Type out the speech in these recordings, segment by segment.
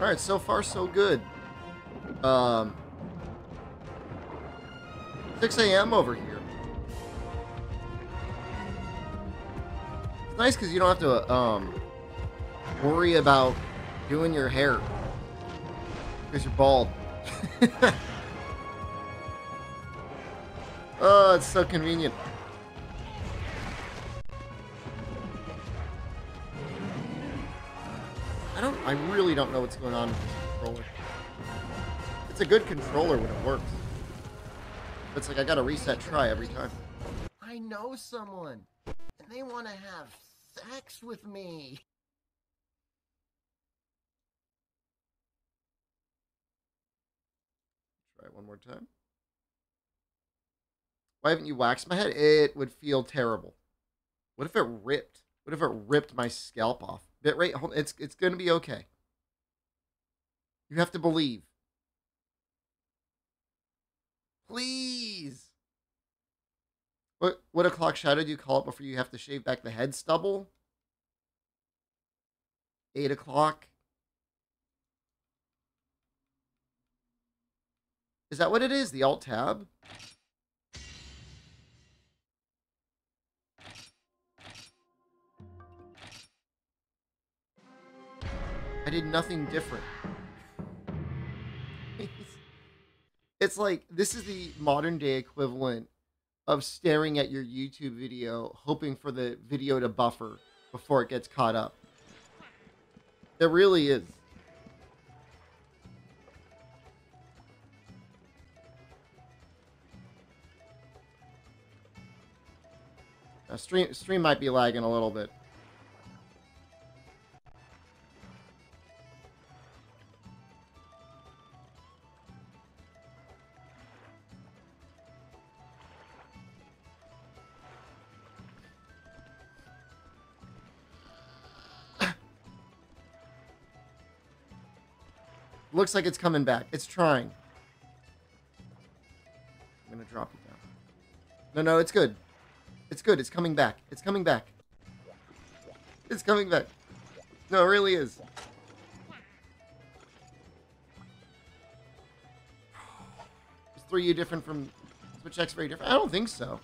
Alright, so far so good. Um, 6 a.m. over here. It's nice because you don't have to, worry about doing your hair. Because you're bald. Oh, it's so convenient. I really don't know what's going on with this controller. It's a good controller when it works. But it's like I gotta reset try every time. I know someone, and they want to have sex with me. Try it one more time. Why haven't you waxed my head? It would feel terrible. What if it ripped? What if it ripped my scalp off? Bitrate, it's gonna be okay. You have to believe. Please. What o'clock shadow do you call it before you have to shave back the head stubble? 8 o'clock. Is that what it is? The Alt Tab? I did nothing different. It's like, this is the modern day equivalent of staring at your YouTube video, hoping for the video to buffer before it gets caught up. It really is. Now, stream might be lagging a little bit. Looks like it's coming back. It's trying. I'm gonna drop it down. No, it's good. It's good. It's coming back. It's coming back. It's coming back. No, it really is. Is 3U different from Switch X very different? I don't think so.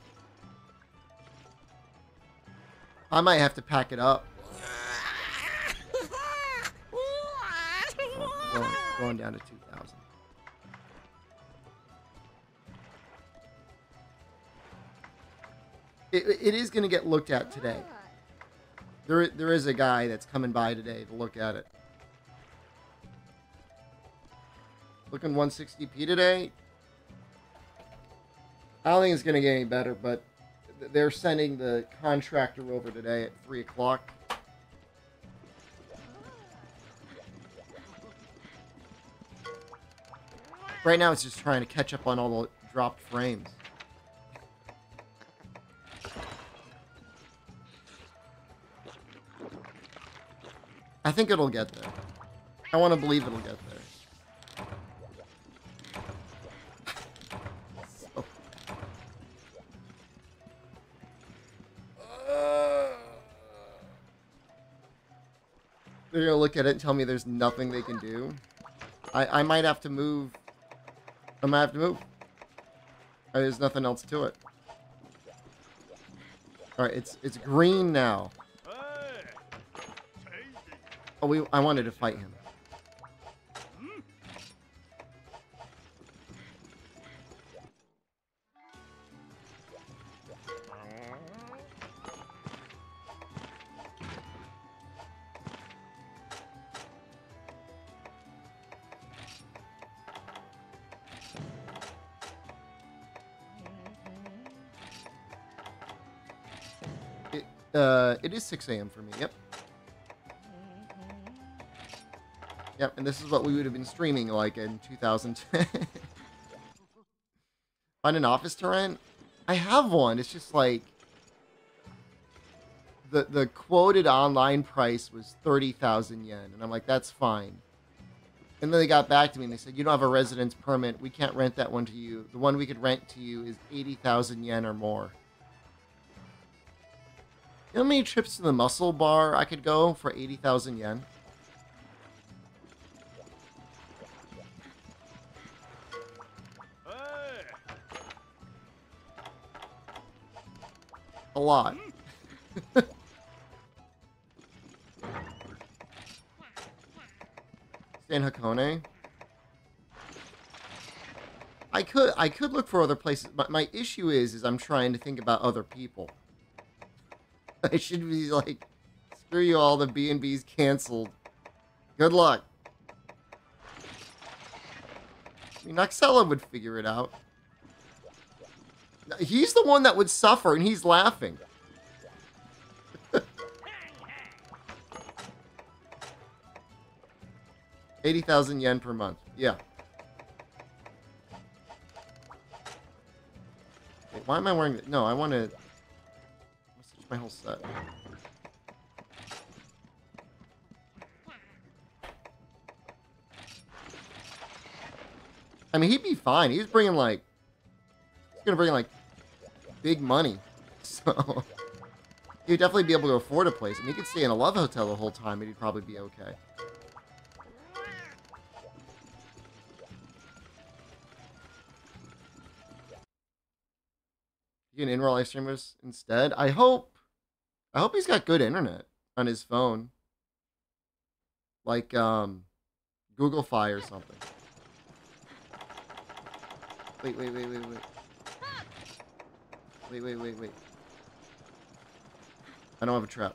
I might have to pack it up. Going down to 2,000. It is going to get looked at today. There is a guy that's coming by today to look at it. Looking 160p today. I don't think it's going to get any better, but they're sending the contractor over today at 3 o'clock. Right now, it's just trying to catch up on all the dropped frames. I think it'll get there. I want to believe it'll get there. So. They're gonna look at it and tell me there's nothing they can do. I might have to move. I might have to move. There's nothing else to it. Alright, it's green now. Oh, I wanted to fight him. It is 6 a.m. for me, yep. Yep, and this is what we would have been streaming like in 2010. On an office to rent? I have one. It's just like the quoted online price was 30,000 yen, and I'm like, that's fine. And then they got back to me and they said, you don't have a residence permit. We can't rent that one to you. The one we could rent to you is 80,000 yen or more. You know how many trips to the muscle bar I could go for 80,000 yen? a lot. San Hakone. I could look for other places. My issue is I'm trying to think about other people. I should be like, screw you all, the B&B's canceled. Good luck. I mean, Noxella would figure it out. He's the one that would suffer, and he's laughing. 80,000 yen per month. Yeah. Wait, why am I wearing it? No, I want to switch my whole set. I mean, he'd be fine. He's bringing, like... He's going to bring, like, big money. So... He'd definitely be able to afford a place. And he could stay in a love hotel the whole time, and he'd probably be okay. You can in-roll live streamers instead? I hope he's got good internet on his phone. Like, Google Fi or something. Wait. Wait. I don't have a trap.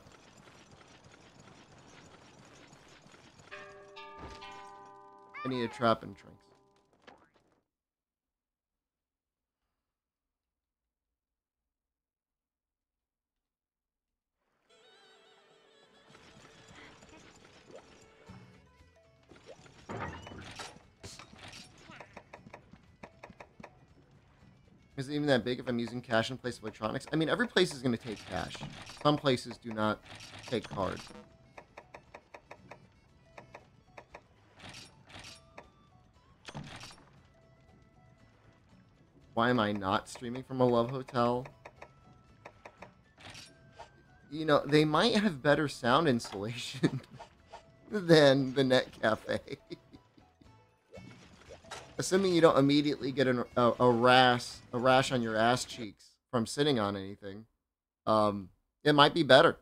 I need a trap and drinks. Is it even that big if I'm using cash in place of electronics? I mean, every place is going to take cash. Some places do not take cards. Why am I not streaming from a love hotel? You know, they might have better sound insulation than the Net Cafe. Assuming you don't immediately get a rash on your ass cheeks from sitting on anything, it might be better.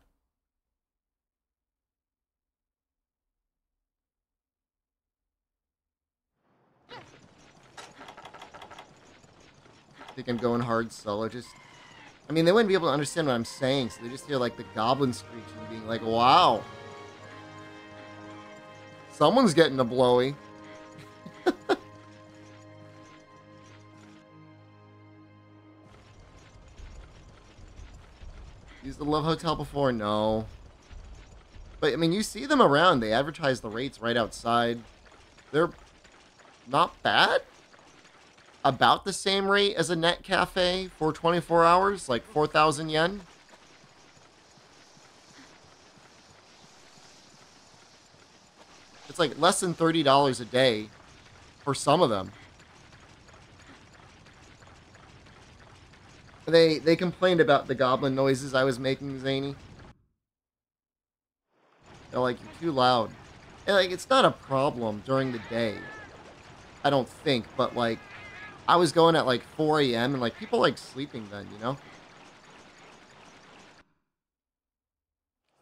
I think I'm going hard solo. I mean, they wouldn't be able to understand what I'm saying, so they just hear like the goblin screeching, being like, "Wow, someone's getting a blowy." Used the Love Hotel before? No. But, I mean, you see them around. They advertise the rates right outside. They're not bad. About the same rate as a Net Cafe for 24 hours, like 4,000 yen. It's like less than $30 a day for some of them. They complained about the goblin noises I was making, Zany. They're like, "You're too loud." And like, it's not a problem during the day, I don't think, but like, I was going at like 4 a.m. and like, people like sleeping then, you know?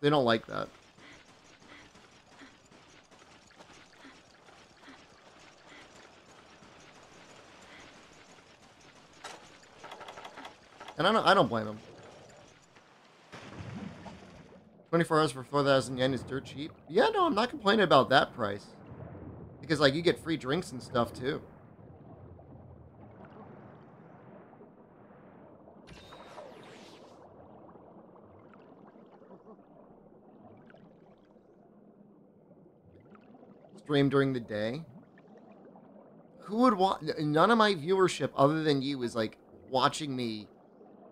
They don't like that. And I don't blame them. 24 hours for 4,000 yen is dirt cheap. Yeah, no, I'm not complaining about that price. Because, like, you get free drinks and stuff, too. Stream during the day? Who would watch? None of my viewership, other than you, is, like, watching me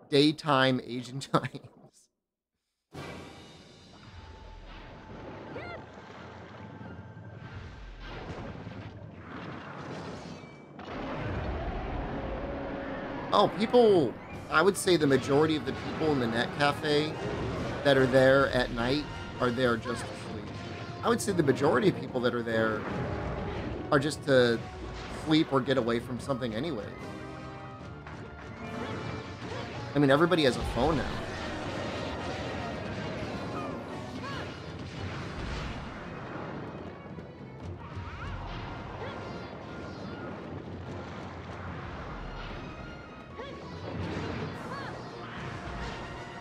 daytime Asian times. Oh, people, I would say the majority of the people in the Net Cafe that are there at night are there just to sleep. I would say the majority of people that are there are just to sleep or get away from something anyway. I mean, everybody has a phone now.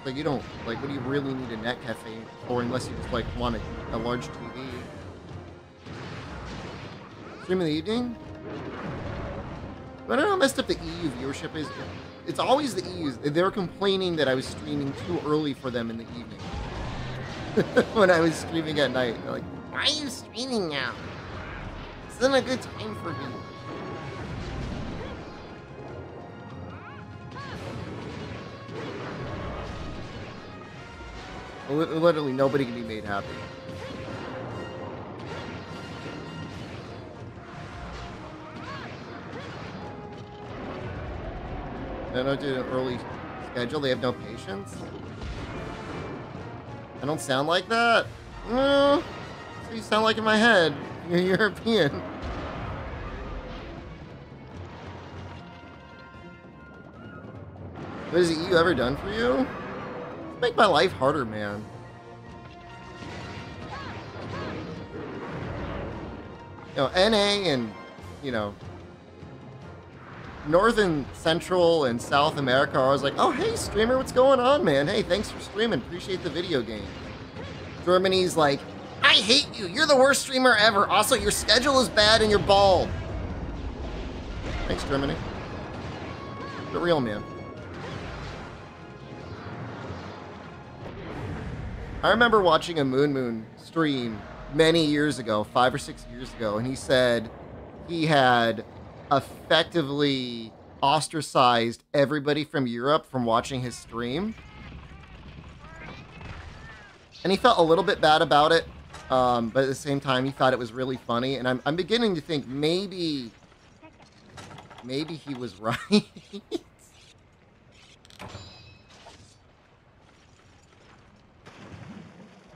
Like, you don't, like, what do you really need a net cafe for unless you just, like, want a large TV? Stream in the evening? I don't know how messed up the EU viewership is. It's always the EUs. They're complaining that I was streaming too early for them in the evening. When I was streaming at night. They're like, why are you streaming now? This isn't a good time for me. Literally, nobody can be made happy. They don't do an early schedule. They have no patience. I don't sound like that. So you sound like in my head. You're European. What has the EU ever done for you? Make my life harder, man. You know, NA and, you know, North and Central and South America are always like, oh, hey, streamer, what's going on, man? Hey, thanks for streaming. Appreciate the video game. Germany's like, I hate you. You're the worst streamer ever. Also, your schedule is bad and you're bald. Thanks, Germany. The real man. I remember watching a Moon stream many years ago, 5 or 6 years ago, and he said he had effectively ostracized everybody from Europe from watching his stream. And he felt a little bit bad about it, but at the same time, he thought it was really funny. And I'm beginning to think maybe he was right.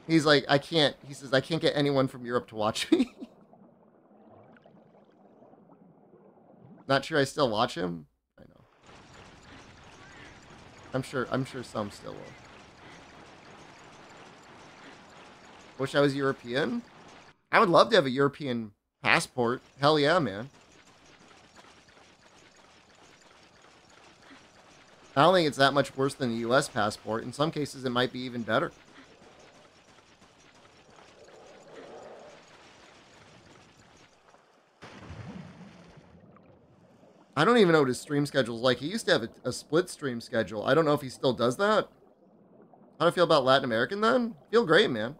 He's like, he says, I can't get anyone from Europe to watch me. Not sure I still watch him. I know. I'm sure some still will. Wish I was European. I would love to have a European passport. Hell yeah, man. I don't think it's that much worse than the US passport. In some cases, it might be even better. I don't even know what his stream schedule is like. He used to have a split stream schedule. I don't know if he still does that. How do I feel about Latin American then? Feel great, man.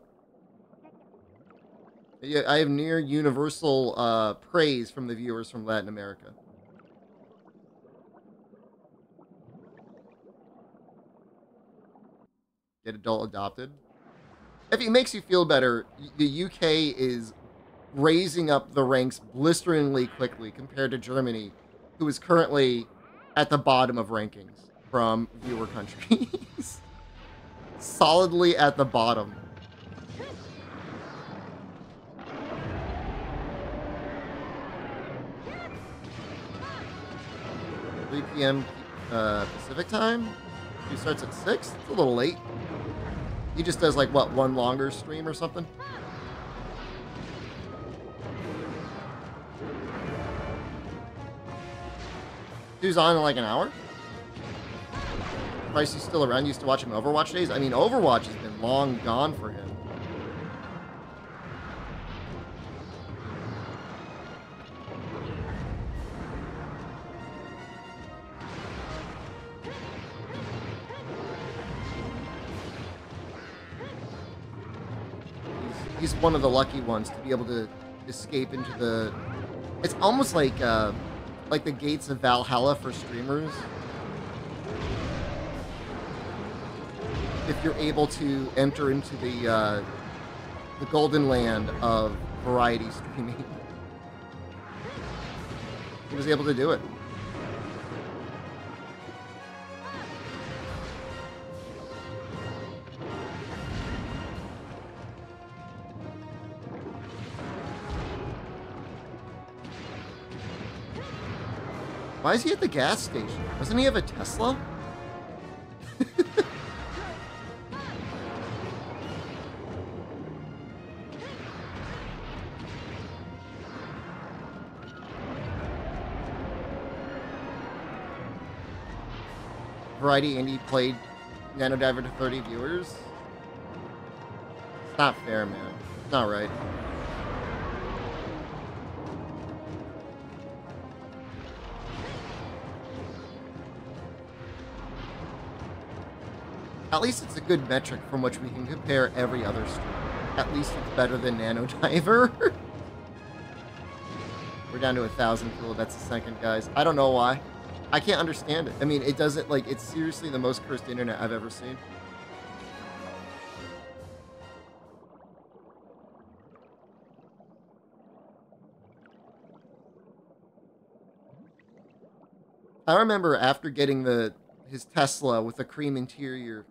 Yeah, I have near universal praise from the viewers from Latin America. Get adult adopted. If it makes you feel better, the UK is raising up the ranks blisteringly quickly compared to Germany, who is currently at the bottom of rankings from viewer countries. Solidly at the bottom. 3 p.m. Pacific time? He starts at 6? It's a little late. He just does, like, what, one longer stream or something? Dude's on in like an hour? Price is still around. Used to watch him Overwatch days. I mean, Overwatch has been long gone for him. He's one of the lucky ones to be able to escape into the... It's almost like the gates of Valhalla for streamers. If you're able to enter into the golden land of variety streaming. He was able to do it. Why is he at the gas station? Doesn't he have a Tesla? Variety Andy played Nano Diver to 30 viewers. It's not fair, man. It's not right. At least it's a good metric from which we can compare every other stream. At least it's better than Nano Diver. We're down to 1,000 kilobits a second, guys. I don't know why. I can't understand it. I mean, it doesn't, like, it's seriously the most cursed internet I've ever seen. I remember after getting his Tesla with the cream interior,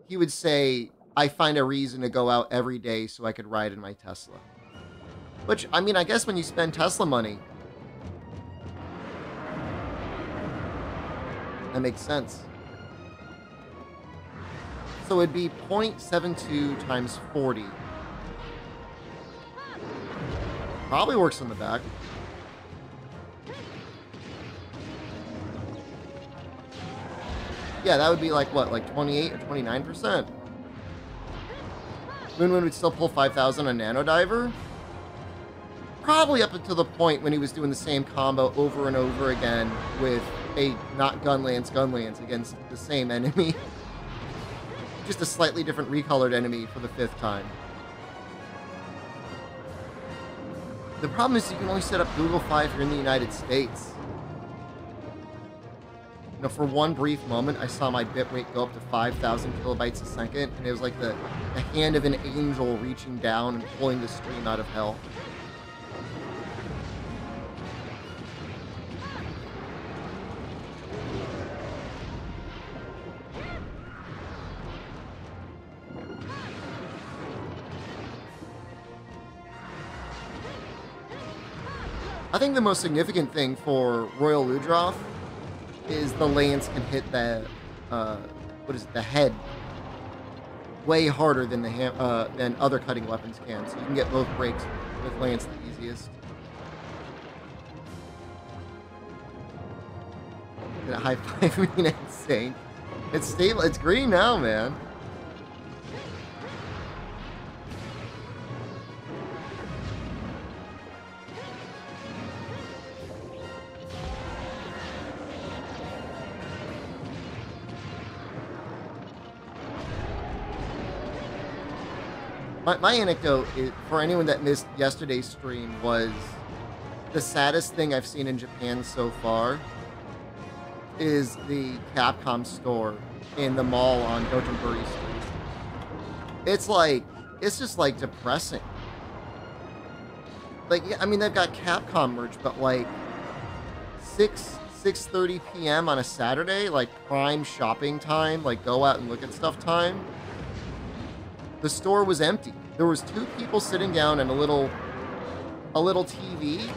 he would say, I find a reason to go out every day so I could ride in my Tesla. Which, I mean, I guess when you spend Tesla money, that makes sense. So it'd be 0.72 times 40. Probably works on the back. Yeah, that would be like, what, like 28 or 29%? Moon would still pull 5,000 on Nano Diver? Probably up until the point when he was doing the same combo over and over again with a not Gunlance against the same enemy. Just a slightly different recolored enemy for the 5th time. The problem is you can only set up Google Fi if you're in the United States. You know, for one brief moment, I saw my bitrate go up to 5,000 kilobytes a second, and it was like the hand of an angel reaching down and pulling the stream out of hell. I think the most significant thing for Royal Ludroth is the lance can hit the, the head way harder than than other cutting weapons can. So you can get both breaks with lance the easiest. Get a high five me insane. It's stable. It's green now, man. My anecdote is, for anyone that missed yesterday's stream, was the saddest thing I've seen in Japan so far is the Capcom store in the mall on Dotonbori Street. It's just like depressing. Like, yeah, I mean, they've got Capcom merch, but like 6:30 p.m. on a Saturday, like prime shopping time, like go out and look at stuff time. The store was empty. There was 2 people sitting down and a little TV.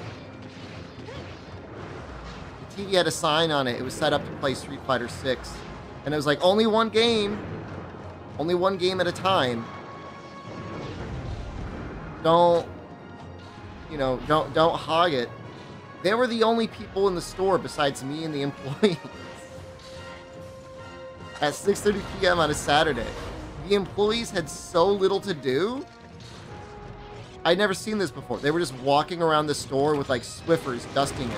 The TV had a sign on it. It was set up to play Street Fighter 6. And it was like, only one game at a time. Don't hog it. They were the only people in the store besides me and the employees. At 6:30 p.m. on a Saturday. The employees had so little to do. I'd never seen this before. They were just walking around the store with like Swiffers dusting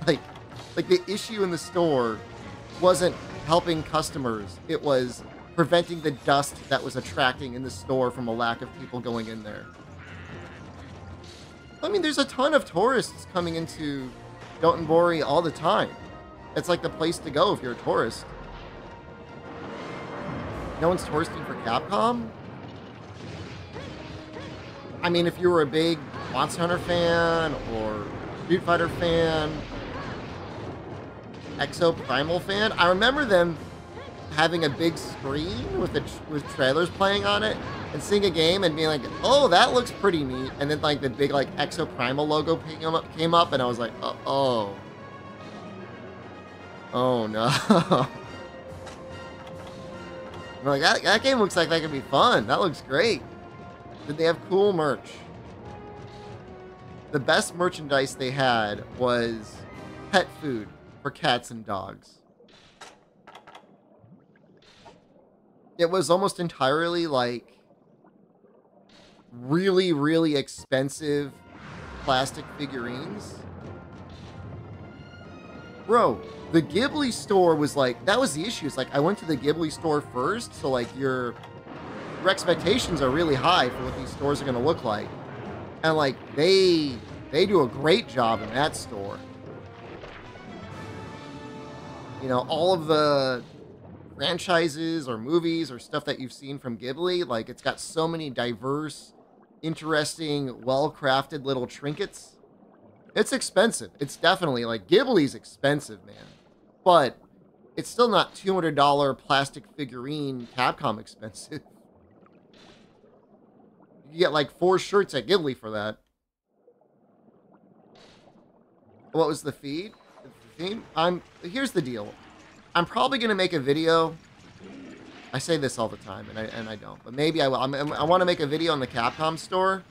it. Like the issue in the store wasn't helping customers. It was preventing the dust that was attracting in the store from a lack of people going in there. I mean, there's a ton of tourists coming into Dotonbori all the time. It's like the place to go if you're a tourist. No one's touristing for Capcom? I mean, if you were a big Monster Hunter fan, or Street Fighter fan, Exo Primal fan, I remember them having a big screen with trailers playing on it, and seeing a game and being like, oh, that looks pretty neat, and then like the big like Exo Primal logo came up, and I was like, oh no. I'm like, that game looks like that could be fun. That looks great. Did they have cool merch? The best merchandise they had was pet food for cats and dogs. It was almost entirely like really, really expensive plastic figurines. Bro, the Ghibli store was like, that was the issue. It's like, I went to the Ghibli store first, so like your expectations are really high for what these stores are going to look like. And like, they do a great job in that store. You know, all of the franchises or movies or stuff that you've seen from Ghibli, like, it's got so many diverse, interesting, well-crafted little trinkets. It's expensive. It's definitely, like, Ghibli's expensive, man. But it's still not $200 plastic figurine Capcom expensive. You get, like, 4 shirts at Ghibli for that. What was the feed? The theme? Here's the deal. I'm probably going to make a video. I say this all the time, and I don't. But maybe I will. I want to make a video on the Capcom store.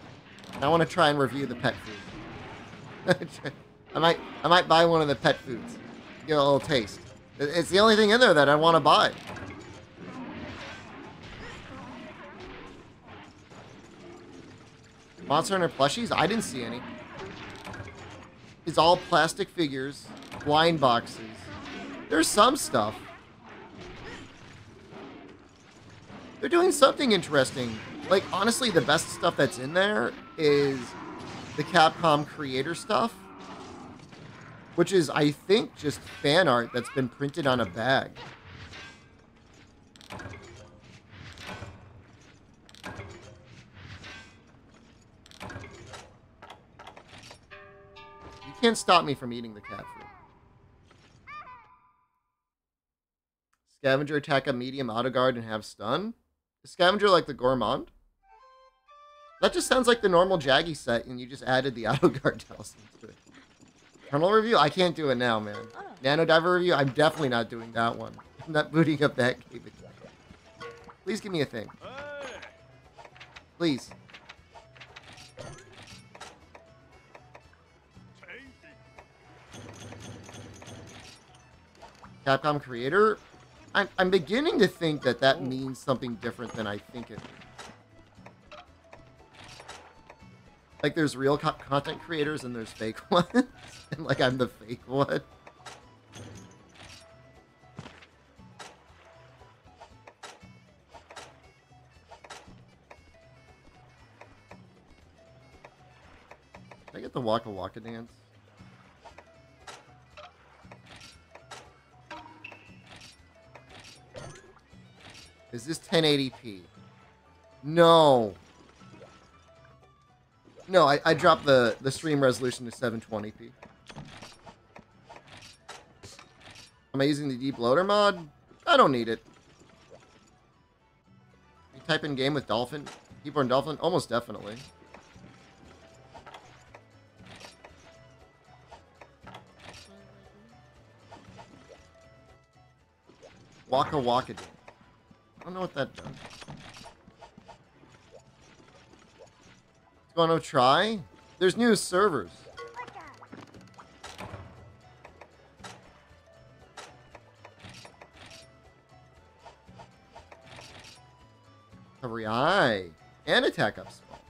And I want to try and review the pet food. I might buy one of the pet foods. Get a little taste. It's the only thing in there that I want to buy. Monster Hunter plushies? I didn't see any. It's all plastic figures, blind boxes. There's some stuff. They're doing something interesting. Like, honestly, the best stuff that's in there is the Capcom creator stuff. Which is, I think, just fan art that's been printed on a bag. You can't stop me from eating the cat food. Scavenger attack a medium auto guard and have stun? Is Scavenger like the Gourmand? That just sounds like the normal Jaggy set, and you just added the auto guard talisman to it. Terminal review? I can't do it now, man. Oh. Nano Diver review? I'm definitely not doing that one. I'm not booting up that game again. Please give me a thing. Please. Capcom creator? I'm beginning to think that that means something different than I think it means. Like, there's real content creators and there's fake ones. And, like, I'm the fake one. Can I get the Waka Waka dance? Is this 1080p? No. No, I dropped the stream resolution to 720p. Am I using the deep loader mod? I don't need it. You type in game with Dolphin? Keyboard and Dolphin? Almost definitely. Waka Waka dance. I don't know what that does. Want to try? There's new servers. Recovery eye. And attack up small.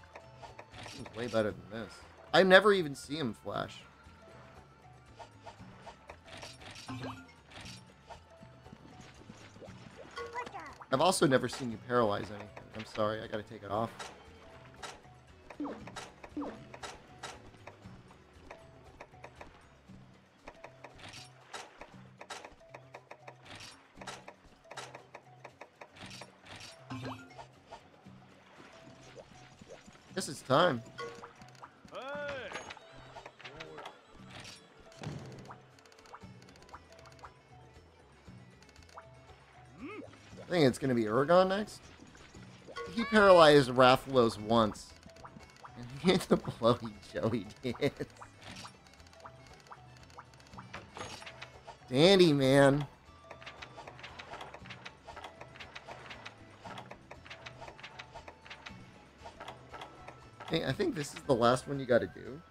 This is way better than this. I never even see him flash. I've also never seen you paralyze anything. I'm sorry, I gotta take it off. Guess it's time. I think it's going to be Urgon next. He paralyzed Rathalos once. And he hit the blow Joey did. Dandy, man. I think this is the last one you got to do.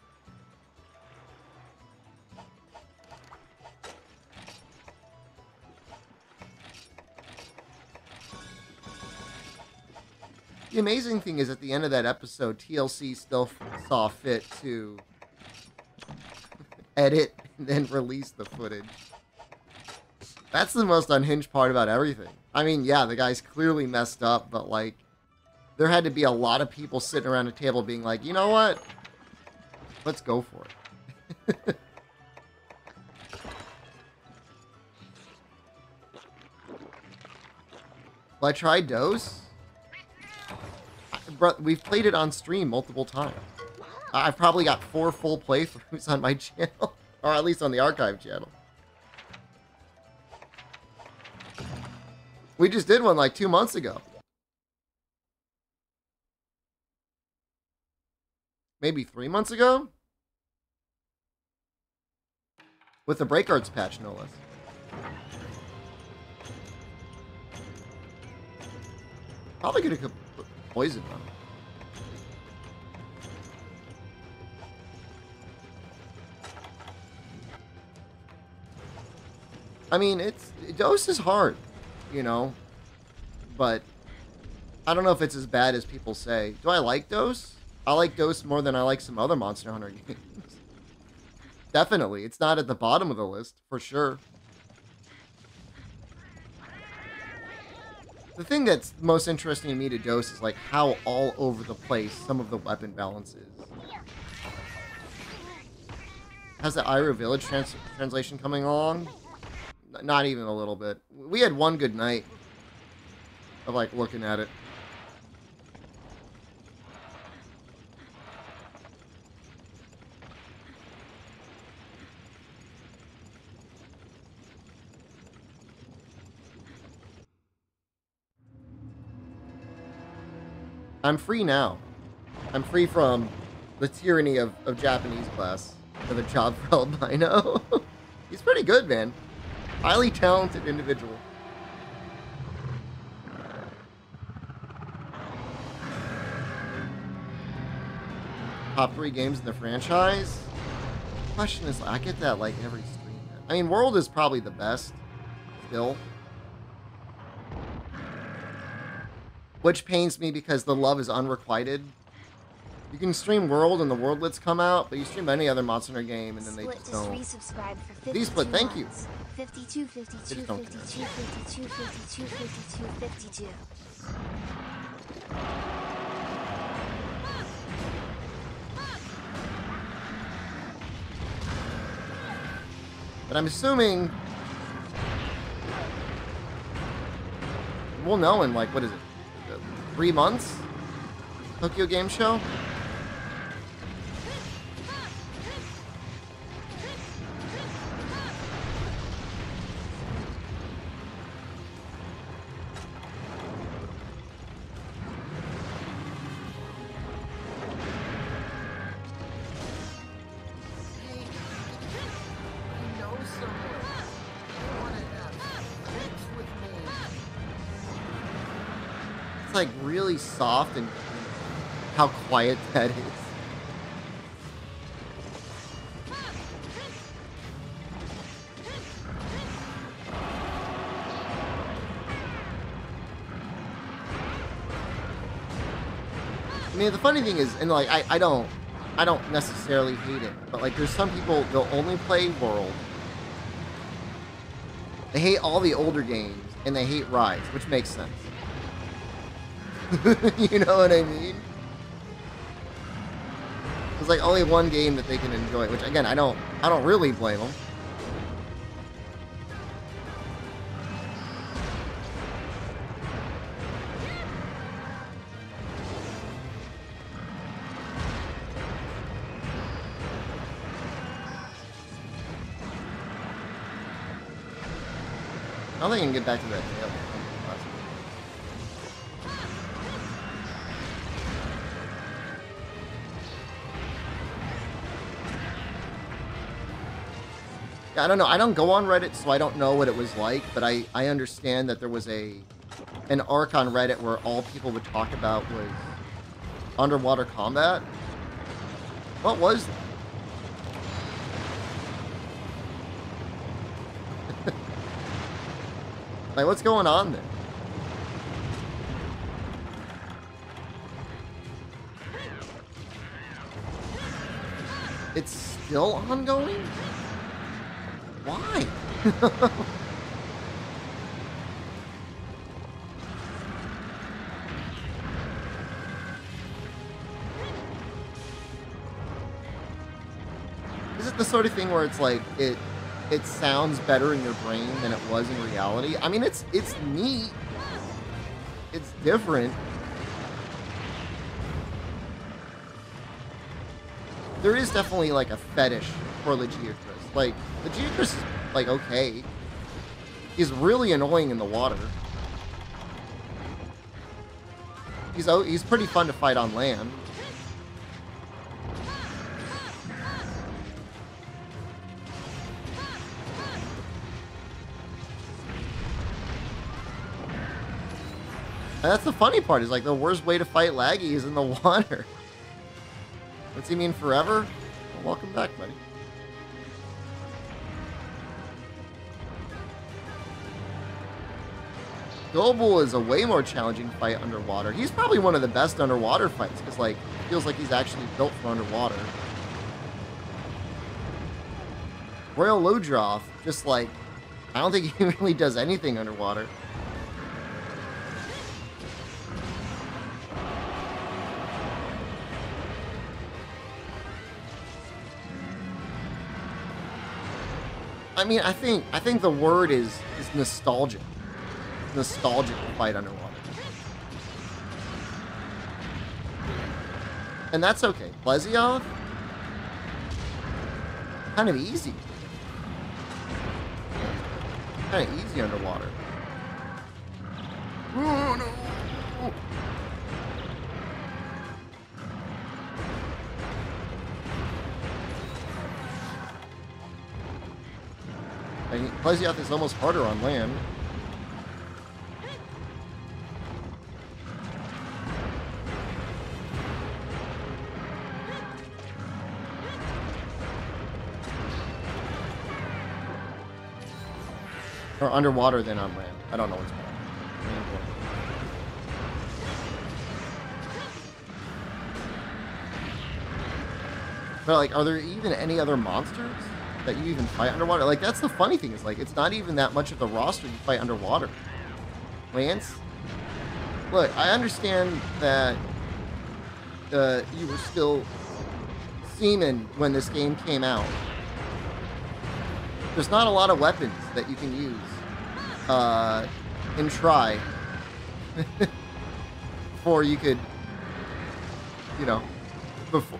The amazing thing is, at the end of that episode, TLC still saw fit to edit and then release the footage. That's the most unhinged part about everything. I mean, yeah, the guy's clearly messed up, but, like, there had to be a lot of people sitting around a table being like, you know what? Let's go for it. Well, I tried Dose. We've played it on stream multiple times. I've probably got 4 full playthroughs on my channel. Or at least on the archive channel. We just did one like 2 months ago. Maybe 3 months ago? With the Break Arts patch, no less. Probably could have put poison on it. I mean, Dose is hard, you know, but I don't know if it's as bad as people say. Do I like Dose? I like Dose more than I like some other Monster Hunter games. Definitely. It's not at the bottom of the list, for sure. The thing that's most interesting to me to Dose is like how all over the place some of the weapon balance is. Has the Iru Village translation coming along? Not even a little bit. We had one good night of like looking at it. I'm free now. I'm free from the tyranny of Japanese class for the job for Albino. He's pretty good, man. Highly talented individual. Top 3 games in the franchise? The question is, I get that like every stream. I mean, World is probably the best still. Which pains me because the love is unrequited. You can stream World and the Worldlets come out, but you stream any other Monster Hunter game and then they just don't. D-Split, thank you. 52, 52, 52, 52, 52, 52, 52. But I'm assuming we'll know in like, what is it? 3 months? Tokyo Game Show? Like really soft and how quiet that is. I mean, the funny thing is, and like I don't necessarily hate it, but like there's some people they'll only play World. They hate all the older games and they hate Rise, which makes sense. You know what I mean? There's like only one game that they can enjoy, which again, I don't really blame them. I don't think I can get back to that tail. Yeah, I don't know. I don't go on Reddit, so I don't know what it was like, but I understand that there was an arc on Reddit where all people would talk about was underwater combat. What was that? Like, what's going on there? It's still ongoing? Why? Is it the sort of thing where it's like it sounds better in your brain than it was in reality? I mean, it's neat. It's different. There is definitely like a fetish for Legiacris. Like, Legiacris is like okay. He's really annoying in the water. He's pretty fun to fight on land. And that's the funny part, is like the worst way to fight Laggy is in the water. What's he mean, forever? Well, welcome back, buddy. Goble is a way more challenging fight underwater. He's probably one of the best underwater fights, because like, it feels like he's actually built for underwater. Royal Lodroth, just like, I don't think he really does anything underwater. I mean, I think the word is nostalgic. Nostalgic to fight underwater. And that's okay. Plesioth? Kind of easy. Kind of easy underwater. Oh, no. Plesioth is almost harder on land. Or underwater than on land. I don't know what's called. But like, are there even any other monsters that you even fight underwater? Like, that's the funny thing, is like, it's not even that much of the roster you fight underwater. Lance? Look, I understand that you were still seaman when this game came out. There's not a lot of weapons that you can use in Tri before you could, you know,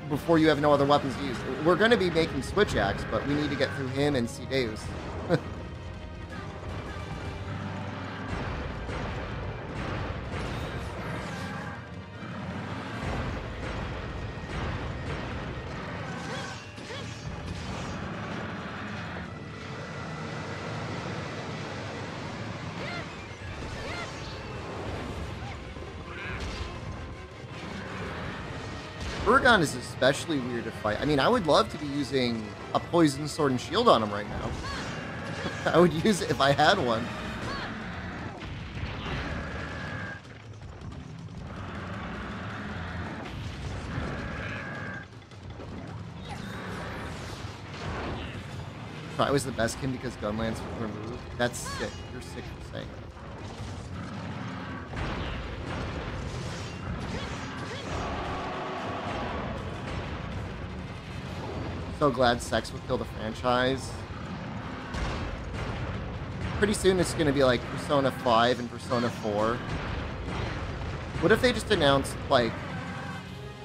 before you have no other weapons to use. We're going to be making Switch Axe, but we need to get through him and Cedeus. Urgon is especially weird to fight. I mean, I would love to be using a poison sword and shield on him right now. I would use it if I had one. Try was the best kin because Gunlance was removed. That's sick. You're sick for saying that. So glad sex would kill the franchise. Pretty soon it's going to be like Persona 5 and Persona 4. What if they just announced like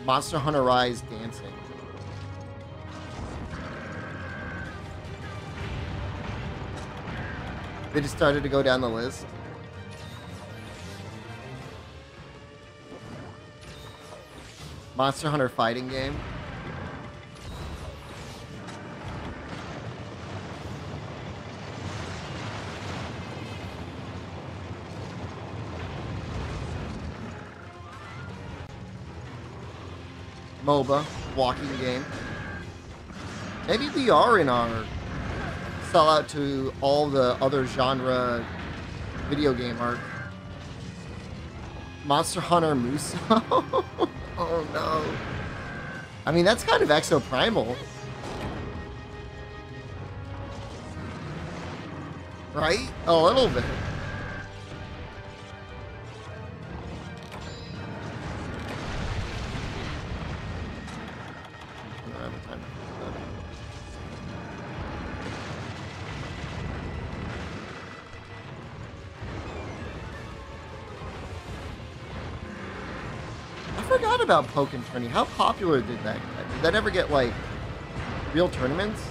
Monster Hunter Rise dancing? They just started to go down the list. Monster Hunter fighting game. MOBA, walking game. Maybe we are in our sell out to all the other genre video game art. Monster Hunter Muso? Oh no. I mean, that's kind of Exoprimal. Right? A little bit. I don't have the time to do that. I forgot about Pokken Tourney. How popular did that get? Did that ever get, like, real tournaments?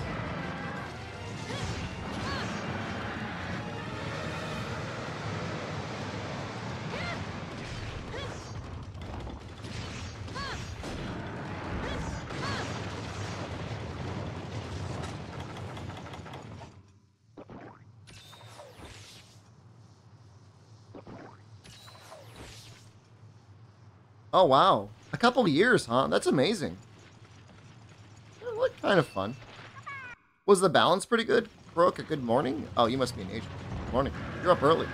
Oh, wow. A couple of years, huh? That's amazing. What kind of fun. Was the balance pretty good? Brooke, a good morning? Oh, you must be an agent. Good morning. You're up early.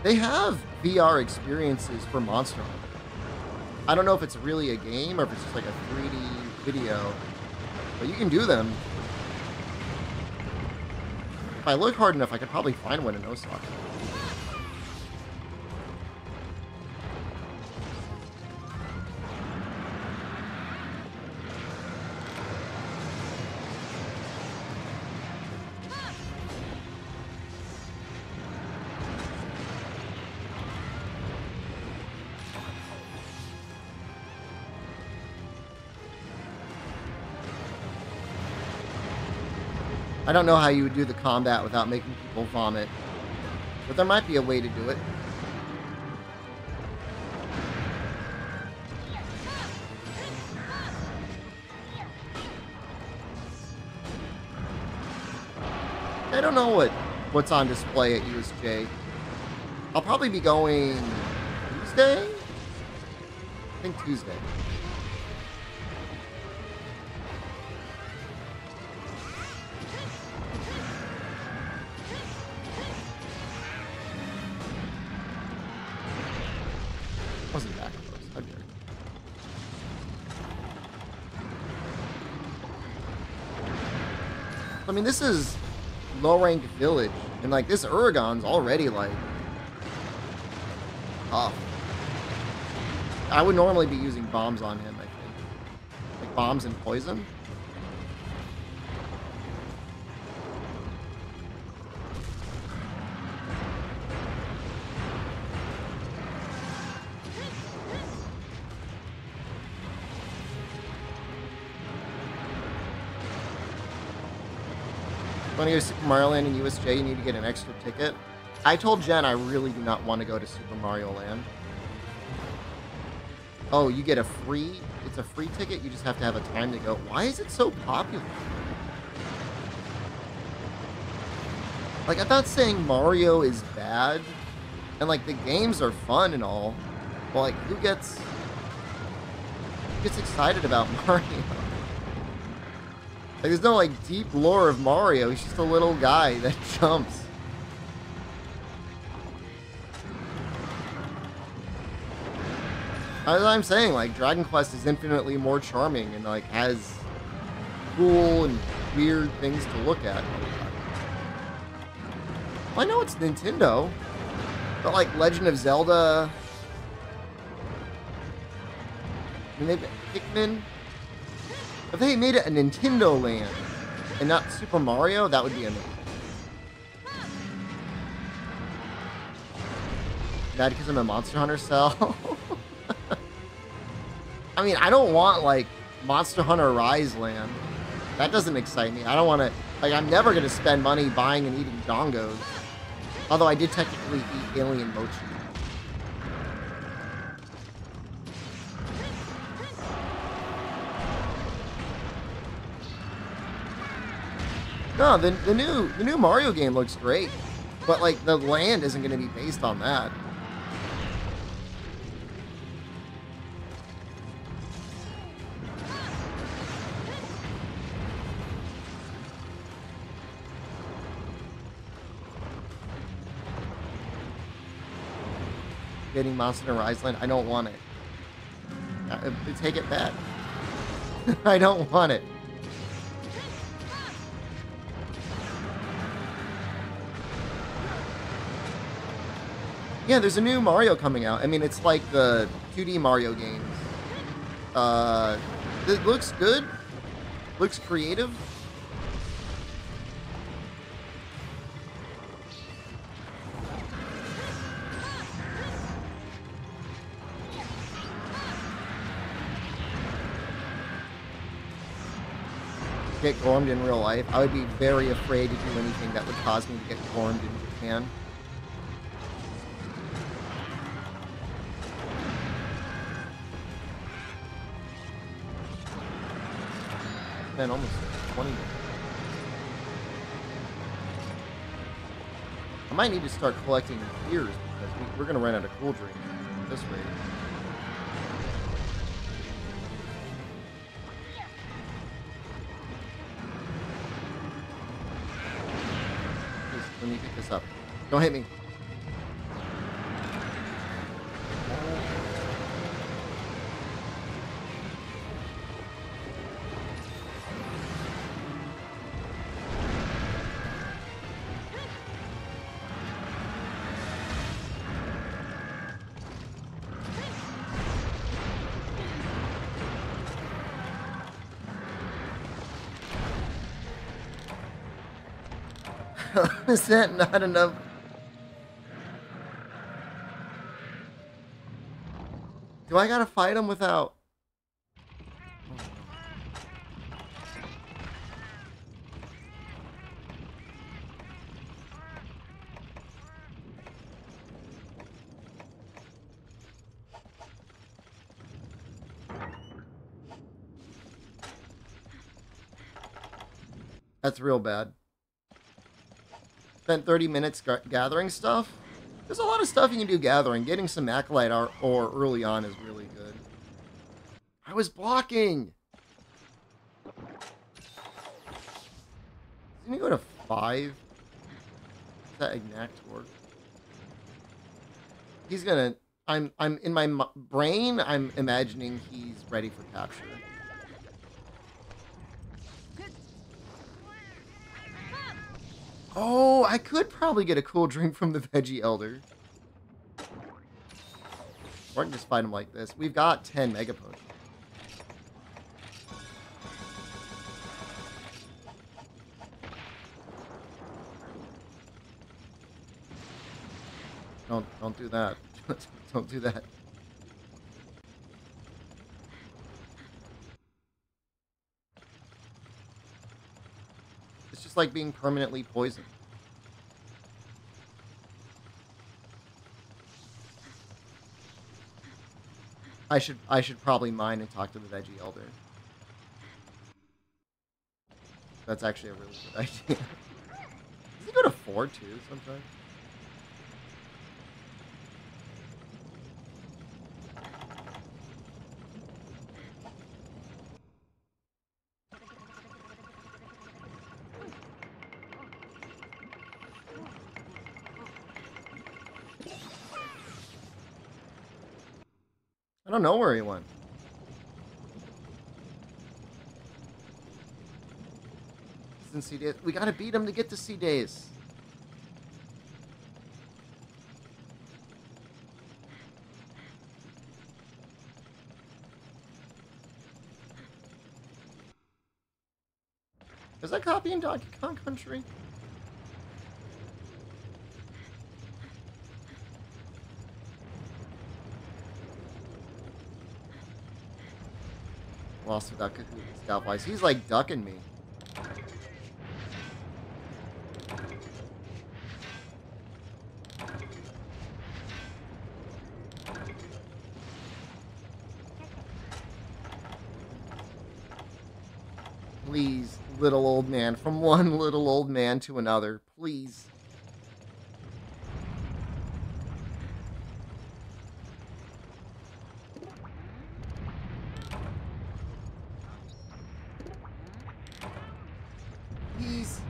They have VR experiences for Monster Hunter. I don't know if it's really a game or if it's just like a 3D video, but you can do them. If I look hard enough, I could probably find one in Osaka. I don't know how you would do the combat without making people vomit, but there might be a way to do it. I don't know what's on display at USJ. I'll probably be going Tuesday? I think Tuesday. Wasn't that close. How dare you. I mean, this is low-ranked village, and like this Uragon's already like tough. I would normally be using bombs on him, I think, like bombs and poison. Want to go to Super Mario Land in USJ, you need to get an extra ticket. I told Jen I really do not want to go to Super Mario Land. Oh, you get it's a free ticket, you just have to have a time to go. Why is it so popular? Like, I'm not saying Mario is bad, and like the games are fun and all, but like who gets excited about Mario? Like, there's no, like, deep lore of Mario. He's just a little guy that jumps. As I'm saying, like, Dragon Quest is infinitely more charming and, like, has cool and weird things to look at. Well, I know it's Nintendo, but, like, Legend of Zelda... I mean, Pikmin... If they made it a Nintendo Land and not Super Mario, that would be amazing. That because I'm a Monster Hunter cell? I mean, I don't want, like, Monster Hunter Rise Land. That doesn't excite me. I don't want to... Like, I'm never going to spend money buying and eating dongos. Although I did technically eat alien mochi. No, the new Mario game looks great, but like the land isn't going to be based on that. getting Monster Hunter Rise Land. I don't want it. Take it back. I don't want it. Yeah, there's a new Mario coming out. I mean, it's like the 2D Mario games. It looks good. Looks creative. Get gormed in real life. I would be very afraid to do anything that would cause me to get gormed in Japan. Man, almost 20 minutes. I might need to start collecting beers because we're going to run out of cool drinks at this rate. Please, let me pick this up. Don't hit me. Is that not enough? Do I gotta fight him without? That's real bad. Spent 30 minutes gathering stuff. There's a lot of stuff you can do gathering. Getting some Acolyte ore early on is really good. I was blocking! Didn't he go to 5? Is that exact work? He's gonna... I'm in my brain, I'm imagining he's ready for capture. Oh, I could probably get a cool drink from the Veggie Elder. Or I can just fight him like this. We've got 10 Mega Potions. Don't do that. Don't do that. It's just like being permanently poisoned. I should probably mine and talk to the Veggie Elder. That's actually a really good idea. Does he go to 4 too sometimes? I don't know where he went. He's in C days. We gotta beat him to get to C days. Is that copying Donkey Kong Country? Lost without Scout Wise. He's like ducking me. Please, little old man. From one little old man to another. Please. Please.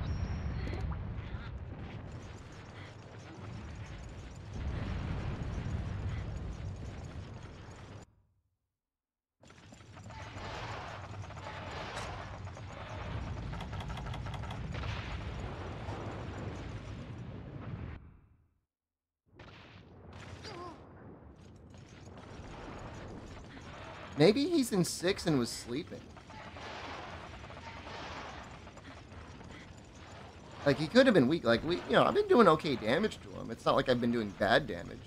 Maybe he's in 6 and was sleeping. Like, he could have been weak. Like, I've been doing okay damage to him. It's not like I've been doing bad damage.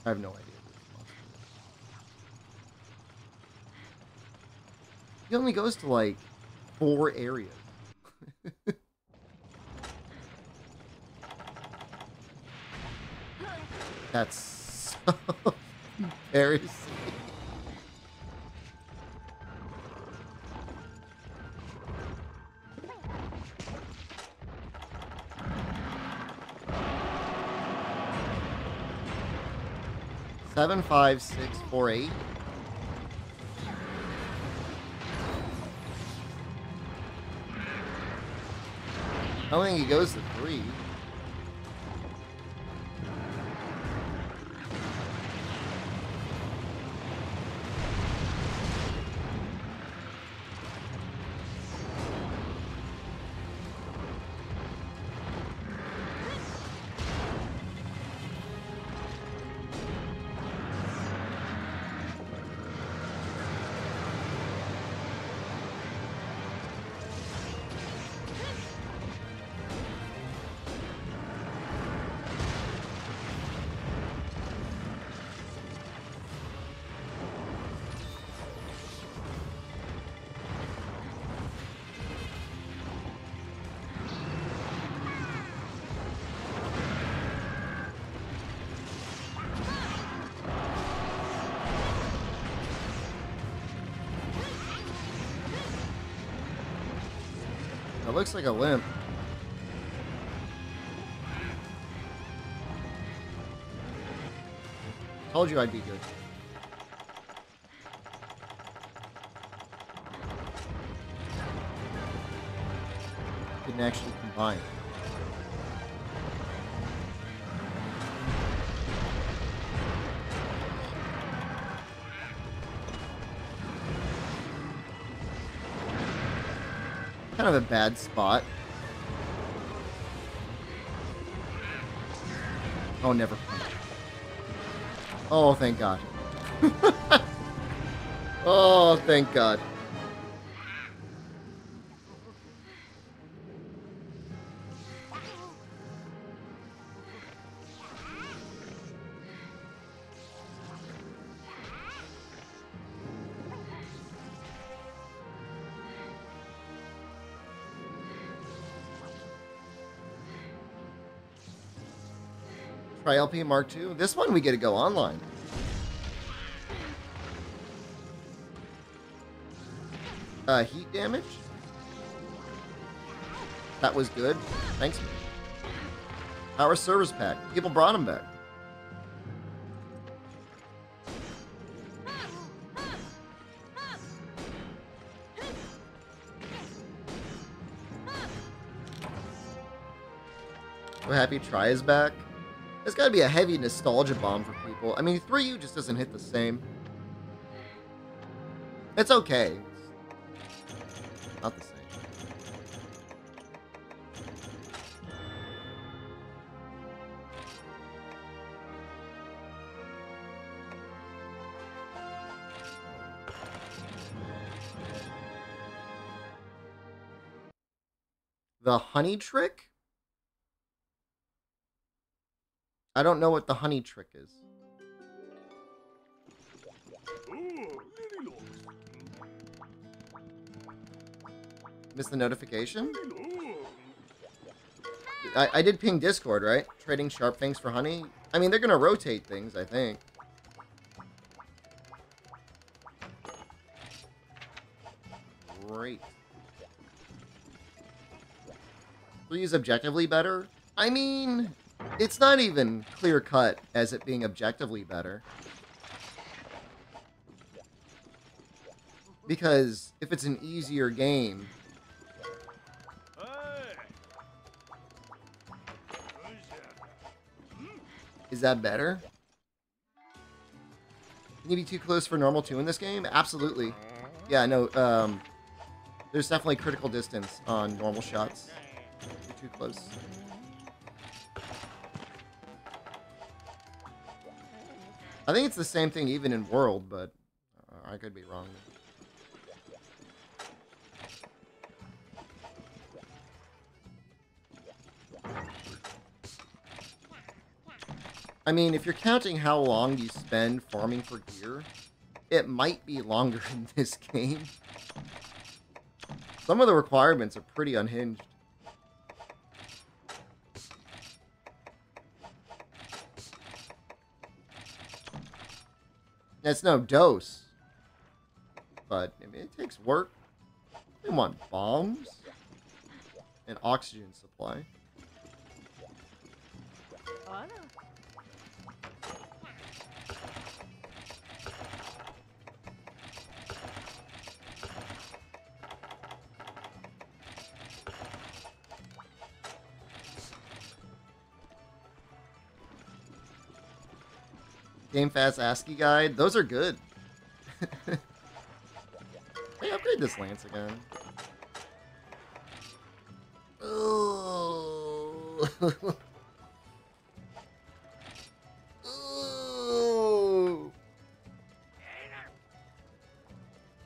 I have no idea. He only goes to, like, 4 areas. That's so embarrassing. Seven, 5, 6, 4, 8. I don't think he goes to 3. It looks like a limp. Told you I'd be good. Didn't actually combine. Kind of a bad spot. Oh, never mind. Oh, thank God. Oh, thank God. Try LP Mark II. This one we get to go online. Heat damage. That was good. Thanks. Power Service Pack. People brought him back. We're happy Try is back. It's got to be a heavy nostalgia bomb for people. I mean, 3U just doesn't hit the same. It's okay. It's not the same. The honey trick? I don't know what the honey trick is. Missed the notification? I did ping Discord, right? Trading sharp things for honey. I mean, they're gonna rotate things, I think. Great. 3 is objectively better? I mean, it's not even clear-cut as it being objectively better. Because if it's an easier game... Is that better? Can you be too close for normal 2 in this game? Absolutely. Yeah, no, there's definitely critical distance on normal shots. You're too close. I think it's the same thing even in World, but I could be wrong. I mean, if you're counting how long you spend farming for gear, it might be longer in this game. Some of the requirements are pretty unhinged. It's no dose, but I mean, it takes work. They want bombs and oxygen supply. Game Fast ASCII guide. Those are good. Hey, upgrade this lance again. Ooh. Ooh.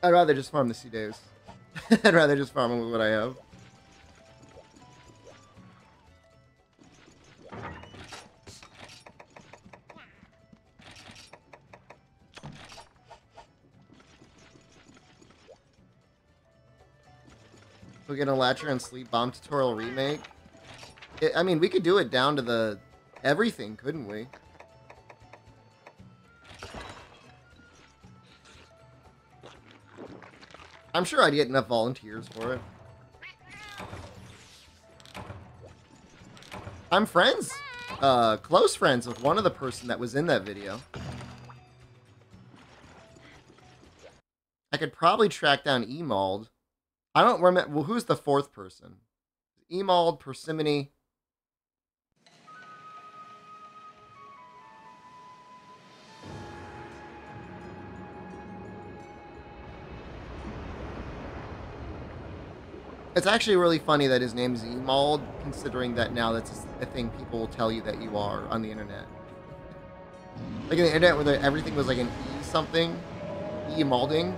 I'd rather just farm the sea days. I'd rather just farm them with what I have. We'll get a Latcher and Sleep Bomb tutorial remake. I mean, we could do it down to the everything, couldn't we? I'm sure I'd get enough volunteers for it. I'm friends, close friends with one of the person that was in that video. I could probably track down Emald. I don't remember. Well, who's the fourth person? Emald, Persimmone. It's actually really funny that his name is Emald, considering that now that's a thing people will tell you that you are on the internet. Like in the internet where everything was like an E something. Emalding.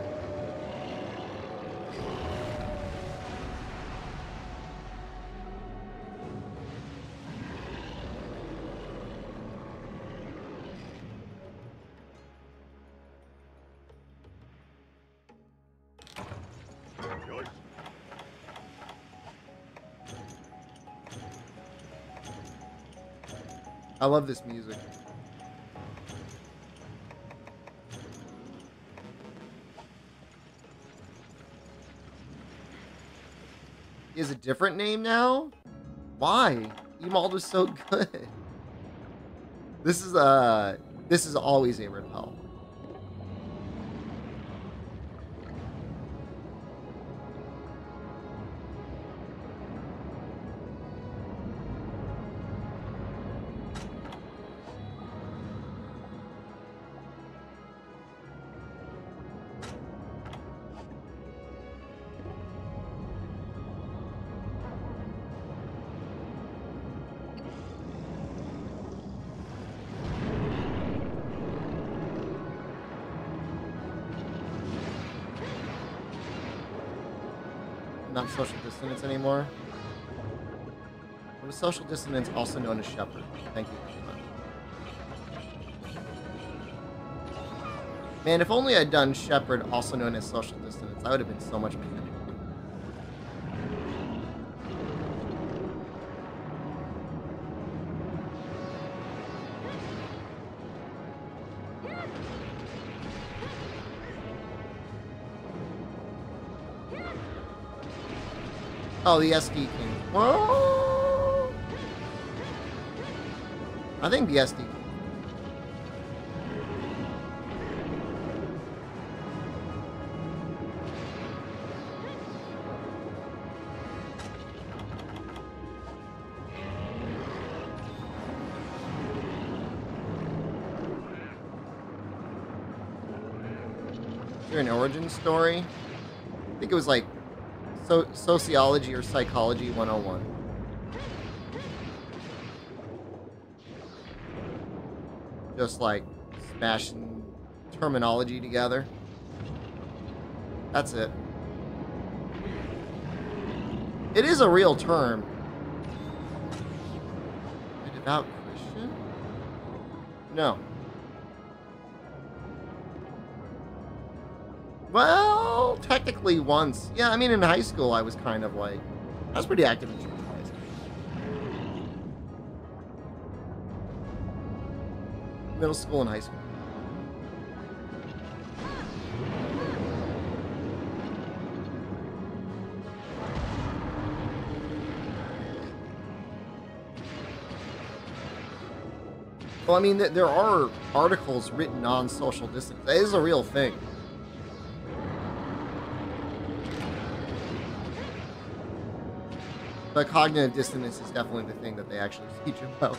I love this music. He has a different name now? Why? Emald was so good. This is always a repel. Not social dissonance anymore. What is social dissonance, also known as Shepard? Thank you very much. Man, if only I'd done Shepard, also known as social dissonance, I would have been so much better. Oh, the SD King. Whoa! I think the SD King. You're an origin story. I think it was like sociology or psychology 101. Just like smashing terminology together. That's it. It is a real term. A devout Christian? No. Well, technically once. Yeah, I mean, in high school, I was kind of like... I was pretty active in church in high school. Middle school and high school. Well, I mean, there are articles written on social dissonance. That is a real thing. But cognitive dissonance is definitely the thing that they actually teach about.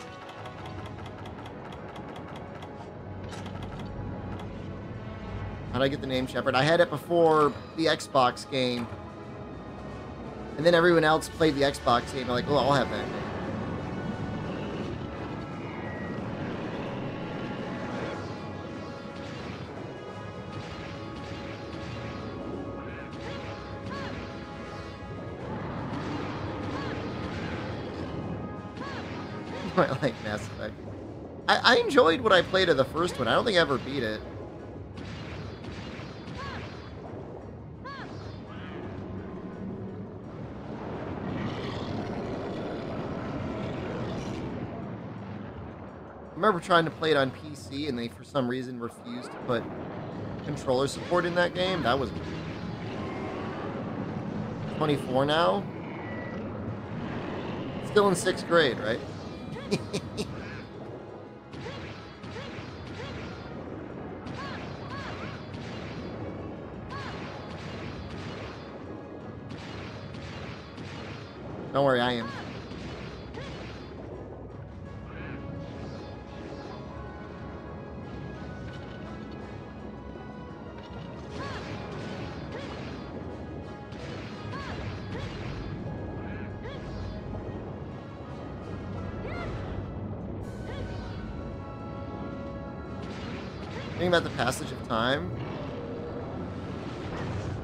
How'd I get the name Shepard? I had it before the Xbox game. And then everyone else played the Xbox game. I'm like, oh, I'll have that name. I like Mass Effect. I enjoyed what I played of the first one. I don't think I ever beat it. I remember trying to play it on PC and they, for some reason, refused to put controller support in that game. That was weird. 24 now? Still in 6th grade, right? Don't worry, I am. Thinking about the passage of time.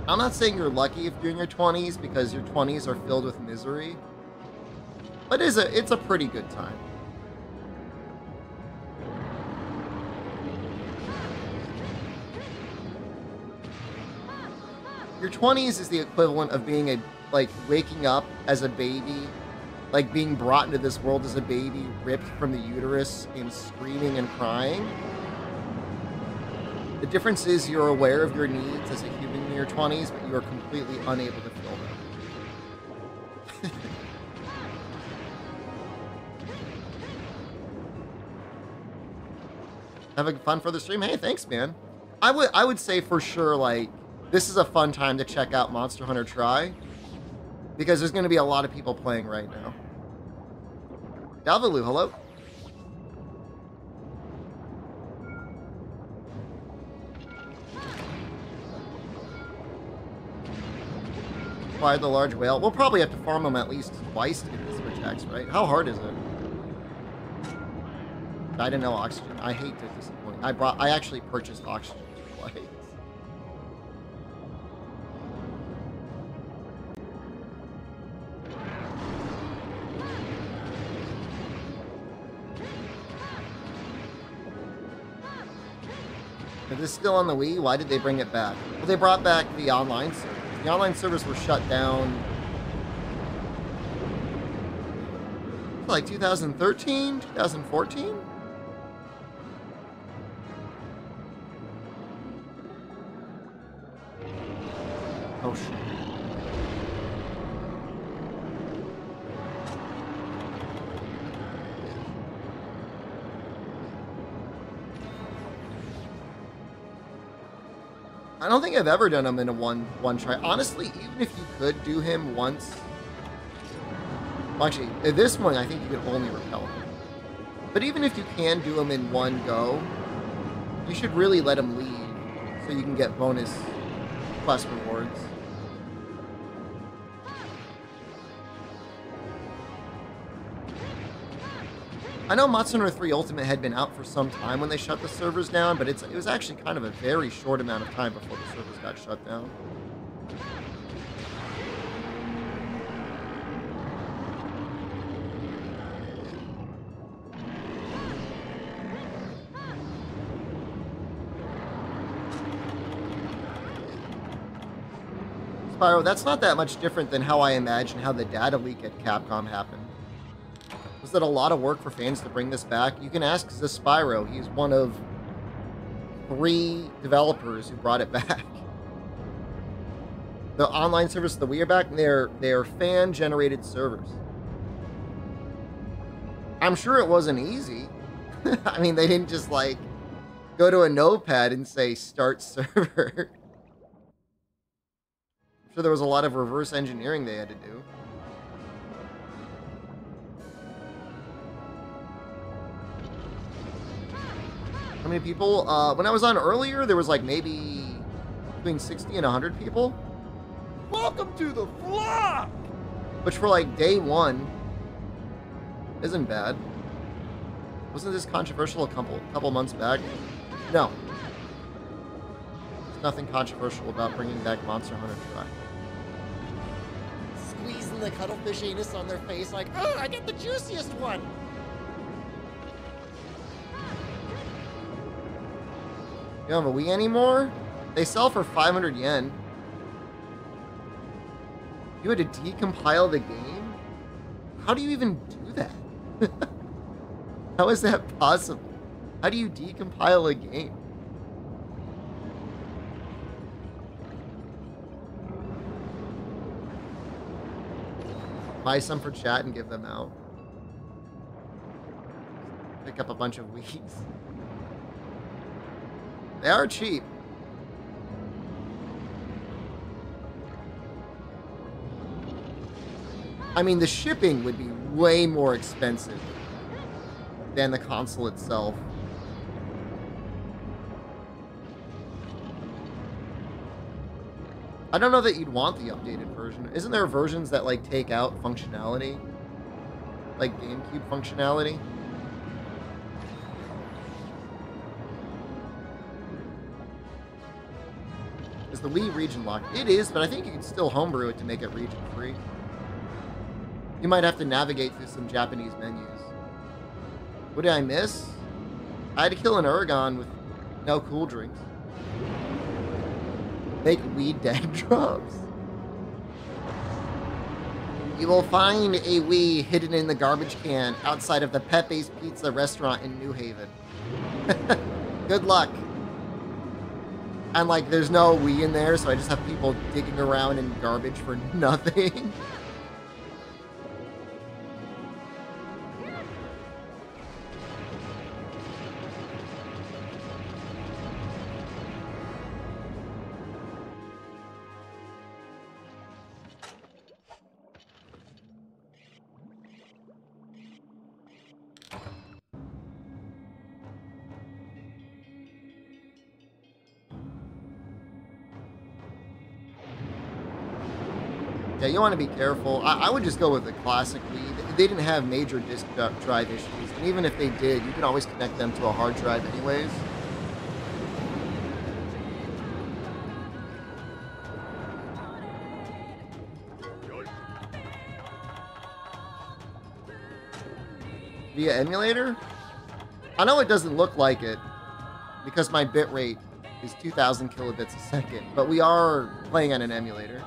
I'm not saying you're lucky if you're in your 20s, because your 20s are filled with misery. But it's a pretty good time. Your 20s is the equivalent of being waking up as a baby, like being brought into this world as a baby, ripped from the uterus and screaming and crying. The difference is you're aware of your needs as a human in your 20s, but you are completely unable to fill them. Having fun for the stream? Hey, thanks, man. I would say for sure, like, this is a fun time to check out Monster Hunter Tri, because there's going to be a lot of people playing right now. Dalvalu, hello. Acquire the large whale. We'll probably have to farm them at least twice to get the Switch X, right? How hard is it? I didn't know oxygen. I hate to disappoint. I actually purchased oxygen twice. Is this still on the Wii? Why did they bring it back? Well, they brought back the online servers. The online servers were shut down like 2013, 2014? Oh shit. I don't think I've ever done him in a one try. Honestly, even if you could do him once... Well, actually, at this one, I think you can only repel him. But even if you can do him in one go, you should really let him leave so you can get bonus quest rewards. I know Monster Hunter 3 Ultimate had been out for some time when they shut the servers down, but it was actually kind of a very short amount of time before the servers got shut down. Spyro, that's not that much different than how I imagine how the data leak at Capcom happened. Was that a lot of work for fans to bring this back? You can ask Spyro. He's one of 3 developers who brought it back. The online service, the Wii are back. They're fan-generated servers. I'm sure it wasn't easy. I mean, they didn't just like go to a notepad and say start server. I'm sure there was a lot of reverse engineering they had to do. How many people? When I was on earlier, there was like maybe between 60 and 100 people. Welcome to the vlog! Which for like day 1 isn't bad. Wasn't this controversial a couple months back? No. There's nothing controversial about bringing back Monster Hunter Tri. Squeezing the cuttlefish anus on their face like, oh, I get the juiciest one! You don't have a Wii anymore? They sell for 500 yen. You had to decompile the game? How do you even do that? How is that possible? How do you decompile a game? Buy some for chat and give them out. Pick up a bunch of Wiis. They are cheap. I mean, the shipping would be way more expensive than the console itself. I don't know that you'd want the updated version. Isn't there versions that, like, take out functionality? Like GameCube functionality? Is the Wii region locked? It is, but I think you can still homebrew it to make it region free. You might have to navigate through some Japanese menus. What did I miss? I had to kill an Uragon with no cool drinks. Make Wii dead drops. You will find a Wii hidden in the garbage can outside of the Pepe's Pizza restaurant in New Haven. Good luck. And like, there's no Wii in there, so I just have people digging around in garbage for nothing. Yeah, you want to be careful. I would just go with the classic Wii. They didn't have major disk drive issues, and even if they did, you can always connect them to a hard drive anyways. Via emulator? I know it doesn't look like it because my bitrate is 2,000 kilobits a second, but we are playing on an emulator.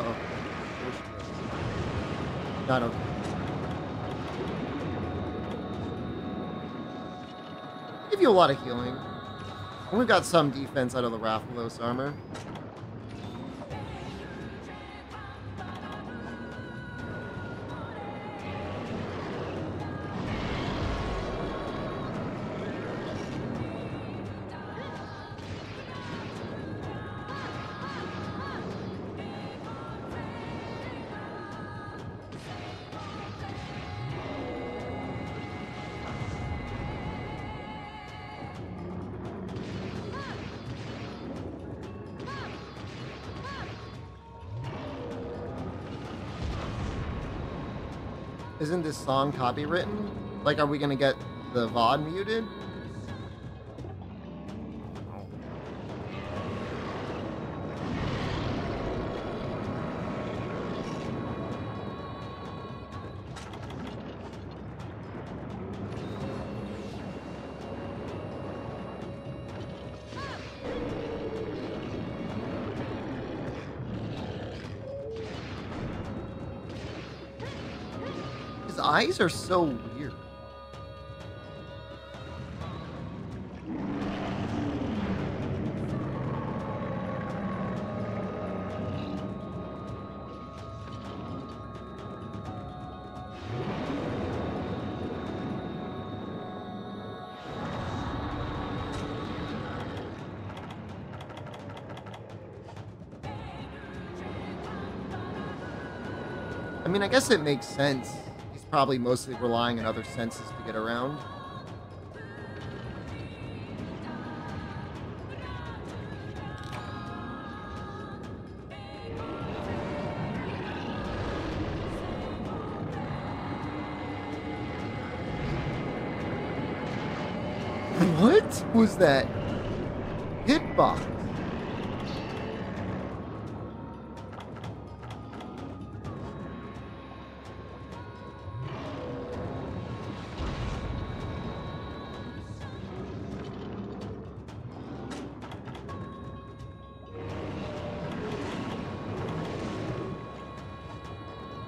Uh-oh. Where'd she go? Not okay. Give you a lot of healing. And we've got some defense out of the Rathalos armor. Isn't this song copywritten? Like, are we gonna get the VOD muted? His eyes are so weird. I mean, I guess it makes sense. He's probably mostly relying on other senses to get around. What was that hitbox?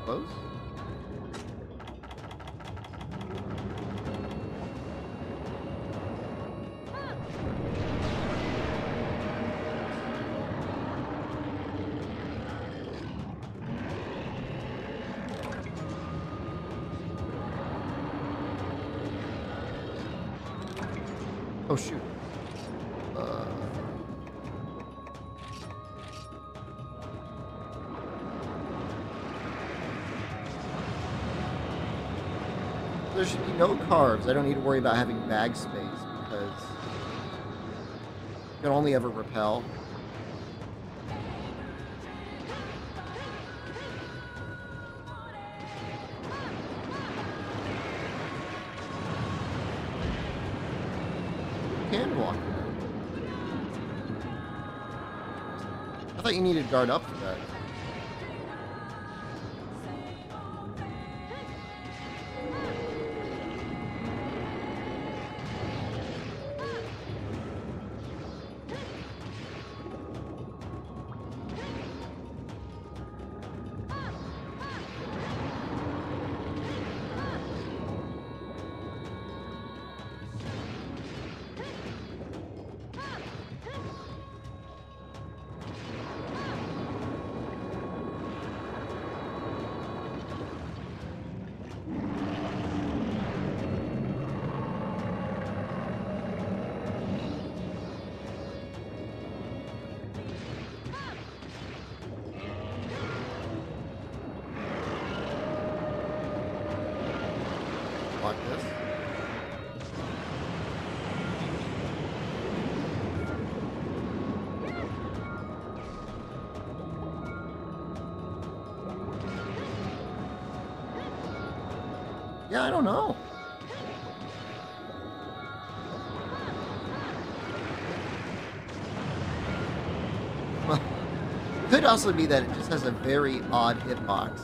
Close? Oh shoot. There should be no carves. I don't need to worry about having bag space because you can only ever repel. You can walk. I thought you needed guard up for that. Like this. Yeah, I don't know. Well, could also be that it just has a very odd hitbox.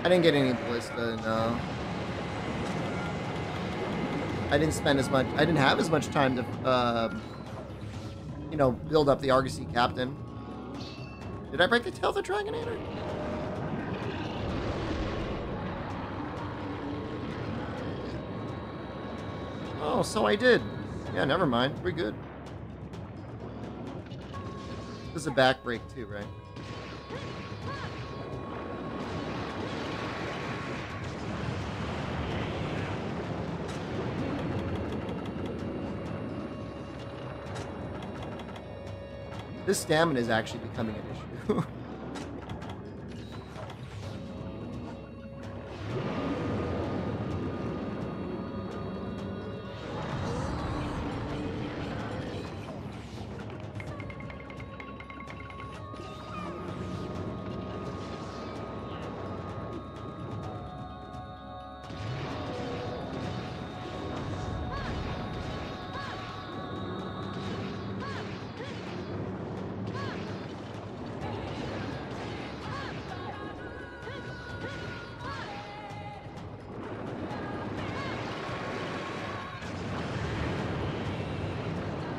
I didn't get any ballista, no. I didn't spend as much. I didn't have as much time to, you know, build up the Argosy captain. Did I break the tail of the Dragonator? Oh, so I did. Yeah, never mind. We're good. This is a back break too, right? This stamina is actually becoming an issue.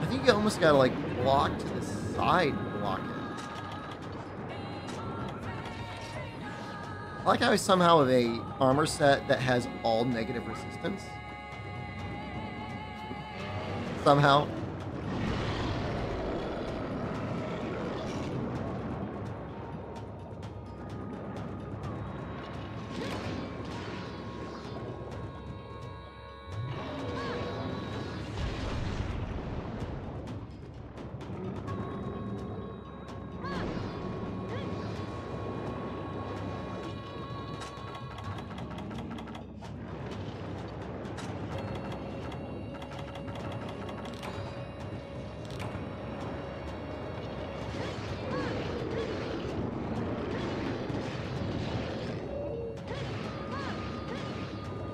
I think you almost gotta like block to the side to block it. I like how I somehow have a armor set that has all negative resistance. Somehow.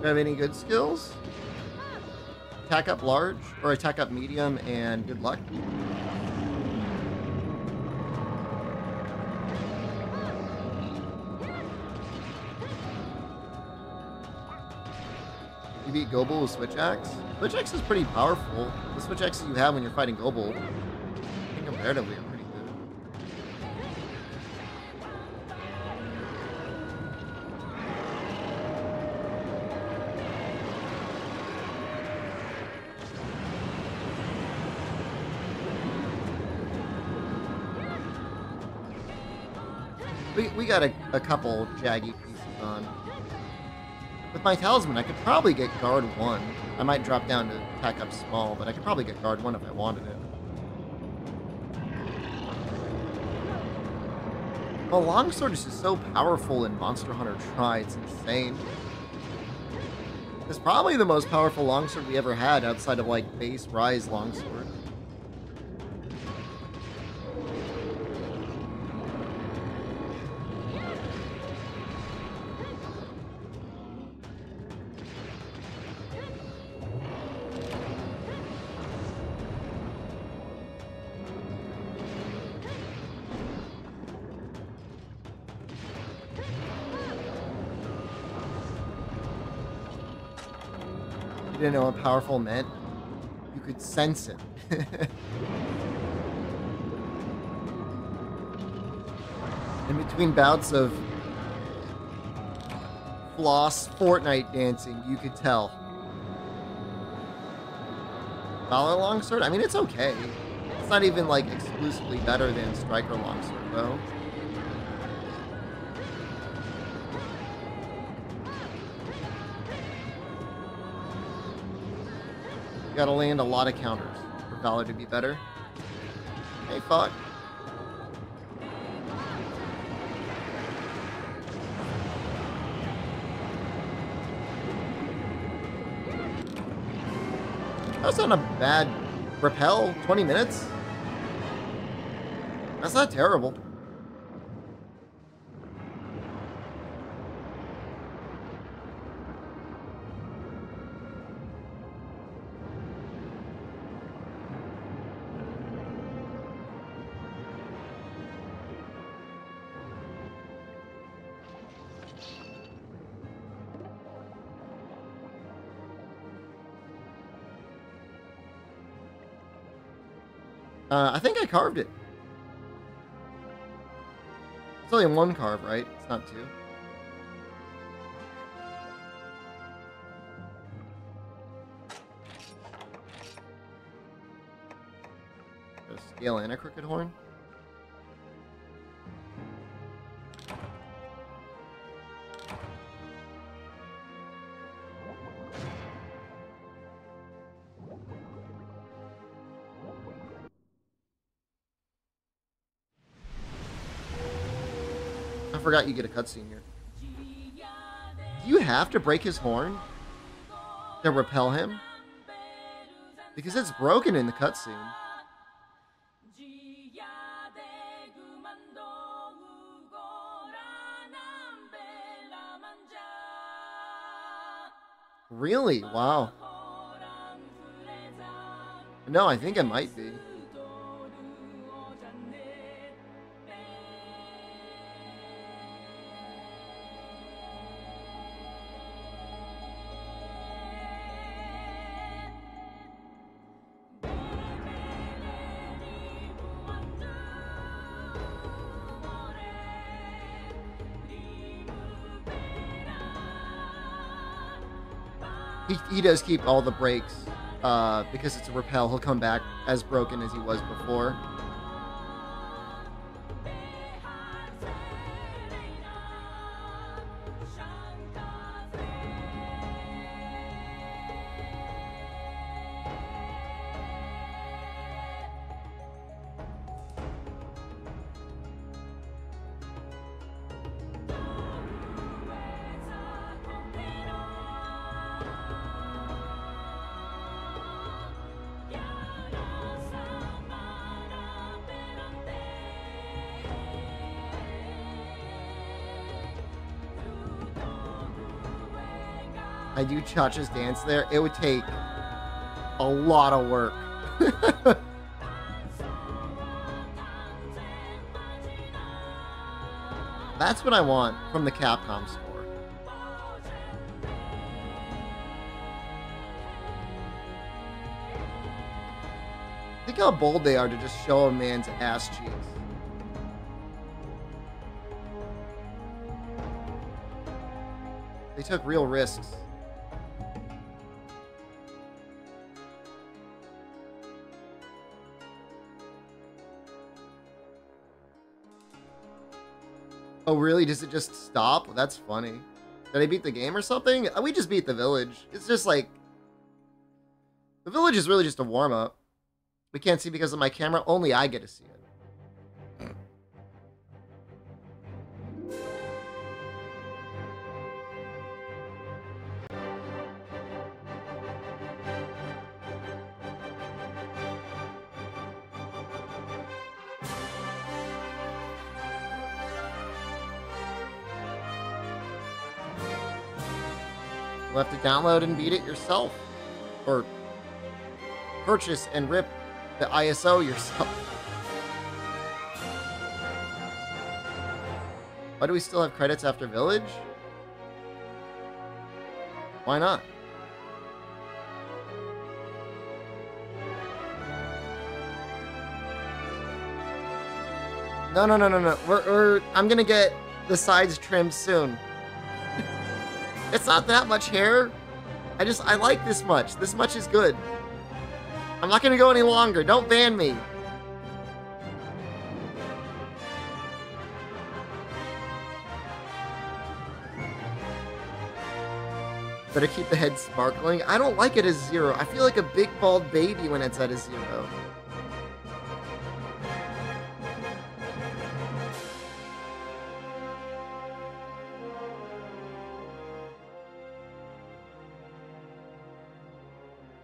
Do I have any good skills? Attack up large, or attack up medium, and good luck. You beat Gobel with Switch Axe? Switch Axe is pretty powerful. The Switch Axe you have when you're fighting Gobel, I think comparatively, are pretty good. We got a couple jaggy pieces on. With my talisman, I could probably get guard 1. I might drop down to attack up small, but I could probably get guard 1 if I wanted it. Well, Longsword is just so powerful in Monster Hunter Tri, it's insane. It's probably the most powerful Longsword we ever had outside of, like, base Rise Longsword. You didn't know what powerful meant? You could sense it. In between bouts of floss Fortnite dancing, you could tell. Valor Longsword? I mean, it's okay. It's not even, like, exclusively better than Striker Longsword, though. You gotta land a lot of counters for Valor to be better. Hey, fuck. That's not a bad repel. 20 minutes? That's not terrible. I think I carved it. It's only one carve, right? It's not two. Got a scale and a crooked horn. I forgot you get a cutscene here. Do you have to break his horn to repel him? Because it's broken in the cutscene. Really? Wow. No, I think it might be. He does keep all the breaks because it's a repel. He'll come back as broken as he was before. I do Cha-Cha's dance there, it would take a lot of work. That's what I want from the Capcom store. Think how bold they are to just show a man's ass cheeks. They took real risks. Oh, really? Does it just stop? That's funny. Did I beat the game or something? We just beat the village. It's just like... The village is really just a warm-up. We can't see because of my camera. Only I get to see it. You'll have to download and beat it yourself. Or purchase and rip the ISO yourself. Why do we still have credits after Village? Why not? No. I'm gonna get the sides trimmed soon. It's not that much hair. I like this much. This much is good. I'm not gonna go any longer. Don't ban me. Better keep the head sparkling. I don't like it as 0. I feel like a big bald baby when it's at a 0.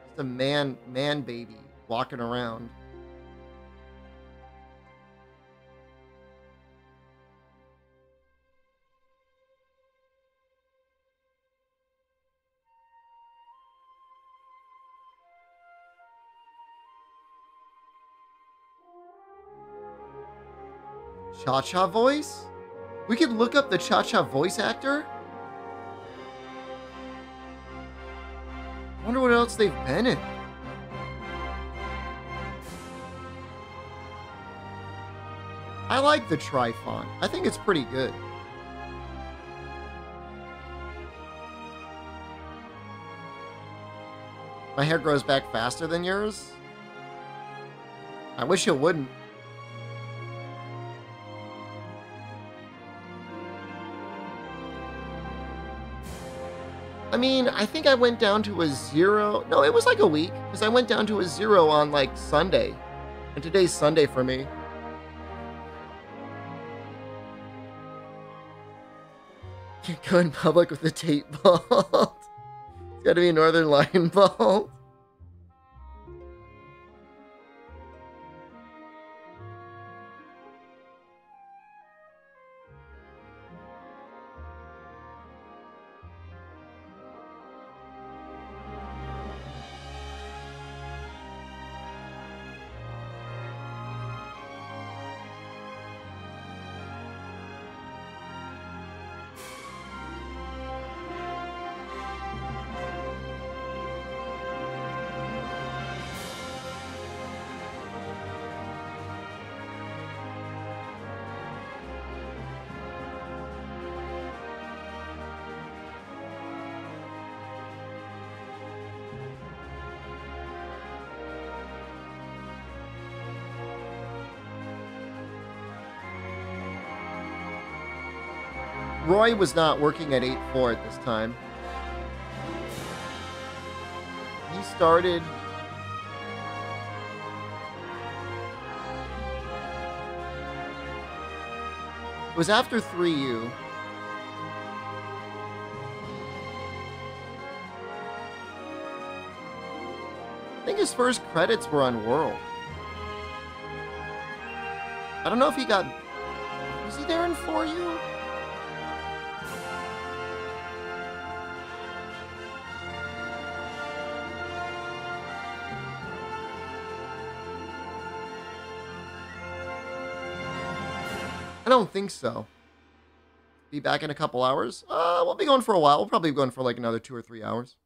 It's a man baby walking around. Cha-Cha voice? We could look up the Cha-Cha voice actor? I wonder what else they've been in. I like the Tri font. I think it's pretty good. My hair grows back faster than yours? I wish it wouldn't. I mean, I think I went down to a 0. No, it was like a week, because I went down to a 0 on, like, Sunday. And today's Sunday for me. Can't go in public with the tape bald. It's gotta be a Northern Lion bald. Roy was not working at 8-4 at this time. He started... It was after 3U. I think his first credits were on World. I don't know if he got... Was he there in 4U? I don't think so. Be back in a couple hours? We'll be going for a while. We'll probably be going for like another 2 or 3 hours.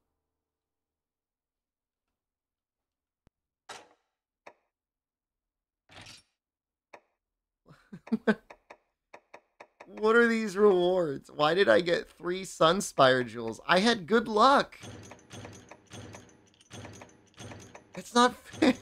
What are these rewards? Why did I get 3 Sunspire jewels? I had good luck. It's not fair.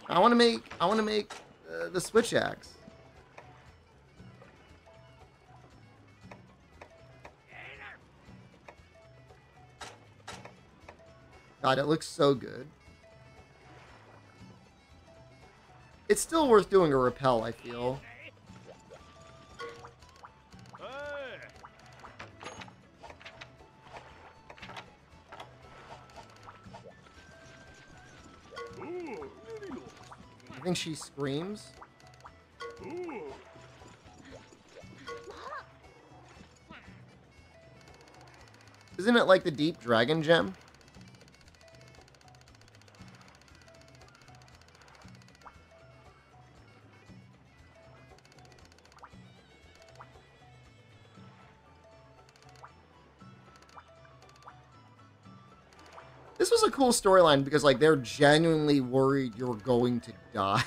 I want to make the switch axe. God, it looks so good. It's still worth doing a rappel, I feel. I think she screams. Isn't it like the Deep Dragon Gem? This was a cool storyline because, like, they're genuinely worried you're going to die.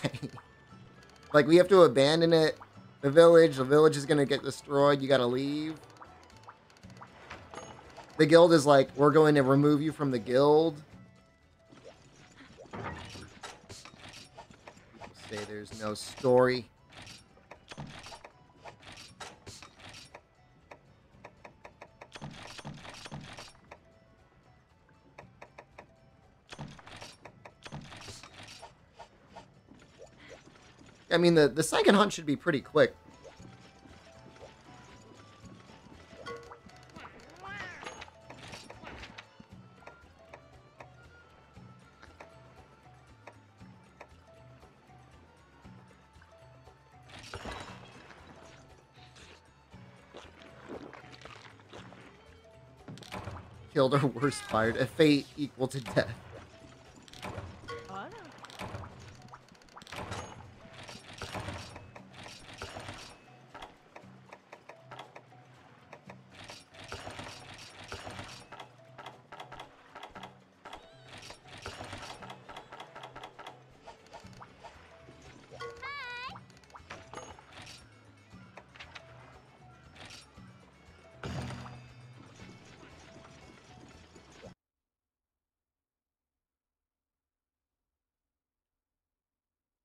Like, we have to abandon it. The village is going to get destroyed. You got to leave. The guild is like, we're going to remove you from the guild. People say there's no story. I mean, the second hunt should be pretty quick. Killed or worse fired. A fate equal to death.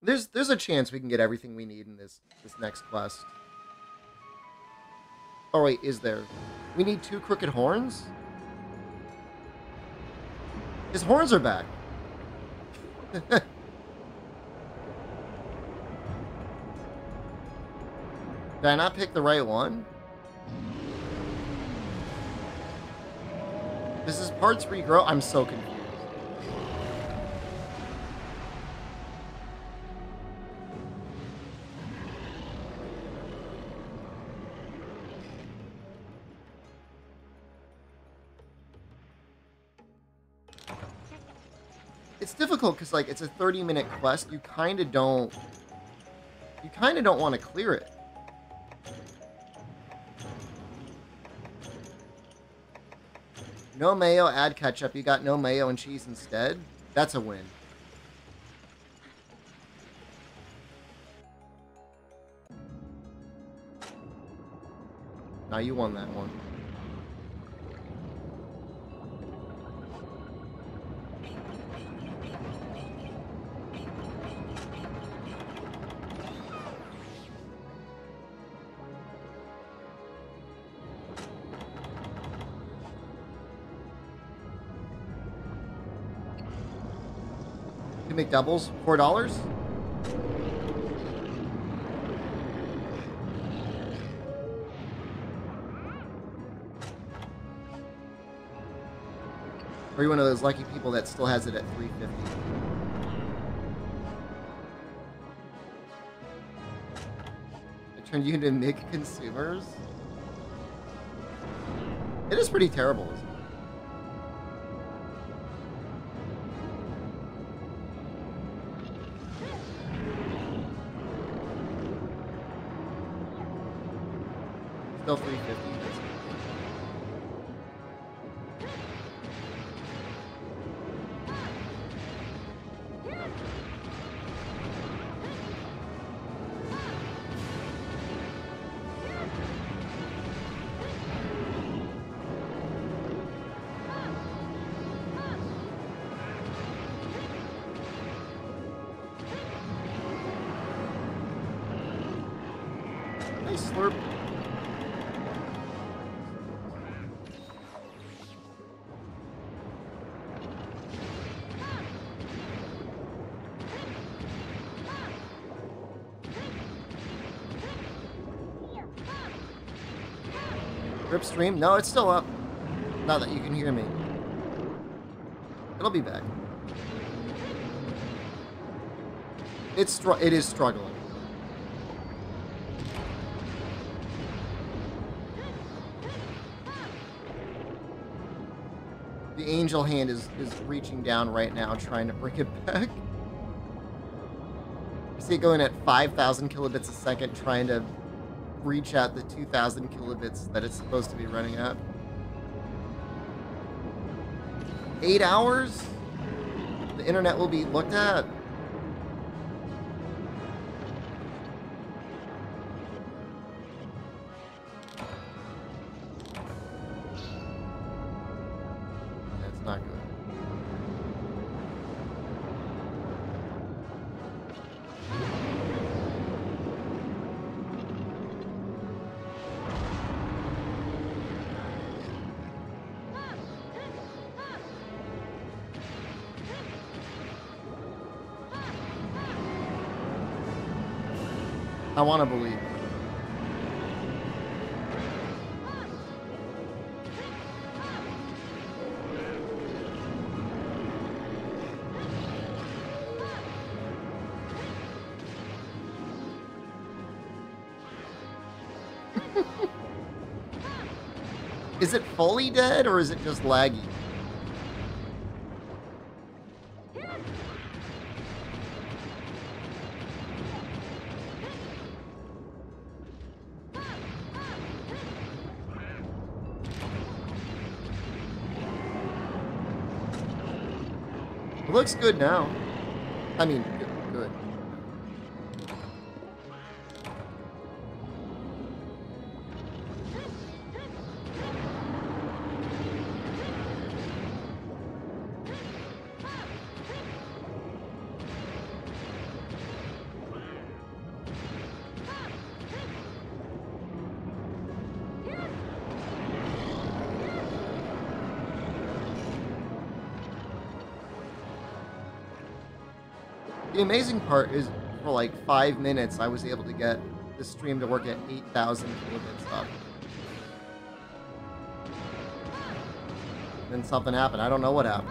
There's a chance we can get everything we need in this next quest. Oh wait, is there? We need 2 crooked horns? His horns are back. Did I not pick the right one? This is parts regrow? I'm so confused. It's difficult because, like, it's a 30-minute quest. You kind of don't want to clear it. No mayo, add ketchup. You got no mayo and cheese instead? That's a win. Now you won that one. McDoubles, $4. Are you one of those lucky people that still has it at $3.50? I turned you into MIG consumers? It is pretty terrible, isn't it? Still $3.50. Nice slurp. Rip stream? No, it's still up. Now that you can hear me. It'll be back. It is struggling. The angel hand is reaching down right now, trying to bring it back. I see it going at 5,000 kilobits a second, trying to reach out the 2,000 kilobits that it's supposed to be running at. 8 hours? The internet will be looked at. That's not good. I want to believe. Is it fully dead or is it just laggy? It looks good now. I mean, good. The amazing part is, for like 5 minutes, I was able to get the stream to work at 8,000 kilobits up. Then something happened. I don't know what happened.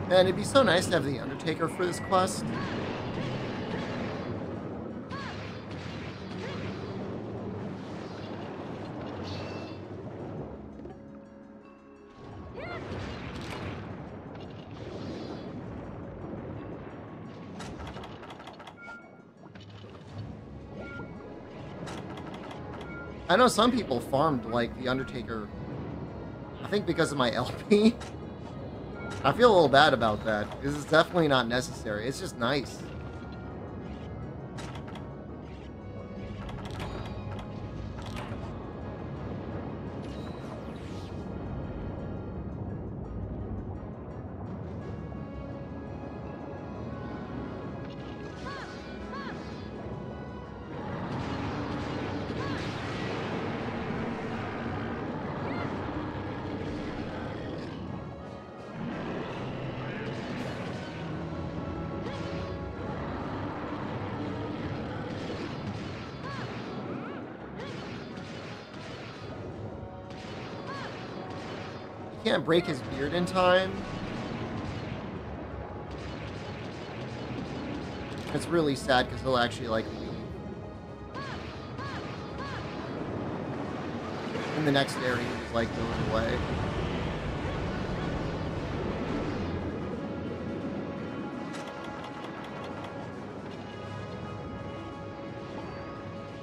Man, it'd be so nice to have the Undertaker for this quest. I know some people farmed, like, the Undertaker, I think because of my LP. I feel a little bad about that, because it's definitely not necessary. It's just nice. Can't break his beard in time. It's really sad because he'll actually like leave. In the next area, he was like going away.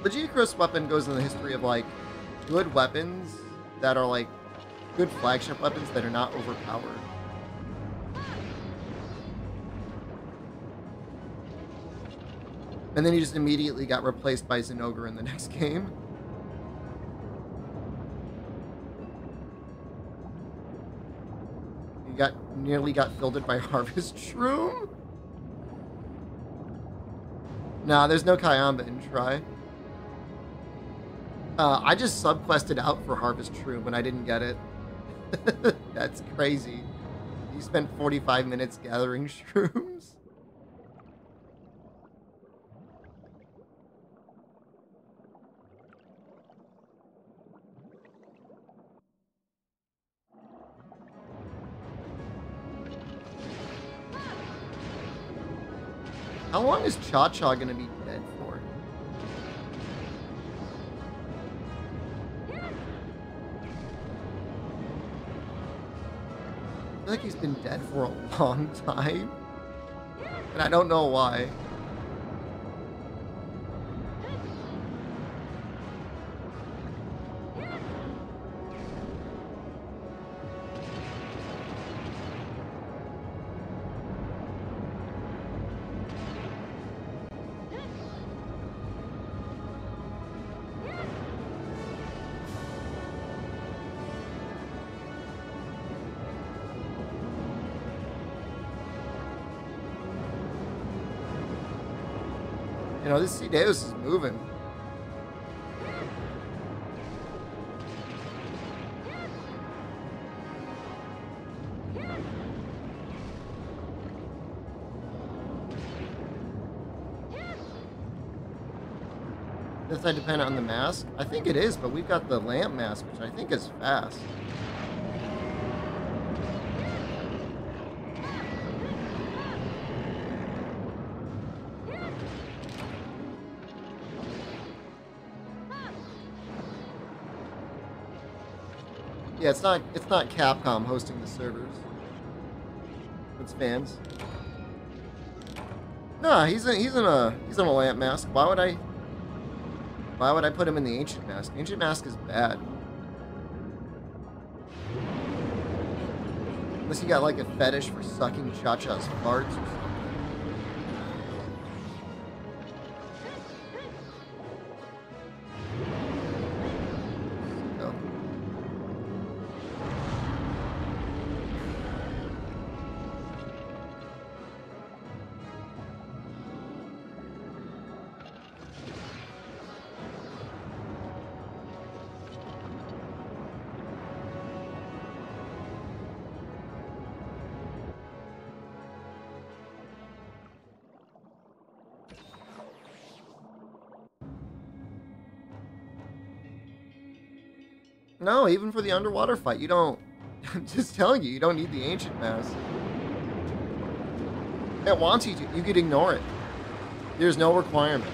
The G-Cross weapon goes in the history of like good weapons that are like good flagship weapons that are not overpowered. And then he just immediately got replaced by Zinogre in the next game. He nearly got fielded by Harvest Shroom. Nah, there's no Kayamba in Try. I just subquested out for Harvest Shroom when I didn't get it. That's crazy. You spent 45 minutes gathering shrooms? How long is Cha-Cha gonna be dead for? I feel like he's been dead for a long time, and I don't know why. You know, this Cedeus is moving. Does that depend on the mask? I think it is, but we've got the lamp mask, which I think is fast. Yeah, it's not Capcom hosting the servers. It's fans. Nah, he's in a lamp mask. Why would I put him in the ancient mask? Ancient mask is bad. Unless you got like a fetish for sucking Cha-Cha's farts or something. So. No, even for the underwater fight, you don't... I'm just telling you, you don't need the Ancient Mask. It wants you to. You could ignore it. There's no requirement.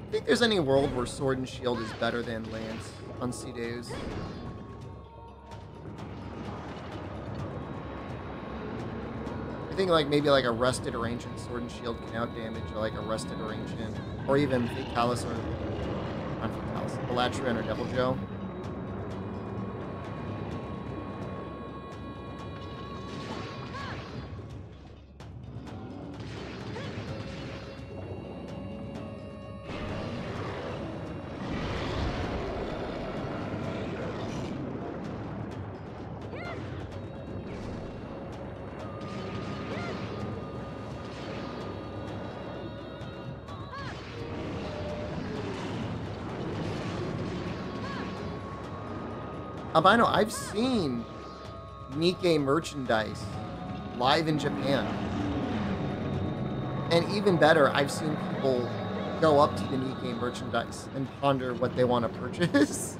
I think there's any world where Sword and Shield is better than Lance on C-Days. I think like maybe like a Rested or Ancient Sword and Shield can outdamage like a Rested or Ancient, or even Fatalis or not Fatalis, Elatrian or Devil Joe. Albino, I've seen Nikkei merchandise live in Japan. And even better, I've seen people go up to the Nikkei merchandise and ponder what they want to purchase.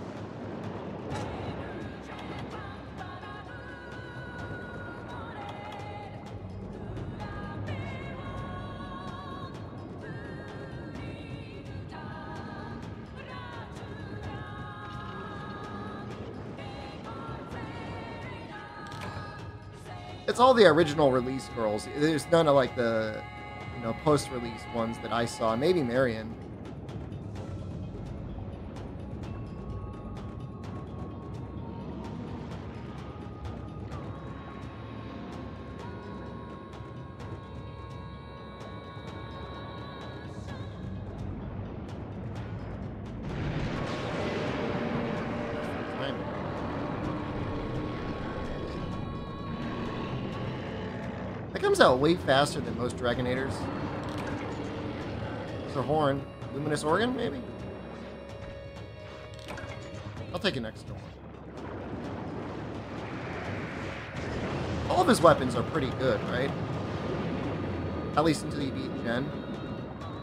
It's all the original release girls. There's none of like the, you know, post-release ones that I saw. Maybe Marion. That comes out way faster than most Dragonators. There's a horn. Luminous Organ, maybe? I'll take it next door. All of his weapons are pretty good, right? At least until you beat Gen.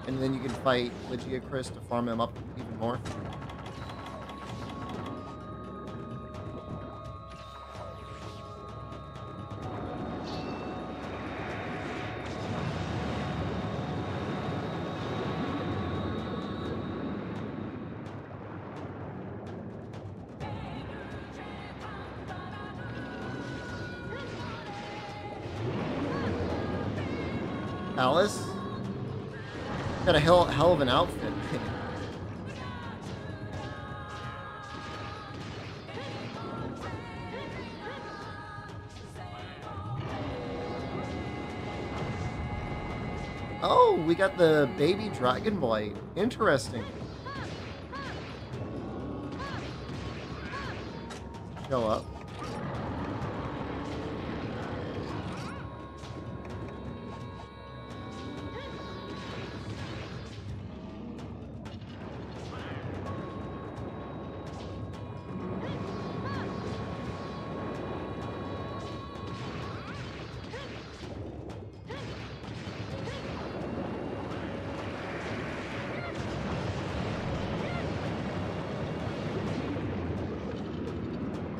And then you can fight Legiacris to farm him up even more. Alice? Got a hell of an outfit. Oh, we got the baby Dragonblight. Interesting. Show up.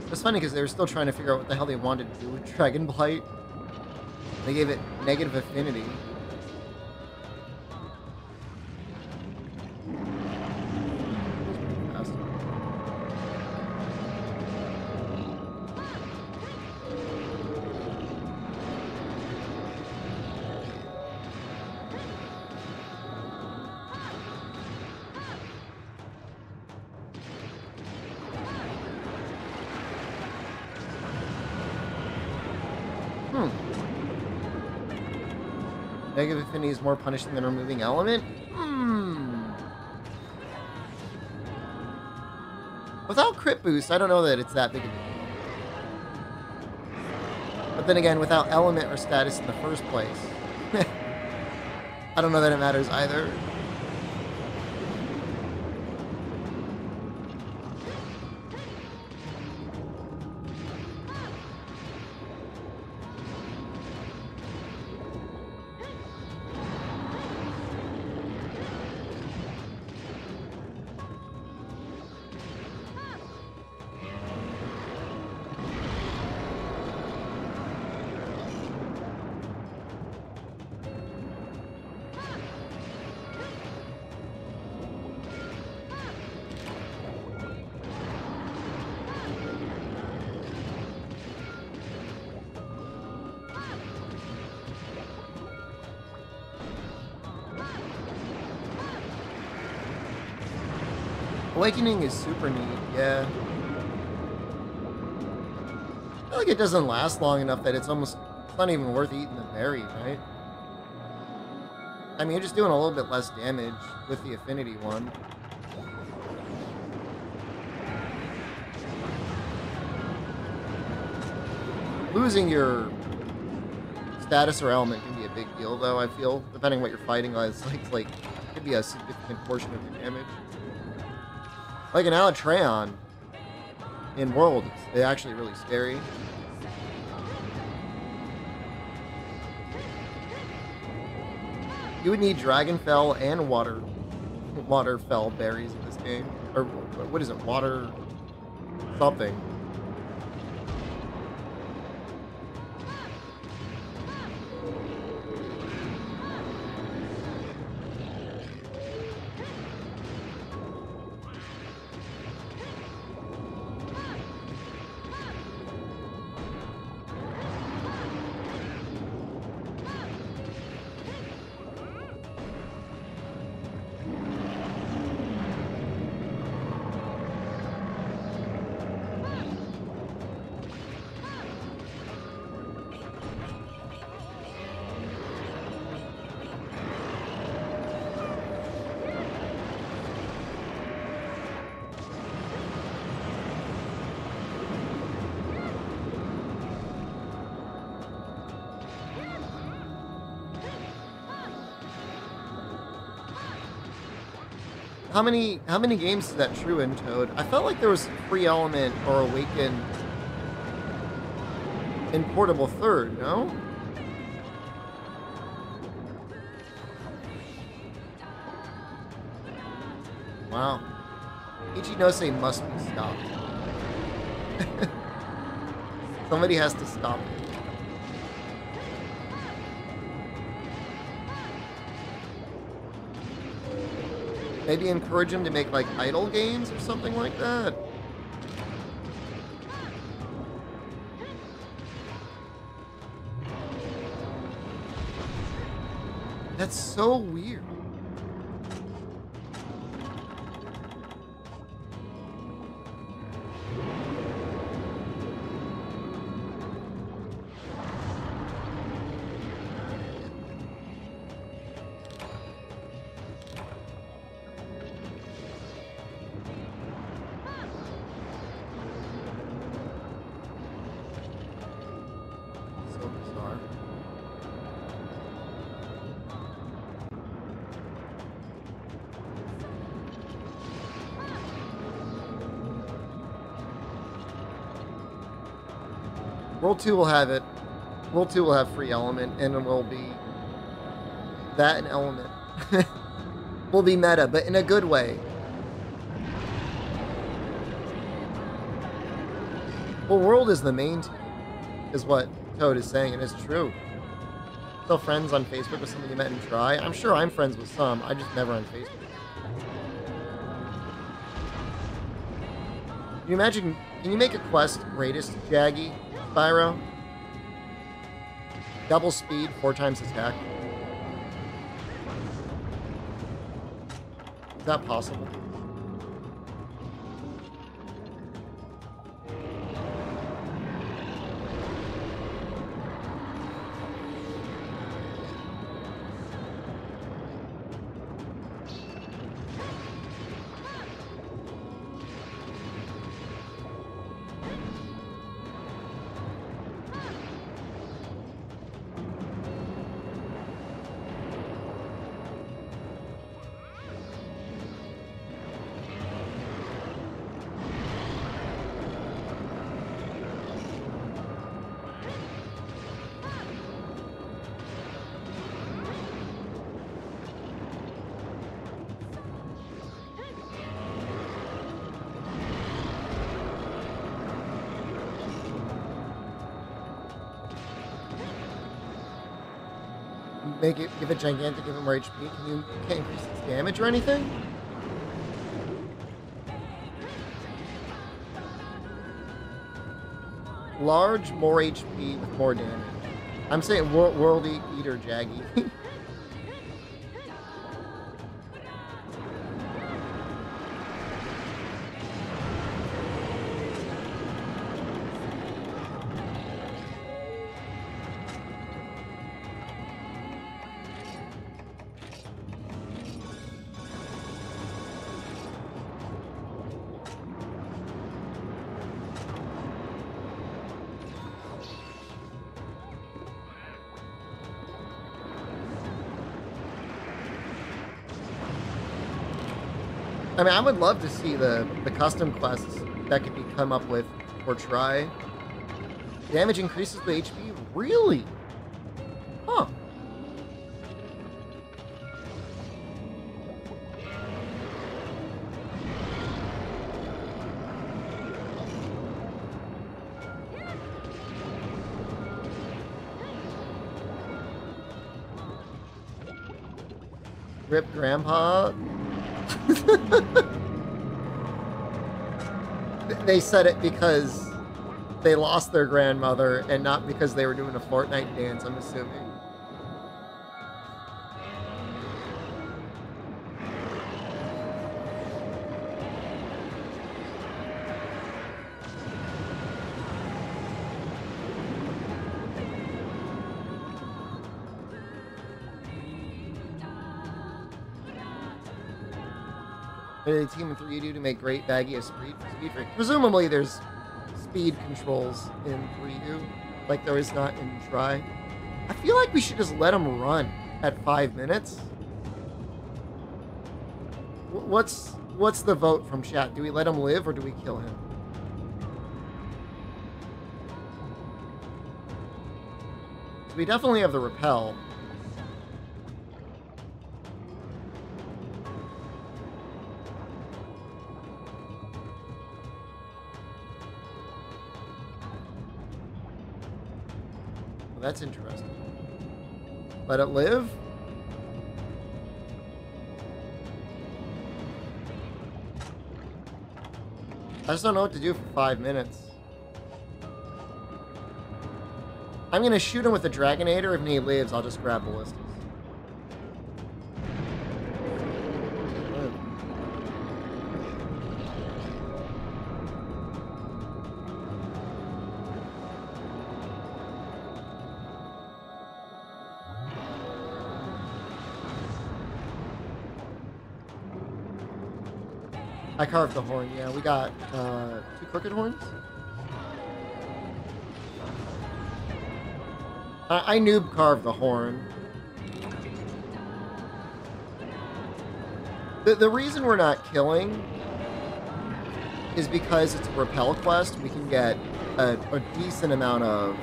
It's funny because they were still trying to figure out what the hell they wanted to do with Dragonblight. They gave it negative affinity. Negative affinity is more punishing than removing element? Without crit boost, I don't know that it's that big of a deal. But then again, without element or status in the first place, I don't know that it matters either. Awakening is super neat, yeah. I feel like it doesn't last long enough that it's not even worth eating the berry, right? I mean, you're just doing a little bit less damage with the affinity one. Losing your status or element can be a big deal, though, I feel. Depending on what you're fighting on, it's like it could be a significant portion of your damage. Like an Alatreon in World, it's actually really scary. You would need Dragonfell and Waterfell berries in this game. Or what is it? Water something. How many games is that true in Toad? I felt like there was free element or awaken in Portable Third, no? Wow. Ichinose must be stopped. Somebody has to stop it. Maybe encourage him to make, like, idle games or something like that. That's so weird. World 2 will have it. World 2 will have free element, and it will be that and element. Will be meta, but in a good way. Well, World is the main team, is what Toad is saying, and it's true. Still friends on Facebook with somebody you met in Try? I'm sure I'm friends with some. I just never on Facebook. Can you imagine? Can you make a quest greatest Jaggy, Spyro? Double speed, 4 times attack. Is that possible? Make it, give it gigantic, give it more HP. You can't increase its damage or anything? Large, more HP with more damage. I'm saying World Eater Jaggy. I mean, I would love to see the custom quests that could be come up with for Try. Damage increases with HP? Really? Huh. Rip Grandpa. They said it because they lost their grandmother and not because they were doing a Fortnite dance, I'm assuming. What did the Team 3 do to make Great Baggy a speed freak? Presumably there's speed controls in 3U, like there is not in Try. I feel like we should just let him run at 5 minutes. What's the vote from chat? Do we let him live or do we kill him? So we definitely have the repel. That's interesting. Let it live? I just don't know what to do for 5 minutes. I'm gonna shoot him with the Dragonator. If he lives, I'll just grab Ballistas. I carved the horn, yeah. We got 2 crooked horns. I noob carved the horn. The reason we're not killing is because it's a repel quest. We can get a decent amount of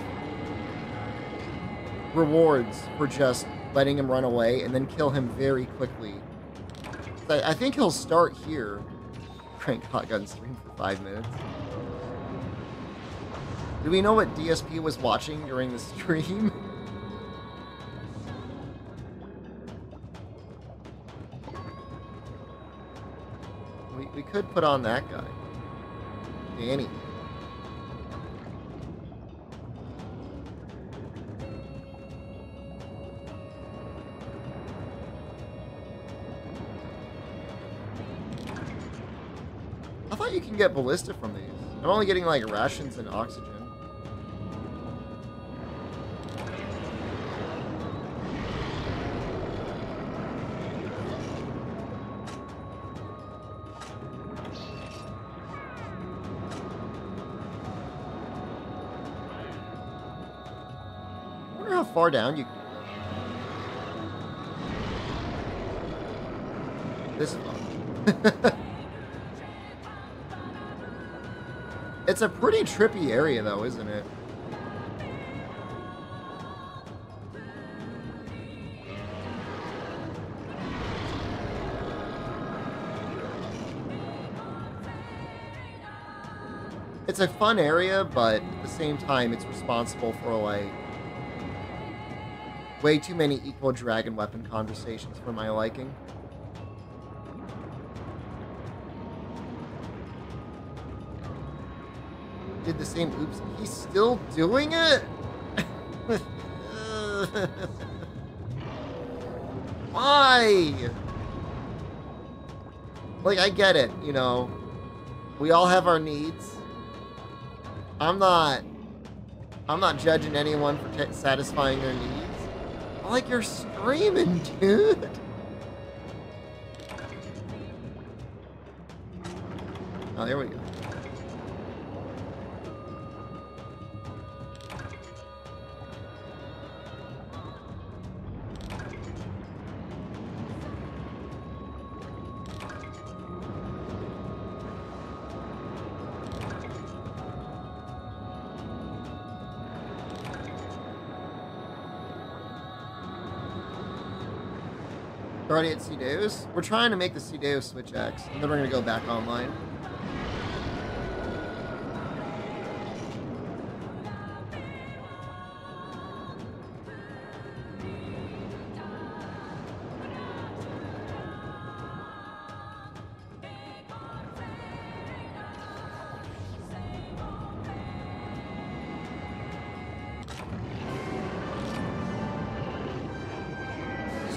rewards for just letting him run away and then kill him very quickly. I think he'll start here. Crank Hot Gun stream for 5 minutes. Do we know what DSP was watching during the stream? We could put on that guy. Danny. I thought you can get ballista from these. I'm only getting like rations and oxygen. I wonder how far down you can go. This is fun. It's a pretty trippy area, though, isn't it? It's a fun area, but at the same time, it's responsible for, like, way too many equal dragon weapon conversations for my liking. Did the same oops. He's still doing it? Why? Like, I get it, you know. We all have our needs. I'm not judging anyone for satisfying their needs. But, like, you're screaming, dude. Oh, there we go. Already at Cedeus? We're trying to make the Cedeus Switch X, and then we're going to go back online.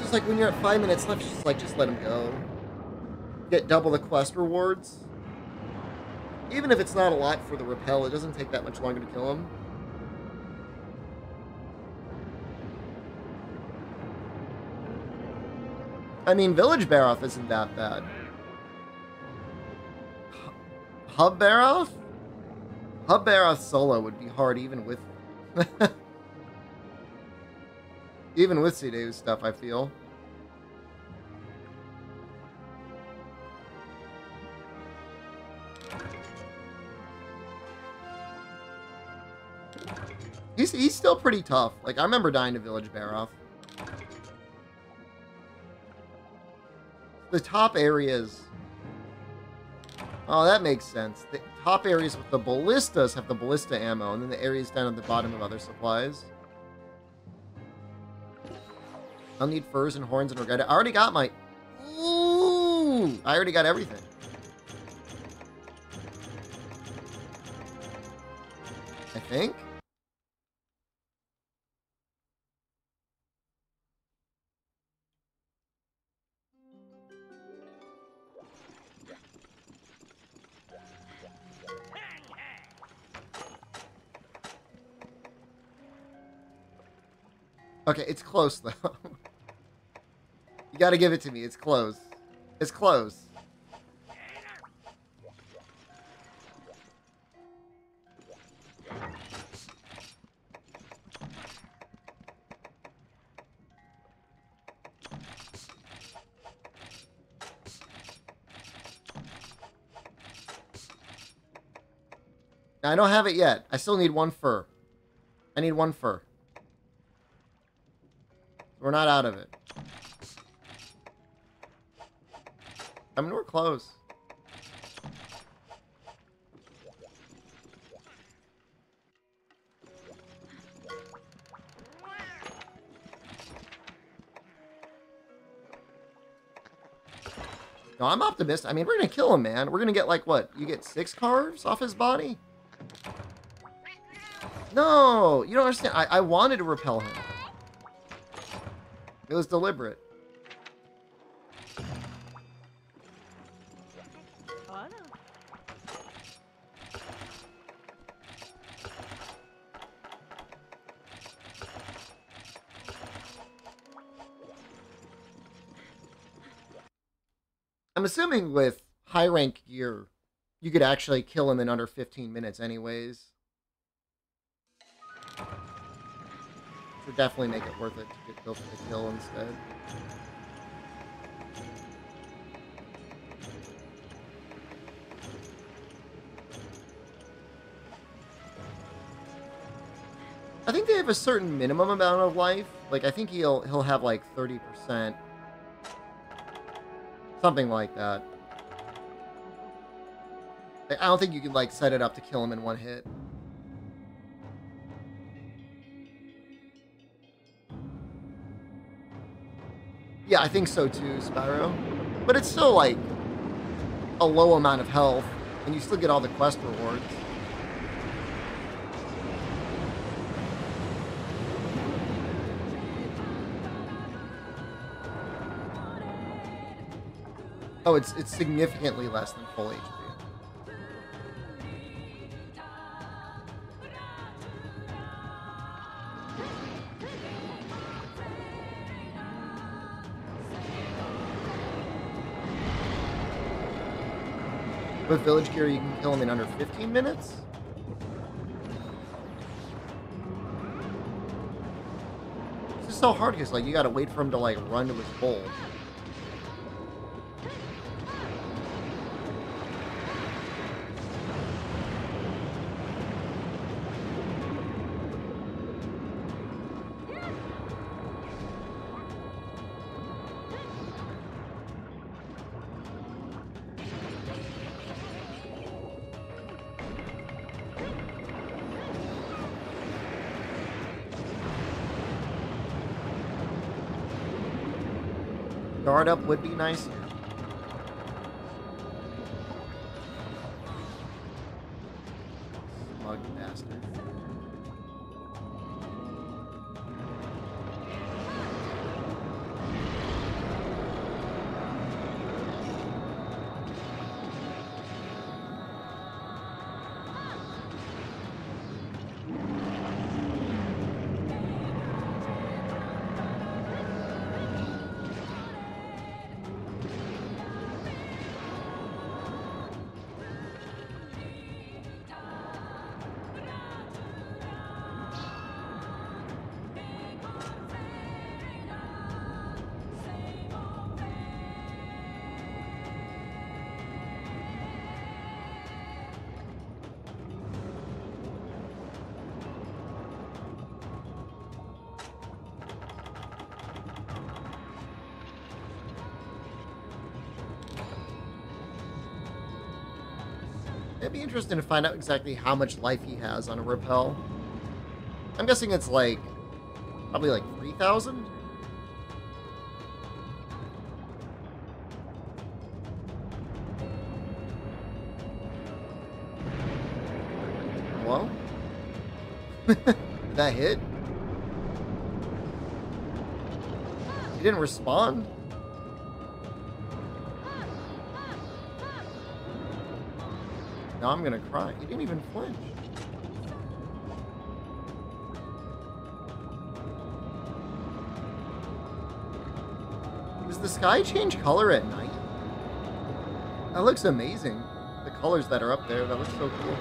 Like when you're at 5 minutes left, just let him go. Get double the quest rewards. Even if it's not a lot for the repel, it doesn't take that much longer to kill him. I mean, Village Baroth isn't that bad. Hub Baroth? Hub Baroth solo would be hard even with... even with Cedeus stuff, I feel. He's still pretty tough. Like, I remember dying to Village Baroth. The top areas... Oh, that makes sense. The top areas with the ballistas have the ballista ammo, and then the areas down at the bottom have other supplies. I'll need furs and horns and regret it. I already got my... Ooh! I already got everything. I think? Okay, it's close, though. You gotta give it to me. It's close. It's close. I don't have it yet. I still need one fur. I need one fur. We're not out of it. I mean, we're close. No, I'm optimistic. I mean, we're gonna kill him, man. We're gonna get, like, what? You get 6 carves off his body? No! You don't understand. I wanted to repel him. It was deliberate. I'm assuming with high rank gear, you could actually kill him in under 15 minutes anyways. Would definitely make it worth it to go for the kill instead. I think they have a certain minimum amount of life. Like, I think he'll have like 30%. Something like that. Like, I don't think you can, like, set it up to kill him in one hit. Yeah, I think so too, Spyro. But it's still, like, a low amount of health, and you still get all the quest rewards. Oh, it's significantly less than full HP. With village gear, you can kill him in under 15 minutes? This is so hard because, like, you gotta wait for him to, like, run to his hole. Guard up would be nice here. Smug bastard. It'd be interesting to find out exactly how much life he has on a repel. I'm guessing it's like, probably like 3,000? Hello? Did that hit? He didn't respond? Now I'm gonna cry. He didn't even flinch. Does the sky change color at night? That looks amazing. The colors that are up there, that looks so cool.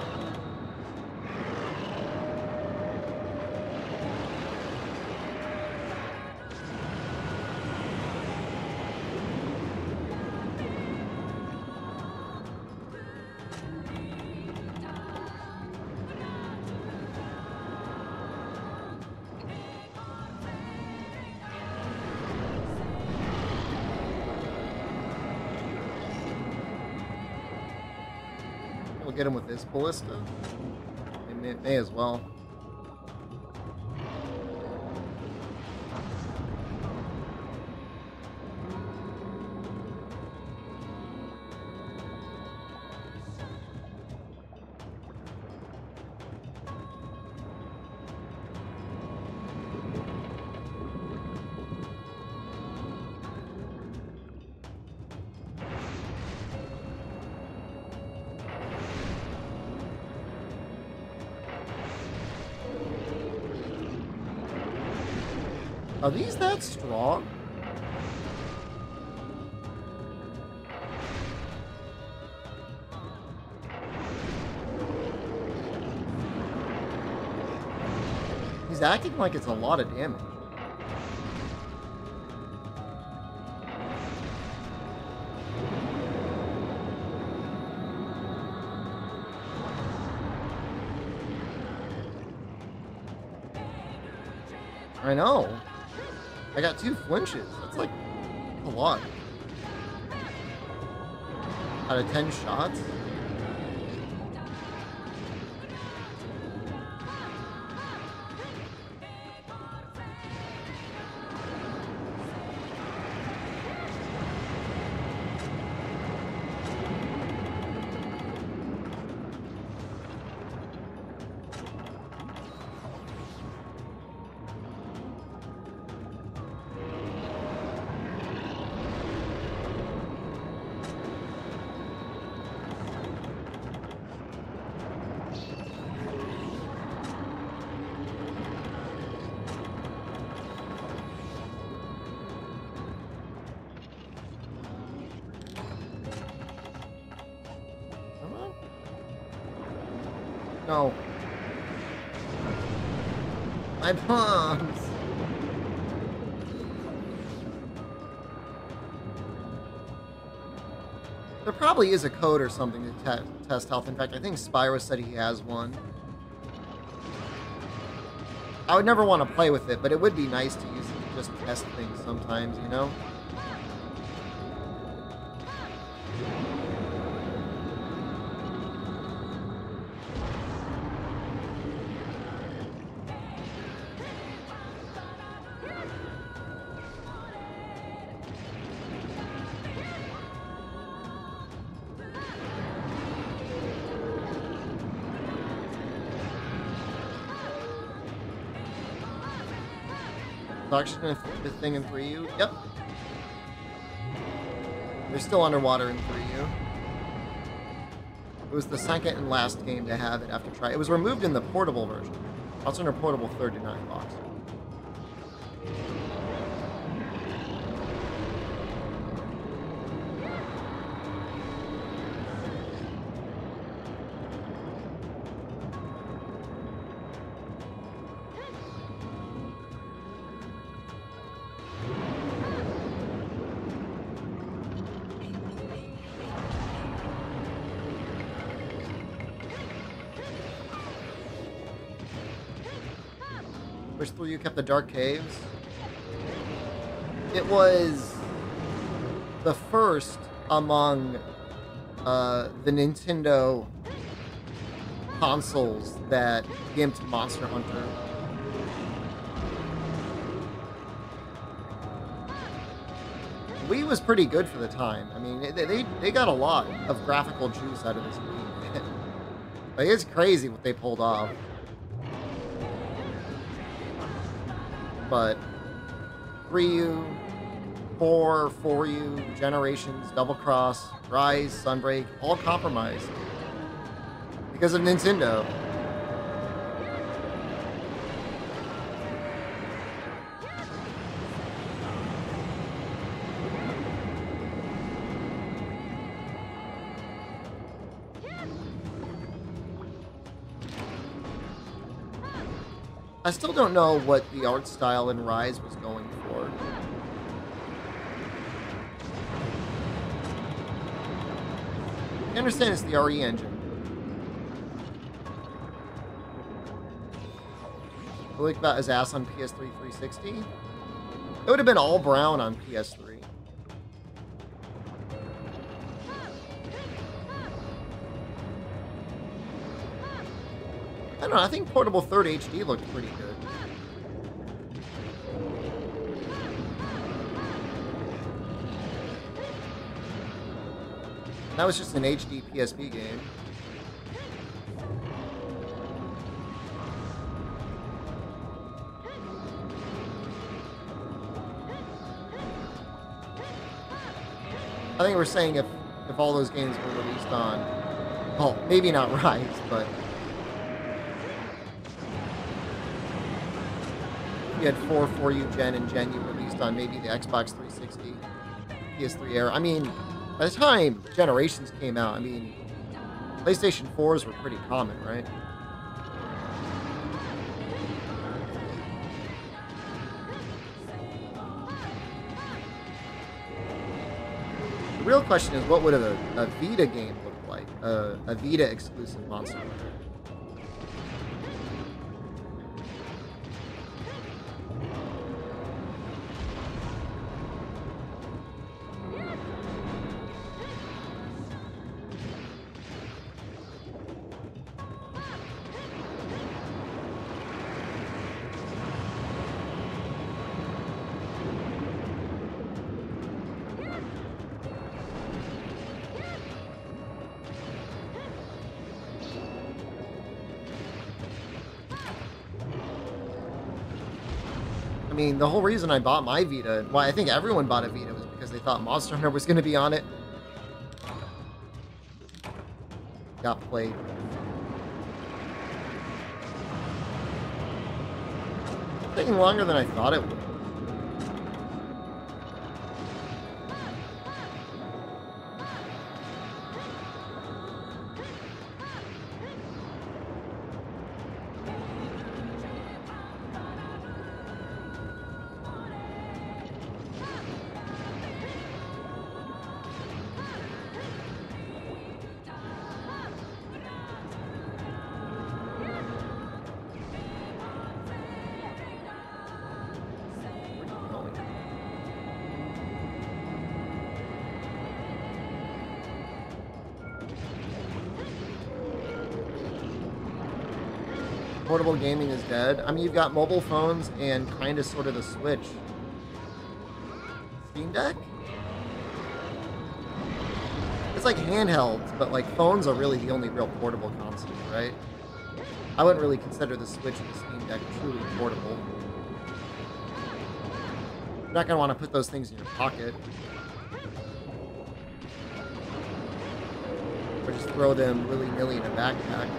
We'll get him with this ballista. May as well. Are these that strong? He's acting like it's a lot of damage. I know. I got 2 flinches. That's like a lot. Out of 10 shots? No. My palms. There probably is a code or something to test health. In fact, I think Spyro said he has one. I would never want to play with it, but it would be nice to use it to just test things sometimes, you know? Actually, the thing in 3U? Yep. They're still underwater in 3U. It was the second and last game to have it after try. It was removed in the portable version. Also in a portable 39 box. Which 3U kept the Dark Caves? It was the first among the Nintendo consoles that gimped Monster Hunter. Wii was pretty good for the time. I mean, they got a lot of graphical juice out of this Wii. Like, it's crazy what they pulled off. But 3U, 4U, Generations, Double Cross, Rise, Sunbreak, all compromised because of Nintendo. I still don't know what the art style in Rise was going for. I understand it's the RE engine. I looked about his ass on PS3 360. It would have been all brown on PS3. I don't know, I think Portable 3rd HD looked pretty good. That was just an HD PSP game. I think we're saying if all those games were released on, well, maybe not Rise, but You had 4 for you Gen and Gen U released on maybe the Xbox 360, PS3 era. I mean, by the time Generations came out, I mean, PlayStation 4s were pretty common, right? The real question is, what would a Vita game look like? A Vita exclusive Monster Hunter. I mean, the whole reason I bought my Vita, why I think everyone bought a Vita, was because they thought Monster Hunter was going to be on it. Got played. Taking longer than I thought it would. Portable gaming is dead. I mean, you've got mobile phones and kind of sort of the Switch. Steam Deck? It's like handhelds, but like phones are really the only real portable consoles, right? I wouldn't really consider the Switch and the Steam Deck truly portable. You're not going to want to put those things in your pocket. Or just throw them willy-nilly in a backpack.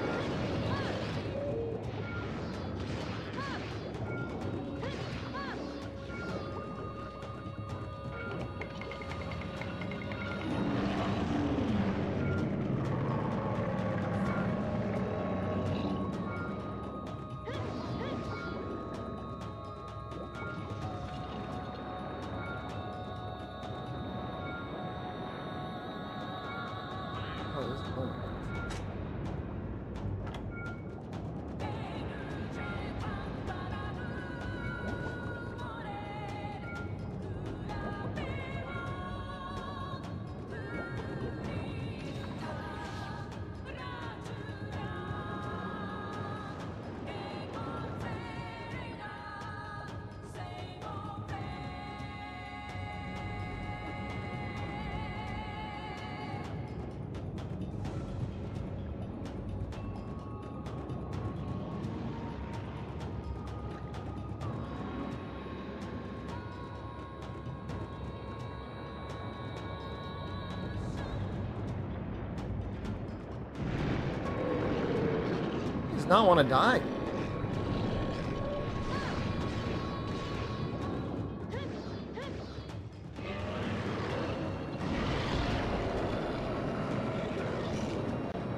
Not want to die.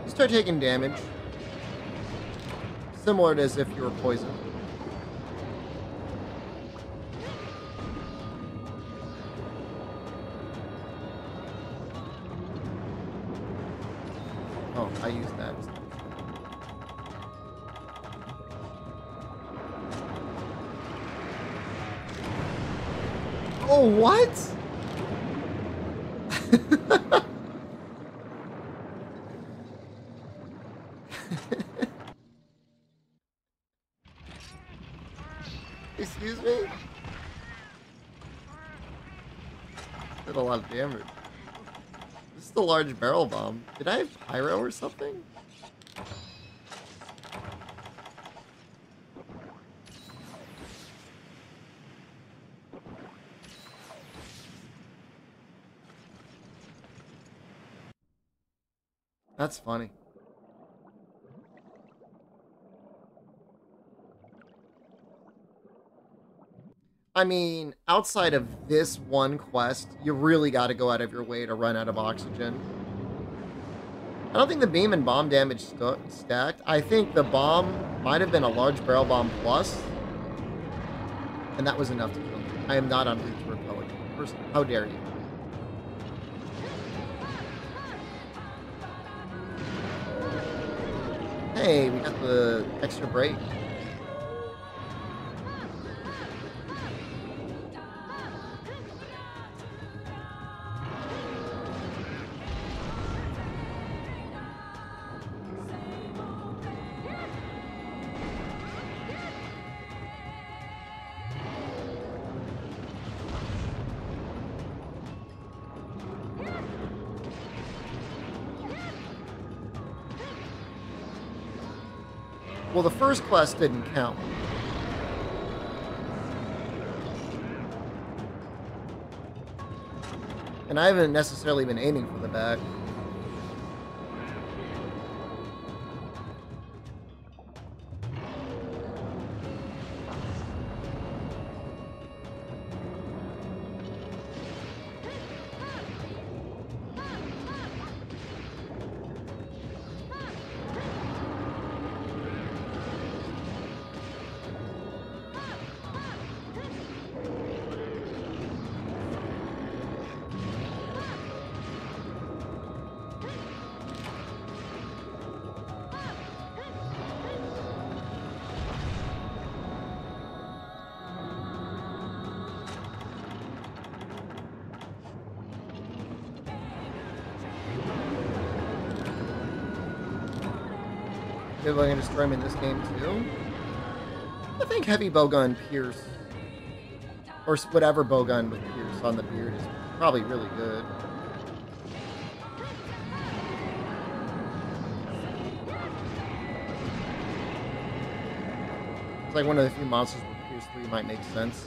You start taking damage, similar to as if you were poisoned. Oh, I used that. Oh, what? Excuse me? Did a lot of damage. This is the large barrel bomb. Did I have pyro or something? That's funny. I mean, outside of this one quest, you really got to go out of your way to run out of oxygen. I don't think the beam and bomb damage stacked. I think the bomb might have been a large barrel bomb plus, and that was enough to kill me. I am not on route to repel it. First, how dare you? Hey, we got the extra break. Well, the first quest didn't count. And I haven't necessarily been aiming for the back. Maybe I can destroy him in this game too. I think heavy bowgun Pierce, or whatever bowgun with Pierce on the beard, is probably really good. It's like one of the few monsters where Pierce 3 might make sense.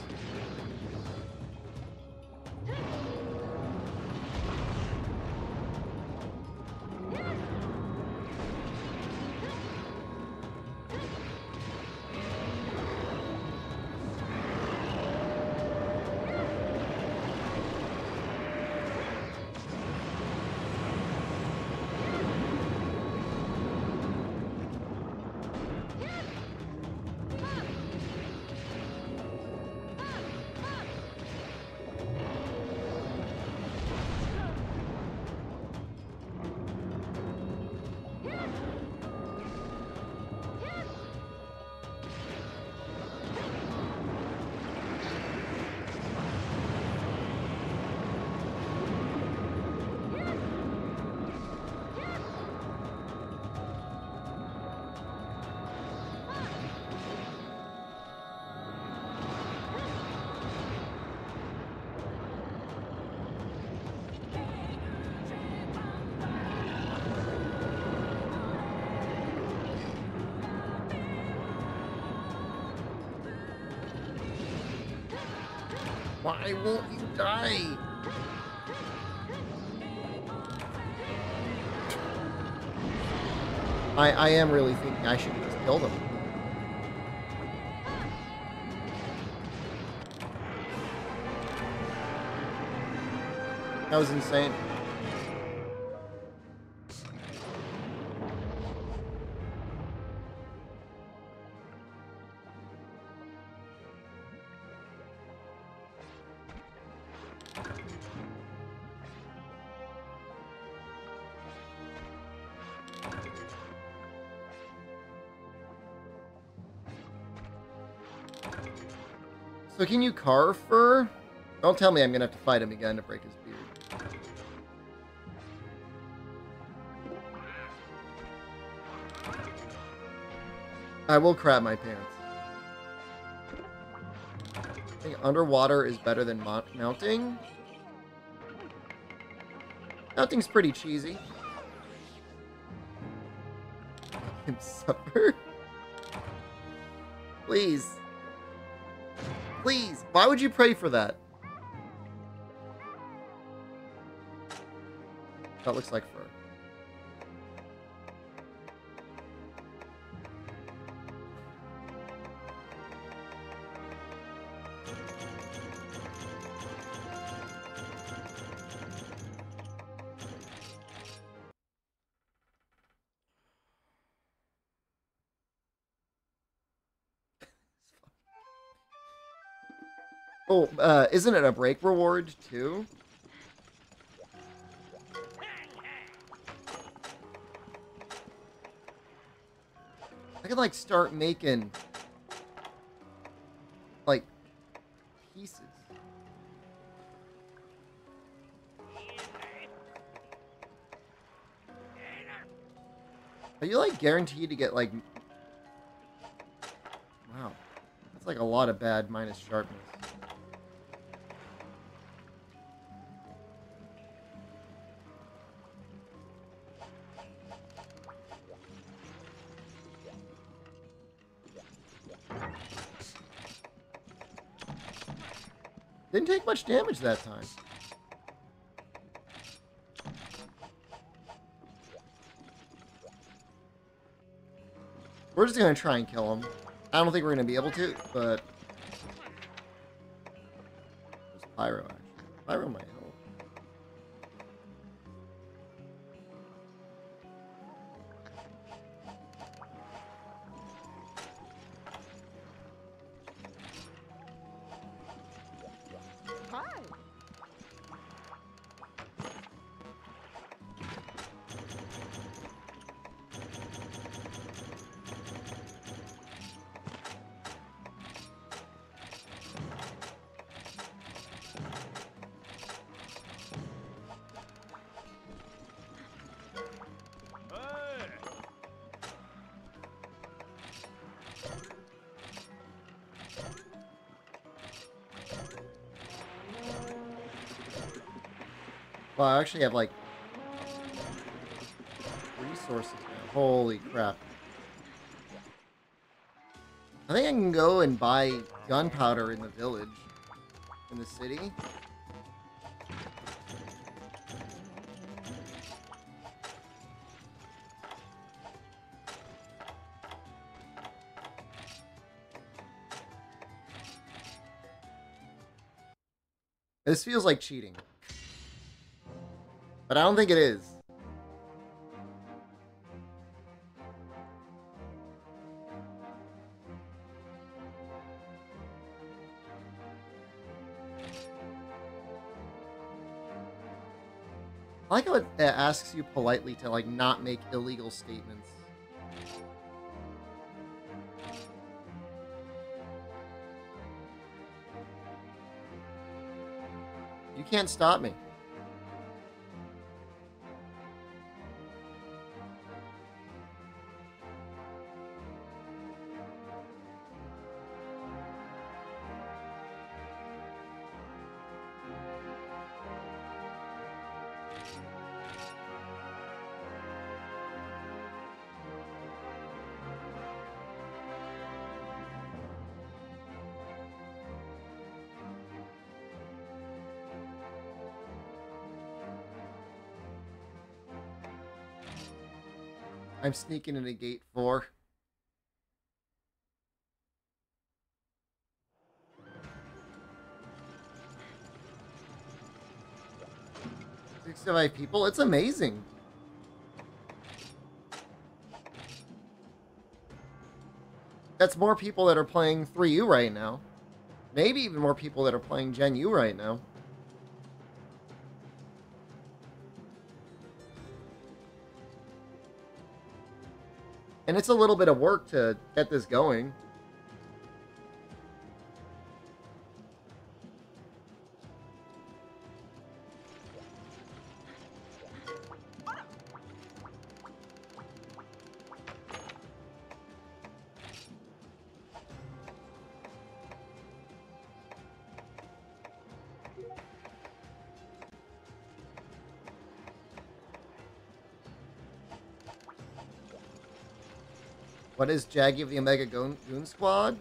Why won't you die? I am really thinking I should have just killed him. That was insane. So can you carve fur? Don't tell me I'm gonna have to fight him again to break his beard. I will crap my pants. I think underwater is better than mounting. Mounting's pretty cheesy. Let him suffer. Please. Please. Why would you pray for that? That looks like fur. Oh, isn't it a break reward too? I could like start making like pieces. Are you like guaranteed to get like... Wow. That's like a lot of bad minus sharpness. Didn't take much damage that time. We're just gonna try and kill him. I don't think we're gonna be able to, but... There's Pyro, actually. Pyro might help. Well, I actually have, like, resources now. Holy crap. I think I can go and buy gunpowder in the village. In the city. This feels like cheating. But I don't think it is. I like how it asks you politely to, like, not make illegal statements. You can't stop me. I'm sneaking into gate 4. Sixty-five people? It's amazing. That's more people that are playing 3U right now. Maybe even more people that are playing Gen U right now. And it's a little bit of work to get this going. What is Jaggy of the Omega Goon Squad?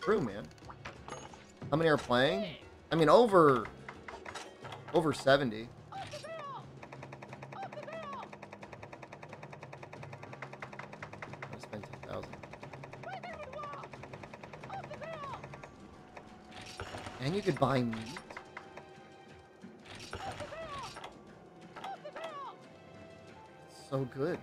True, man. How many are playing? I mean, over 70. I spent 10,000. And you could buy meat. So good.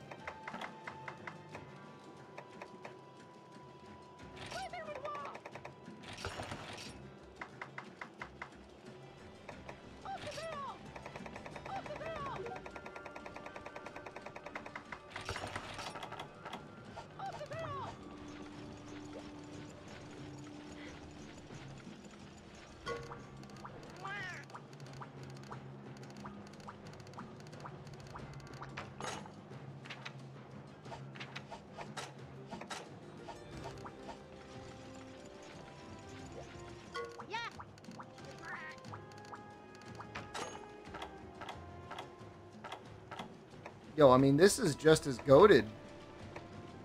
Yo, I mean, this is just as goated.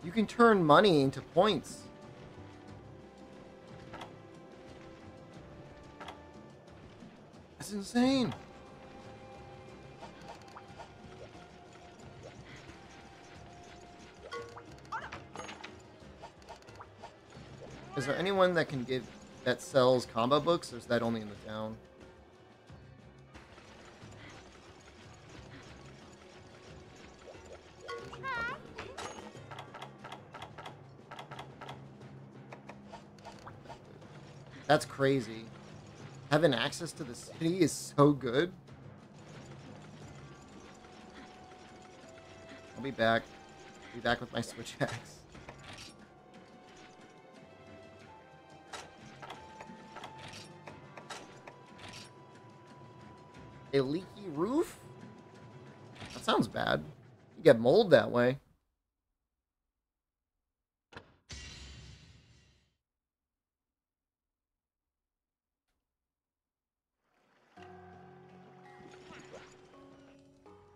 You can turn money into points. That's insane. Is there anyone that sells combo books, or is that only in the town? That's crazy. Having access to the city is so good. I'll be back. Be back with my Switch axe. A leaky roof? That sounds bad. You get mold that way.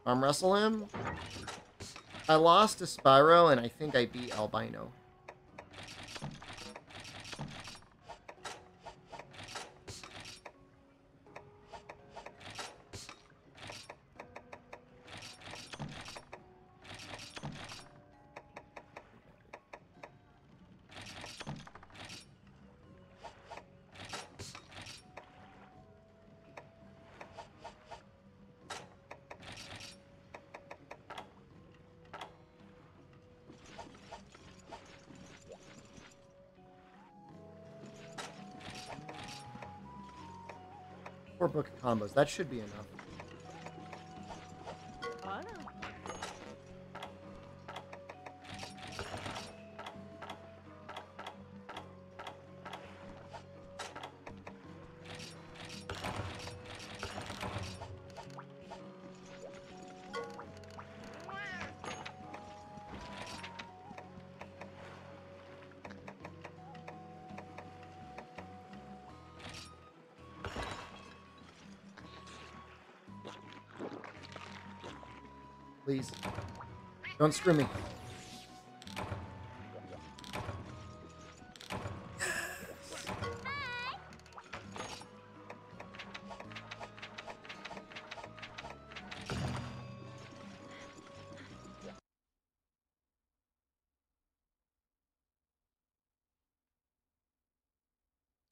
Arm wrestle him? I lost to Spyro, and I think I beat Albino. Four book combos. That should be enough. Please. Don't screw me.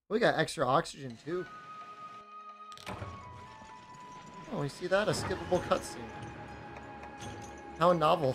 We got extra oxygen too. Oh, you see that? A skippable cutscene. How novel.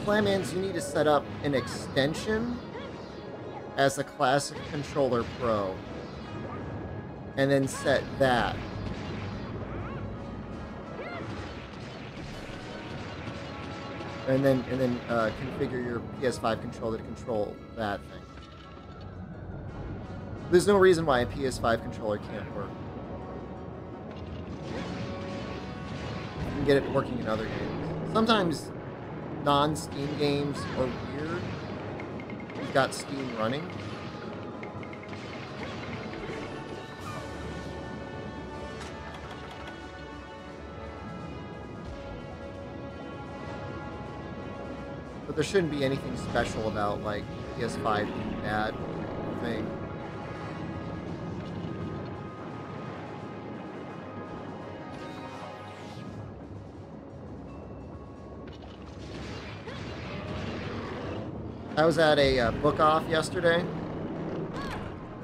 Flamans, you need to set up an extension as a classic controller pro, and then set that. And then configure your PS5 controller to control that thing. There's no reason why a PS5 controller can't work. You can get it working in other games. Sometimes non-Steam games are weird. You've got Steam running. But there shouldn't be anything special about, like, PS5 being bad thing. I was at a book off yesterday.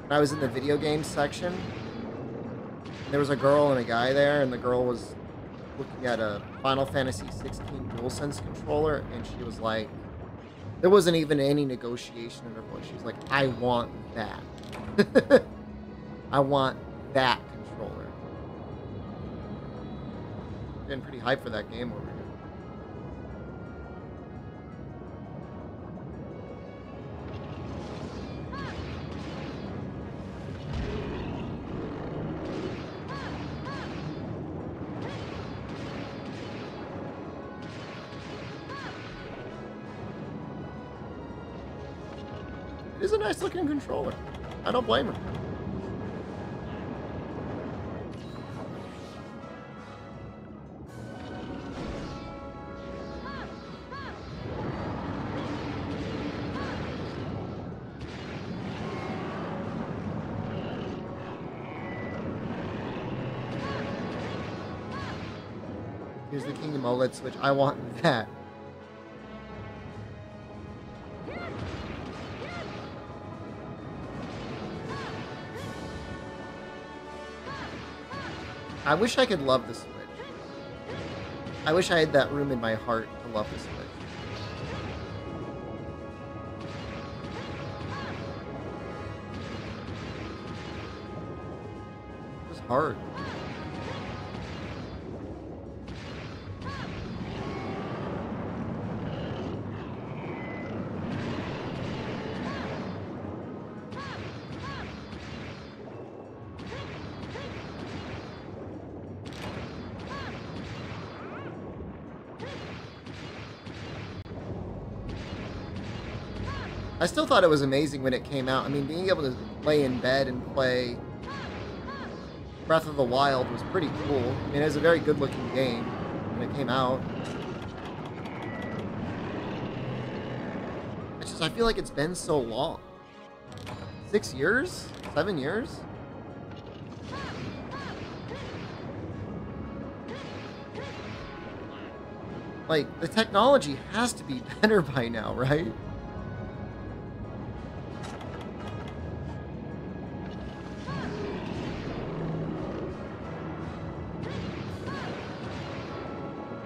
I was in the video games section. There was a girl and a guy there, and the girl was looking at a Final Fantasy 16 DualSense controller, and she was like, there wasn't even any negotiation in her voice. She was like, I want that. I want that controller. Getting pretty hyped for that game over here. It is a nice looking controller. I don't blame her. Here's the Kingdom OLED Switch. I want that. I wish I could love the Switch. I wish I had that room in my heart to love the Switch. It was hard. I still thought it was amazing when it came out. I mean, being able to lay in bed and play Breath of the Wild was pretty cool. I mean, it was a very good-looking game when it came out. It's just, I feel like it's been so long. 6 years? 7 years? Like, the technology has to be better by now, right?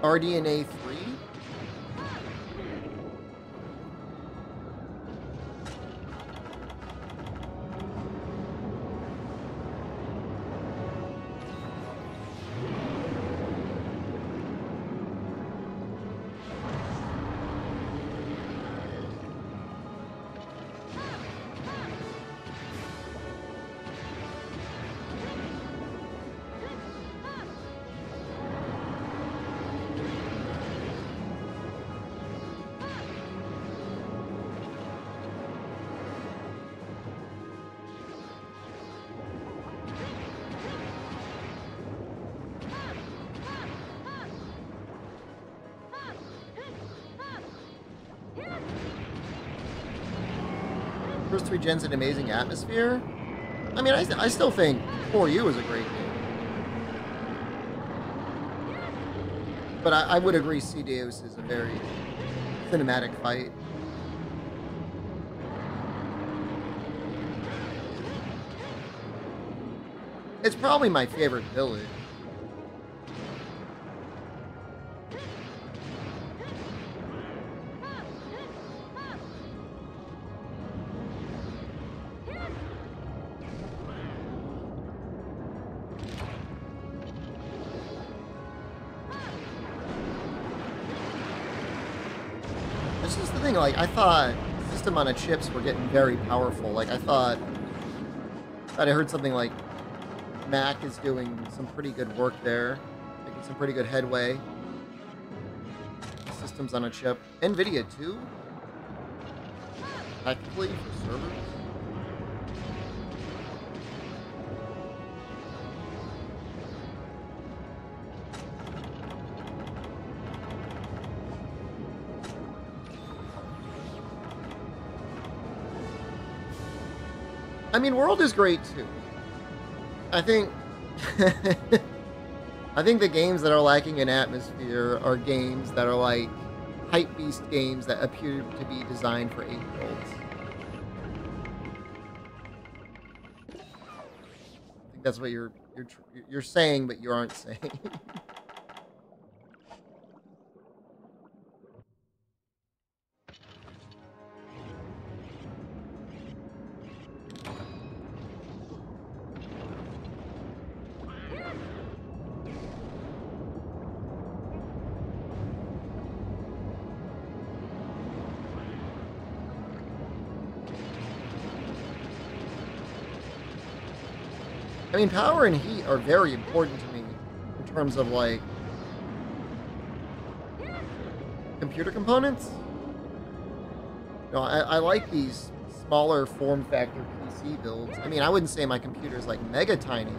RDNA 3? First 3 gens an amazing atmosphere. I mean, I still think 4U is a great game. But I would agree Cydeus is a very cinematic fight. It's probably my favorite village. This is the thing, like, I thought system on a chips were getting very powerful. Like, I thought I heard something like Mac is doing some pretty good work there, making some pretty good headway. Systems on a chip. NVIDIA, too? Technically, for servers? I mean, World is great, too. I think... I think the games that are lacking in atmosphere are games that are, like, hype beast games that appear to be designed for 8-year-olds. I think that's what you're saying, but you aren't saying. I mean, power and heat are very important to me in terms of, like, computer components. No, I like these smaller form factor PC builds. I mean, I wouldn't say my computer is, like, mega tiny,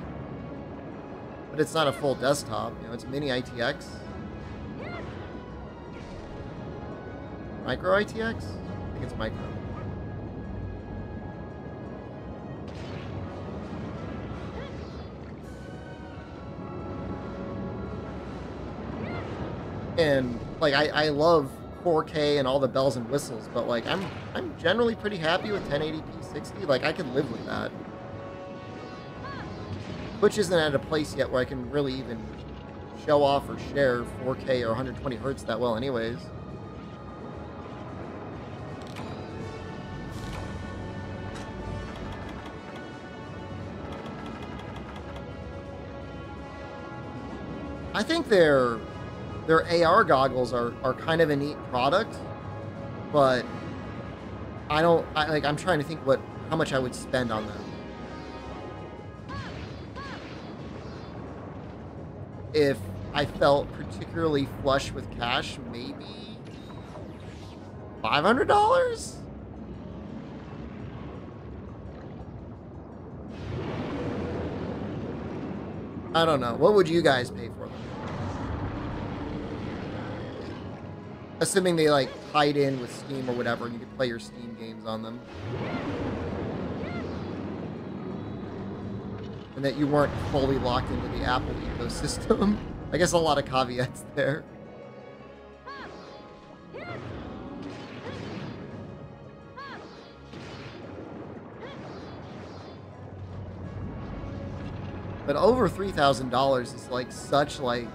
but it's not a full desktop. You know, it's mini ITX. Micro ITX? I think it's micro. And like I love 4K and all the bells and whistles, but like I'm generally pretty happy with 1080p 60. Like I can live with that. Twitch isn't at a place yet where I can really even show off or share 4K or 120 hertz that well anyways. I think their AR goggles are kind of a neat product, but I'm trying to think how much I would spend on them. If I felt particularly flush with cash, maybe $500? I don't know. What would you guys pay for them? Assuming they, like, tied in with Steam or whatever, and you could play your Steam games on them. And that you weren't fully locked into the Apple ecosystem. I guess a lot of caveats there. But over $3,000 is, like, such, like...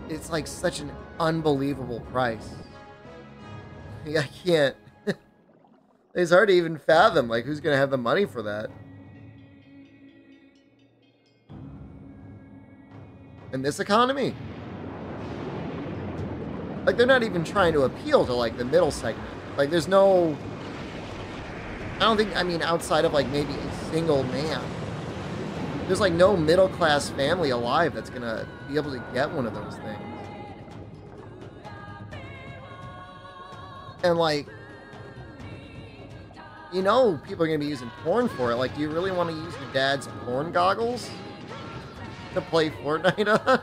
It's, like, such an unbelievable price. I can't. It's hard to even fathom, like, who's gonna have the money for that? In this economy? Like, they're not even trying to appeal to, like, the middle segment. Like, there's no... I don't think, I mean, outside of, like, maybe a single man. There's, like, no middle-class family alive that's gonna be able to get one of those things. And, like, you know people are going to be using porn for it. Like, do you really want to use your dad's porn goggles to play Fortnite?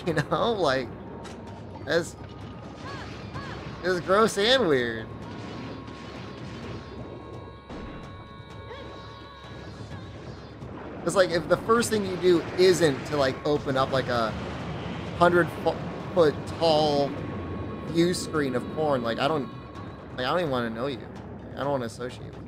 You know, like, that's gross and weird. It's like, if the first thing you do isn't to, like, open up, like, a 100-foot tall view screen of porn, like, I don't even want to know you. I don't want to associate with you.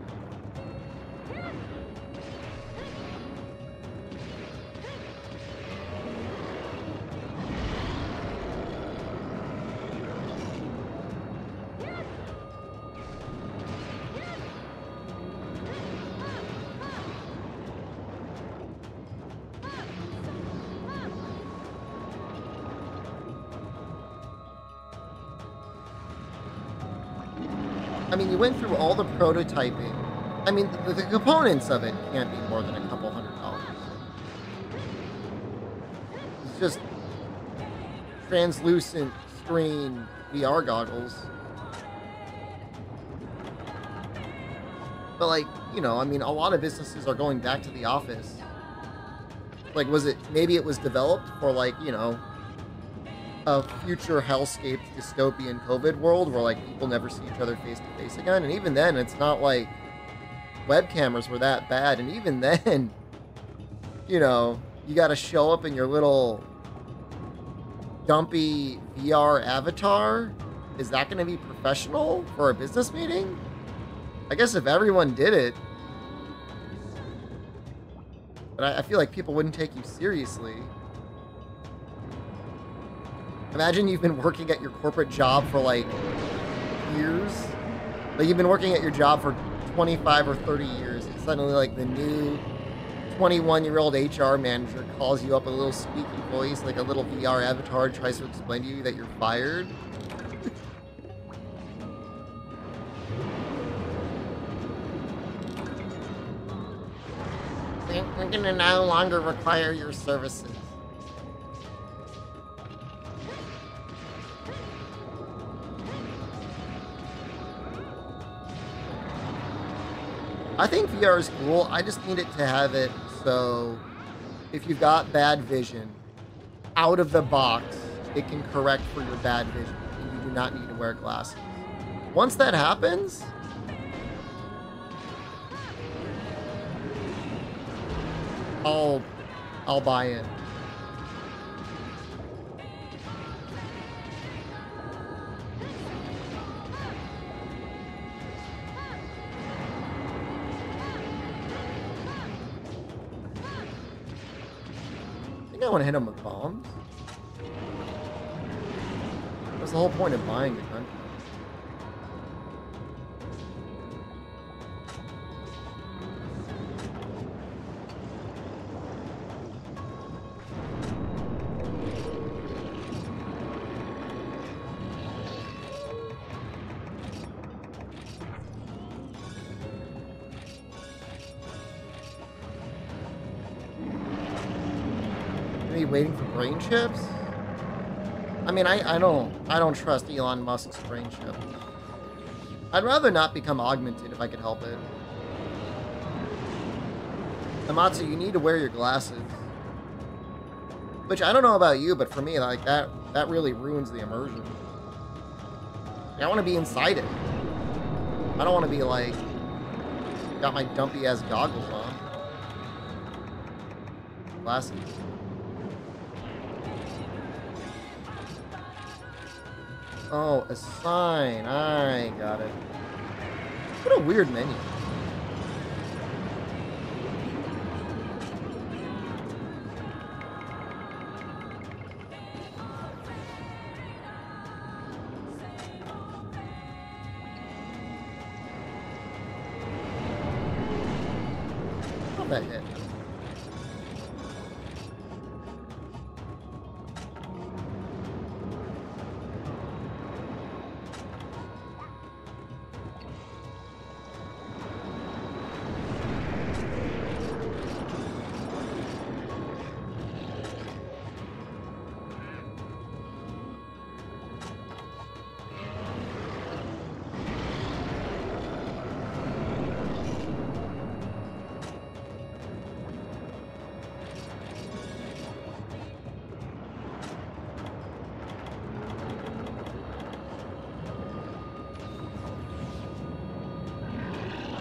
I mean, you went through all the prototyping. I mean, the components of it can't be more than a couple $100. It's just translucent screen VR goggles. But, like, you know, I mean, a lot of businesses are going back to the office. Like, maybe it was developed for, like, you know, a future hellscape dystopian COVID world where like people never see each other face to face again. And even then, it's not like web cameras were that bad. And even then, you know, you got to show up in your little dumpy VR avatar. Is that going to be professional for a business meeting? I guess if everyone did it. But I feel like people wouldn't take you seriously. Imagine you've been working at your corporate job for like years. Like you've been working at your job for 25 or 30 years. And suddenly like the new 21-year-old HR manager calls you up with a little squeaky voice, like a little VR avatar, and tries to explain to you that you're fired. We're gonna no longer require your services. I think VR is cool. I just need it to have it so if you've got bad vision, out of the box, it can correct for your bad vision, and you do not need to wear glasses. Once that happens, I'll buy in. I think I want to hit him with bombs. That's the whole point of buying the gun. Waiting for brain chips? I mean, I don't trust Elon Musk's brain chip. I'd rather not become augmented if I could help it. Amatsu, you need to wear your glasses. Which I don't know about you, but for me, like that really ruins the immersion. I want to be inside it. I don't want to be like got my dumpy ass goggles on. Glasses. Oh, a sign. I got it. What a weird menu. How'd that hit?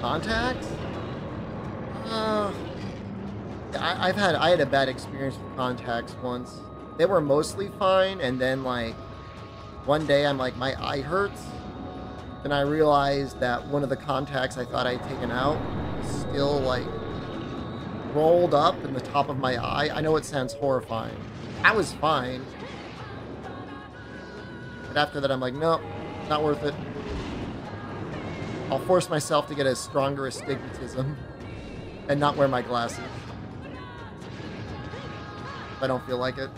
Contacts? I had a bad experience with contacts once. They were mostly fine, and then like one day I'm like, my eye hurts, and I realized that one of the contacts I thought I'd taken out was still like rolled up in the top of my eye. I know it sounds horrifying. I was fine, but after that I'm like, nope, not worth it. I'll force myself to get a stronger astigmatism and not wear my glasses if I don't feel like it.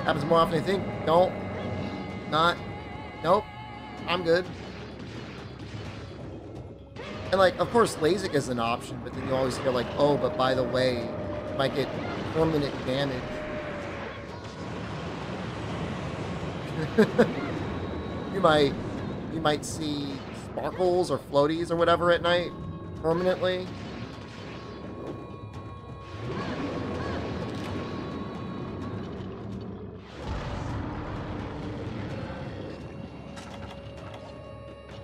Happens more often than you think. Don't. Not. Nope. I'm good. And like, of course, LASIK is an option, but then you always hear like, oh, but by the way, you might get permanent damage. you might see sparkles or floaties or whatever at night permanently.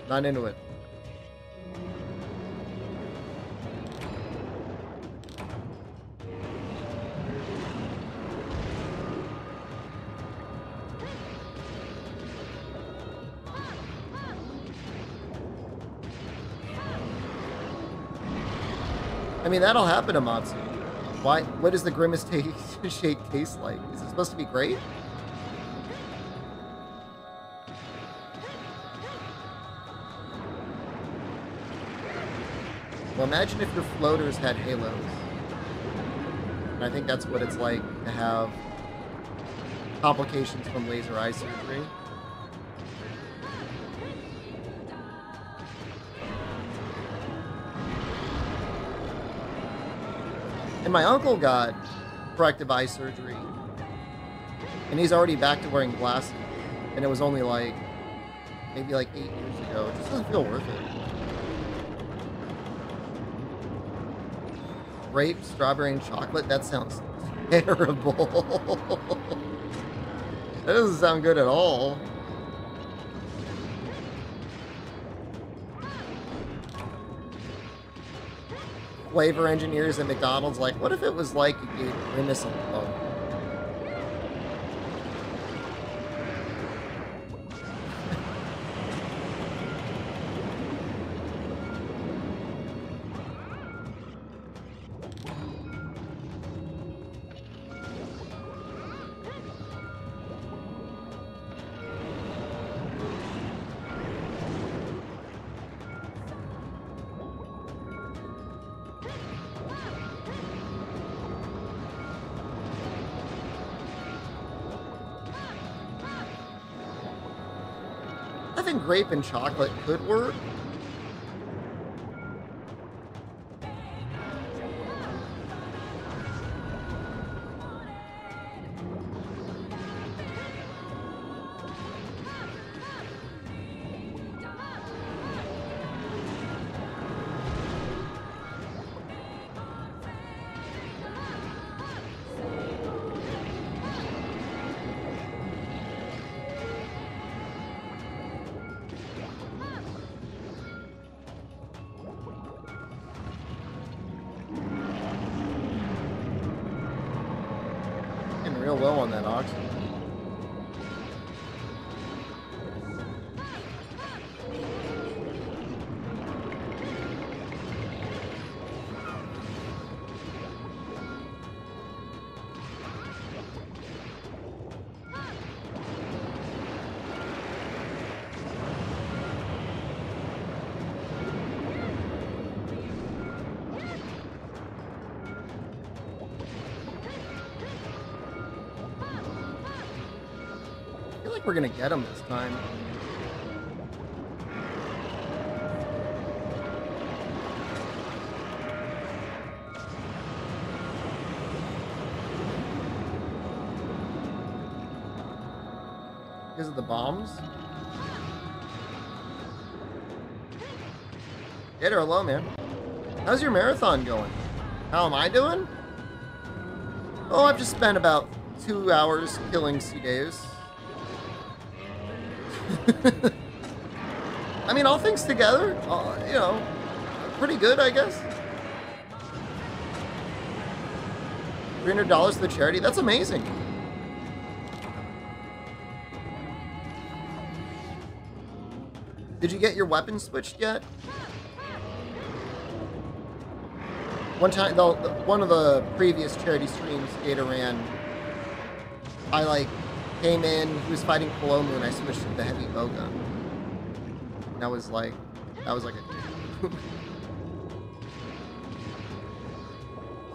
Not into it. I mean, that'll happen to Matsu. Why? What does the Grimace shake taste like? Is it supposed to be great? Well, imagine if your floaters had halos. And I think that's what it's like to have complications from laser eye surgery. And my uncle got corrective eye surgery, and he's already back to wearing glasses, and it was only like, maybe like 8 years ago. It just doesn't feel worth it. Grape, strawberry, and chocolate? That sounds terrible. That doesn't sound good at all. Flavor engineers at McDonald's, like, what if it was like you gave Grimace a loan? I think grape and chocolate could work. Real low on that oxygen. I feel like we're gonna get him this time. Because of the bombs? Hit her low, man. How's your marathon going? How am I doing? Oh, I've just spent about 2 hours killing sea days. I mean, all things together, you know, pretty good, I guess. $300 to the charity, that's amazing. Did you get your weapon switched yet? One time, though, one of the previous charity streams Gator ran, I like came in, he was fighting Palomu, and I switched to the heavy bowgun. That was like a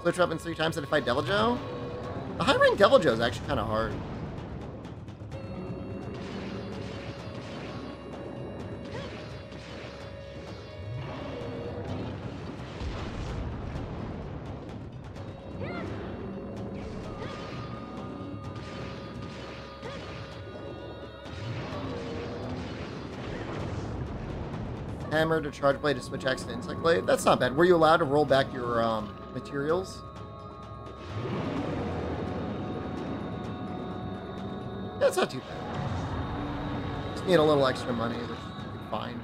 switch weapons 3 times to fight Devil Joe? The high rank Devil Joe is actually kind of hard. Hammer to charge blade to switch axe to insect blade. That's not bad. Were you allowed to roll back your materials? That's not too bad. Just need a little extra money, which you can find.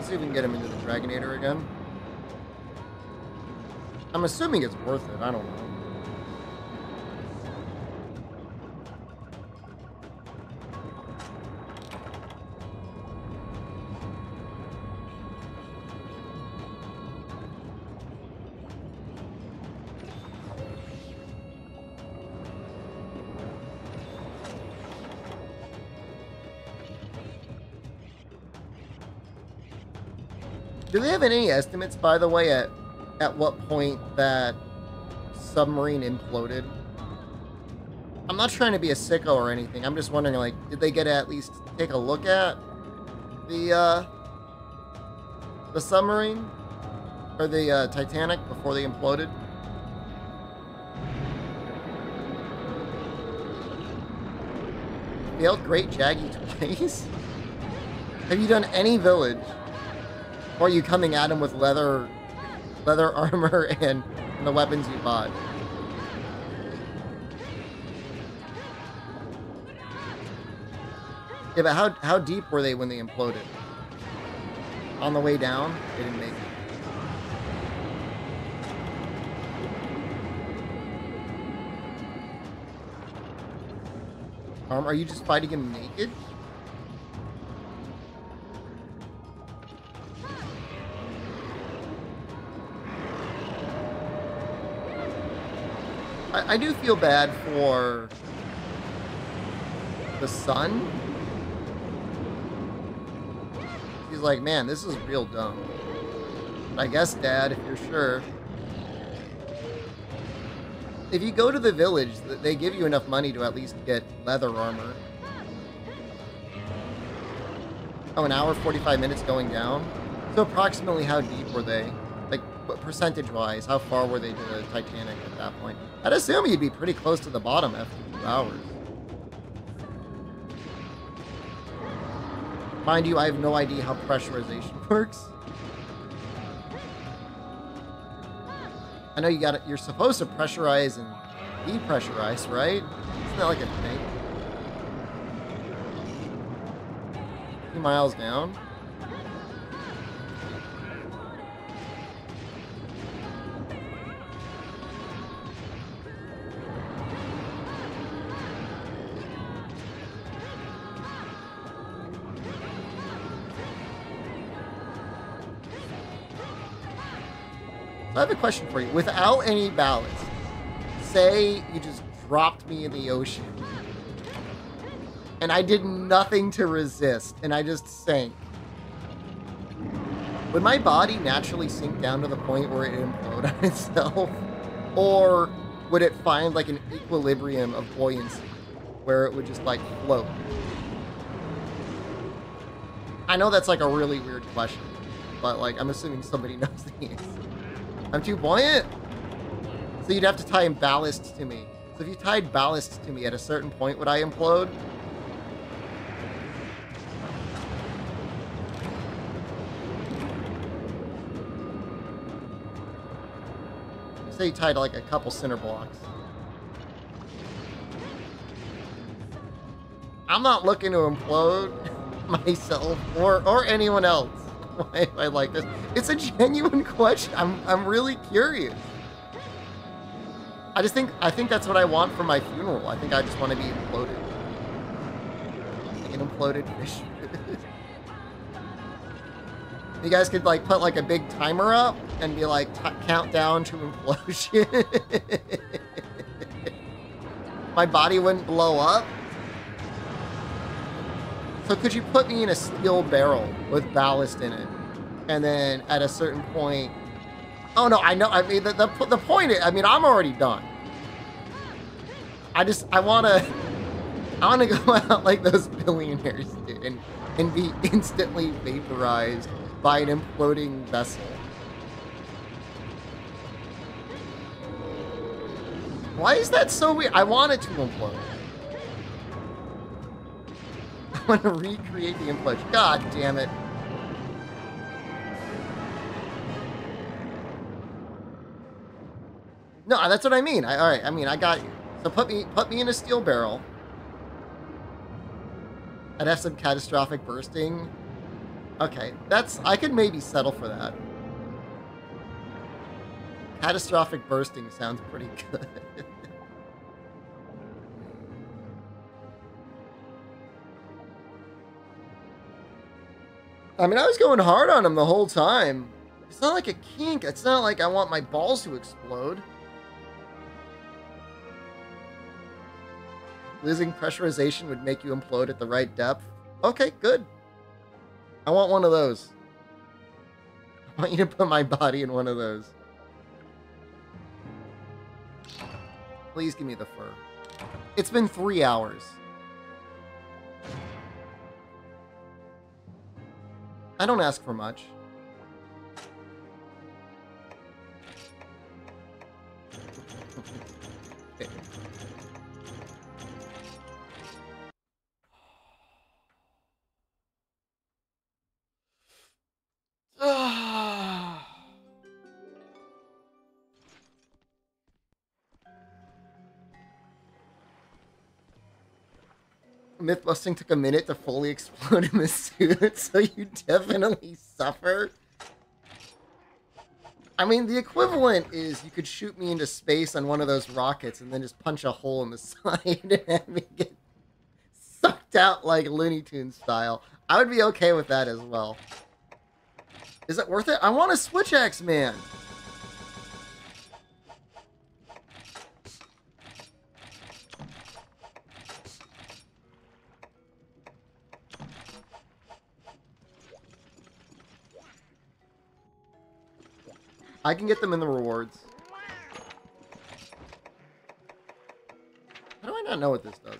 Let's see if we can get him into the Dragonator again. I'm assuming it's worth it. I don't know. Do they have any estimates, by the way, at what point that submarine imploded? I'm not trying to be a sicko or anything. I'm just wondering, like, did they get to at least take a look at the submarine or the Titanic before they imploded? Failed Great Jaggy twice? Have you done any village? Or are you coming at him with leather armor and the weapons you bought? Yeah, but how deep were they when they imploded? On the way down, they didn't make it. Are you just fighting him naked? I do feel bad for the son. He's like, man, this is real dumb. I guess, Dad, if you're sure. If you go to the village, they give you enough money to at least get leather armor. Oh, an hour, 45 minutes going down? So approximately how deep were they? Like, percentage-wise, how far were they to the Titanic at that point? I'd assume you'd be pretty close to the bottom after 2 hours. Mind you, I have no idea how pressurization works. I know you're supposed to pressurize and depressurize, right? Isn't that like a thing? 2 miles down? I have a question for you. Without any ballast, say you just dropped me in the ocean and I did nothing to resist and I just sank. Would my body naturally sink down to the point where it implode on itself? Or would it find like an equilibrium of buoyancy where it would just like float? I know that's like a really weird question, but like I'm assuming somebody knows the answer. I'm too buoyant? So you'd have to tie in ballast to me. So if you tied ballast to me at a certain point, would I implode? Say you tied like a couple cinder blocks. I'm not looking to implode myself or anyone else. Why am I like this? It's a genuine question. I'm really curious. I think that's what I want for my funeral. I think I just want to be imploded. Like an imploded fish. You guys could like put like a big timer up and be like count down to implosion. My body wouldn't blow up. So could you put me in a steel barrel with ballast in it? And then at a certain point... Oh, no, I know. I mean, the point is... I mean, I'm already done. I want to go out like those billionaires did and be instantly vaporized by an imploding vessel. Why is that so weird? I want it to implode. I want to recreate the implosion. God damn it. No, that's what I mean. All right, I mean, I got you. So put me in a steel barrel. I'd have some catastrophic bursting. Okay, I could maybe settle for that. Catastrophic bursting sounds pretty good. I mean, I was going hard on him the whole time. It's not like a kink. It's not like I want my balls to explode. Losing pressurization would make you implode at the right depth. Okay, good. I want one of those. I want you to put my body in one of those. Please give me the fur. It's been 3 hours. I don't ask for much. Okay. Myth-busting took a minute to fully explode in the suit, so you definitely suffer. I mean, the equivalent is you could shoot me into space on one of those rockets and then just punch a hole in the side and have me get sucked out like Looney Tunes style. I would be okay with that as well. Is it worth it? I want a Switch Axe, man! I can get them in the rewards. How do I not know what this does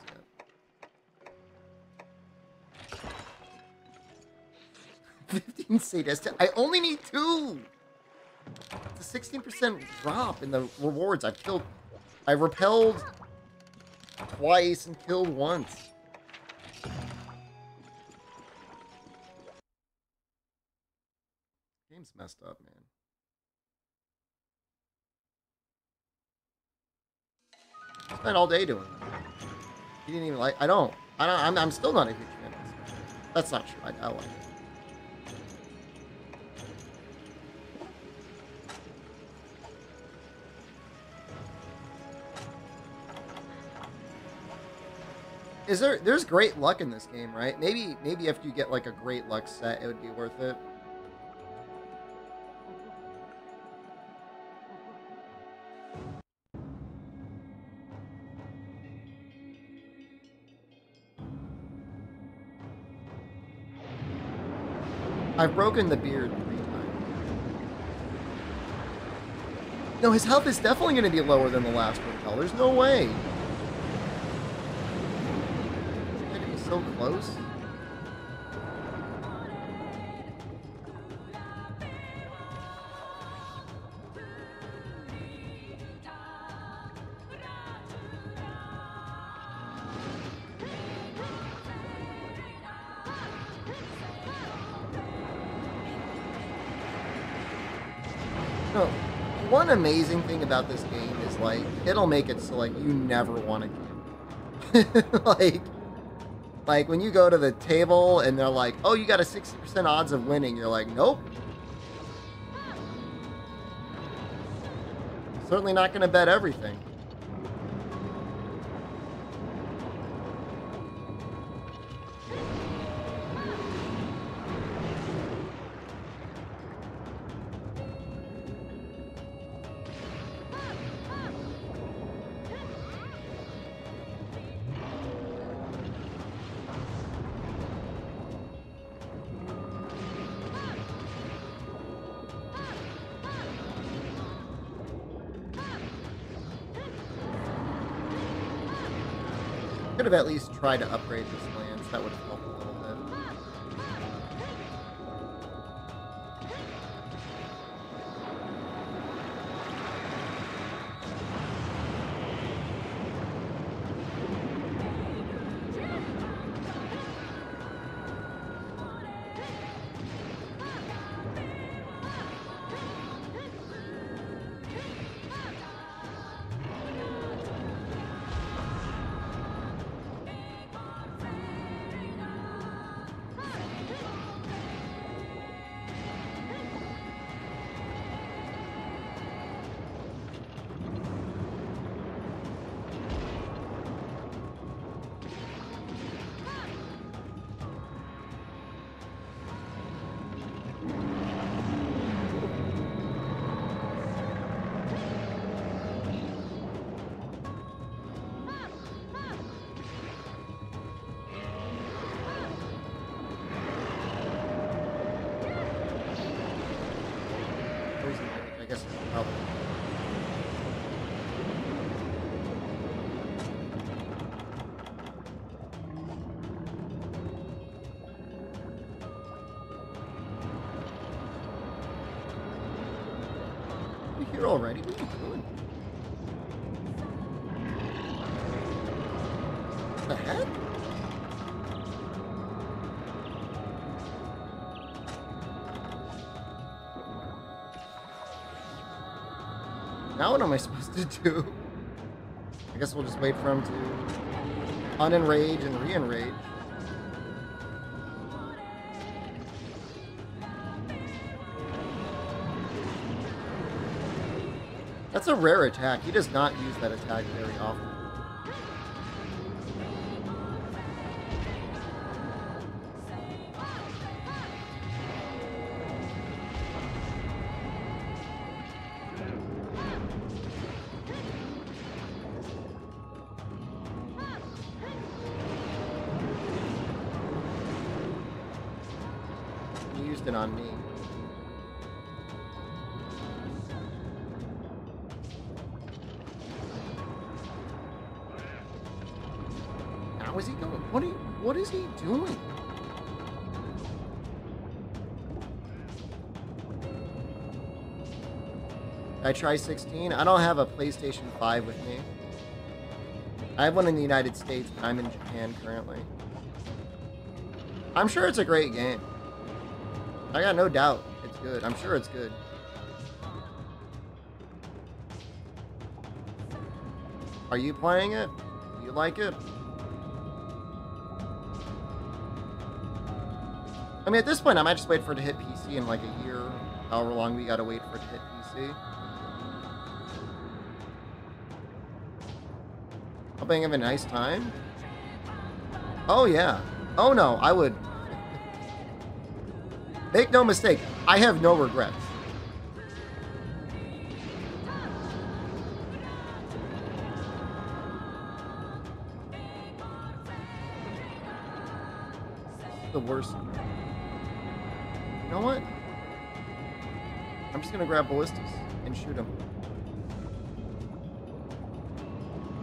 yet? 15 sadist. I only need 2! It's a 16% drop in the rewards. I repelled twice and killed once. Game's messed up, man. I spent all day doing that. He didn't even like. I'm still not a huge fan of this. That's not true. I like it. There's great luck in this game, right? Maybe if you get like a great luck set, it would be worth it. I've broken the beard 3 times. No, his health is definitely going to be lower than the last repel. There's no way. It's going to be so close. No, one amazing thing about this game is, like, it'll make it so, like, you never want to gamble. like, when you go to the table and they're like, oh, you got a 60% odds of winning, you're like, nope. Certainly not going to bet everything. Could have at least tried to upgrade this lance. That would have helped a little bit. poison rage. I guess it's probably. You're here already? What are you doing? What the heck? Now what am I supposed to do? I guess we'll just wait for him to unenrage and re-enrage. That's a rare attack. He does not use that attack very often. He used it on me. How is he going? What is he doing? Did I try 16? I don't have a PlayStation 5 with me. I have one in the United States, but I'm in Japan currently. I'm sure it's a great game. I got no doubt it's good. I'm sure it's good. Are you playing it? Do you like it? I mean, at this point, I might just wait for it to hit PC in like a year, however long we gotta wait for it to hit PC. Hoping you have a nice time. Oh, yeah. Oh, no, I would. Make no mistake, I have no regrets. The worst. You know what? I'm just gonna grab ballistas and shoot him.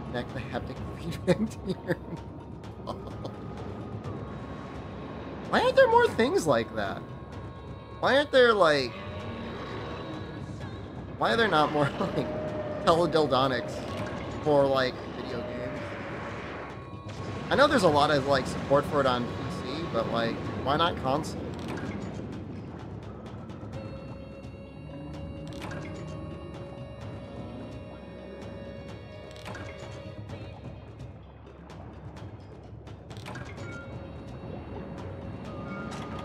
Connect the haptic feedback here. Why aren't there more things like that? Why aren't there like... Why are there not more like teledildonics for like video games? I know there's a lot of like support for it on PC, but like, why not console?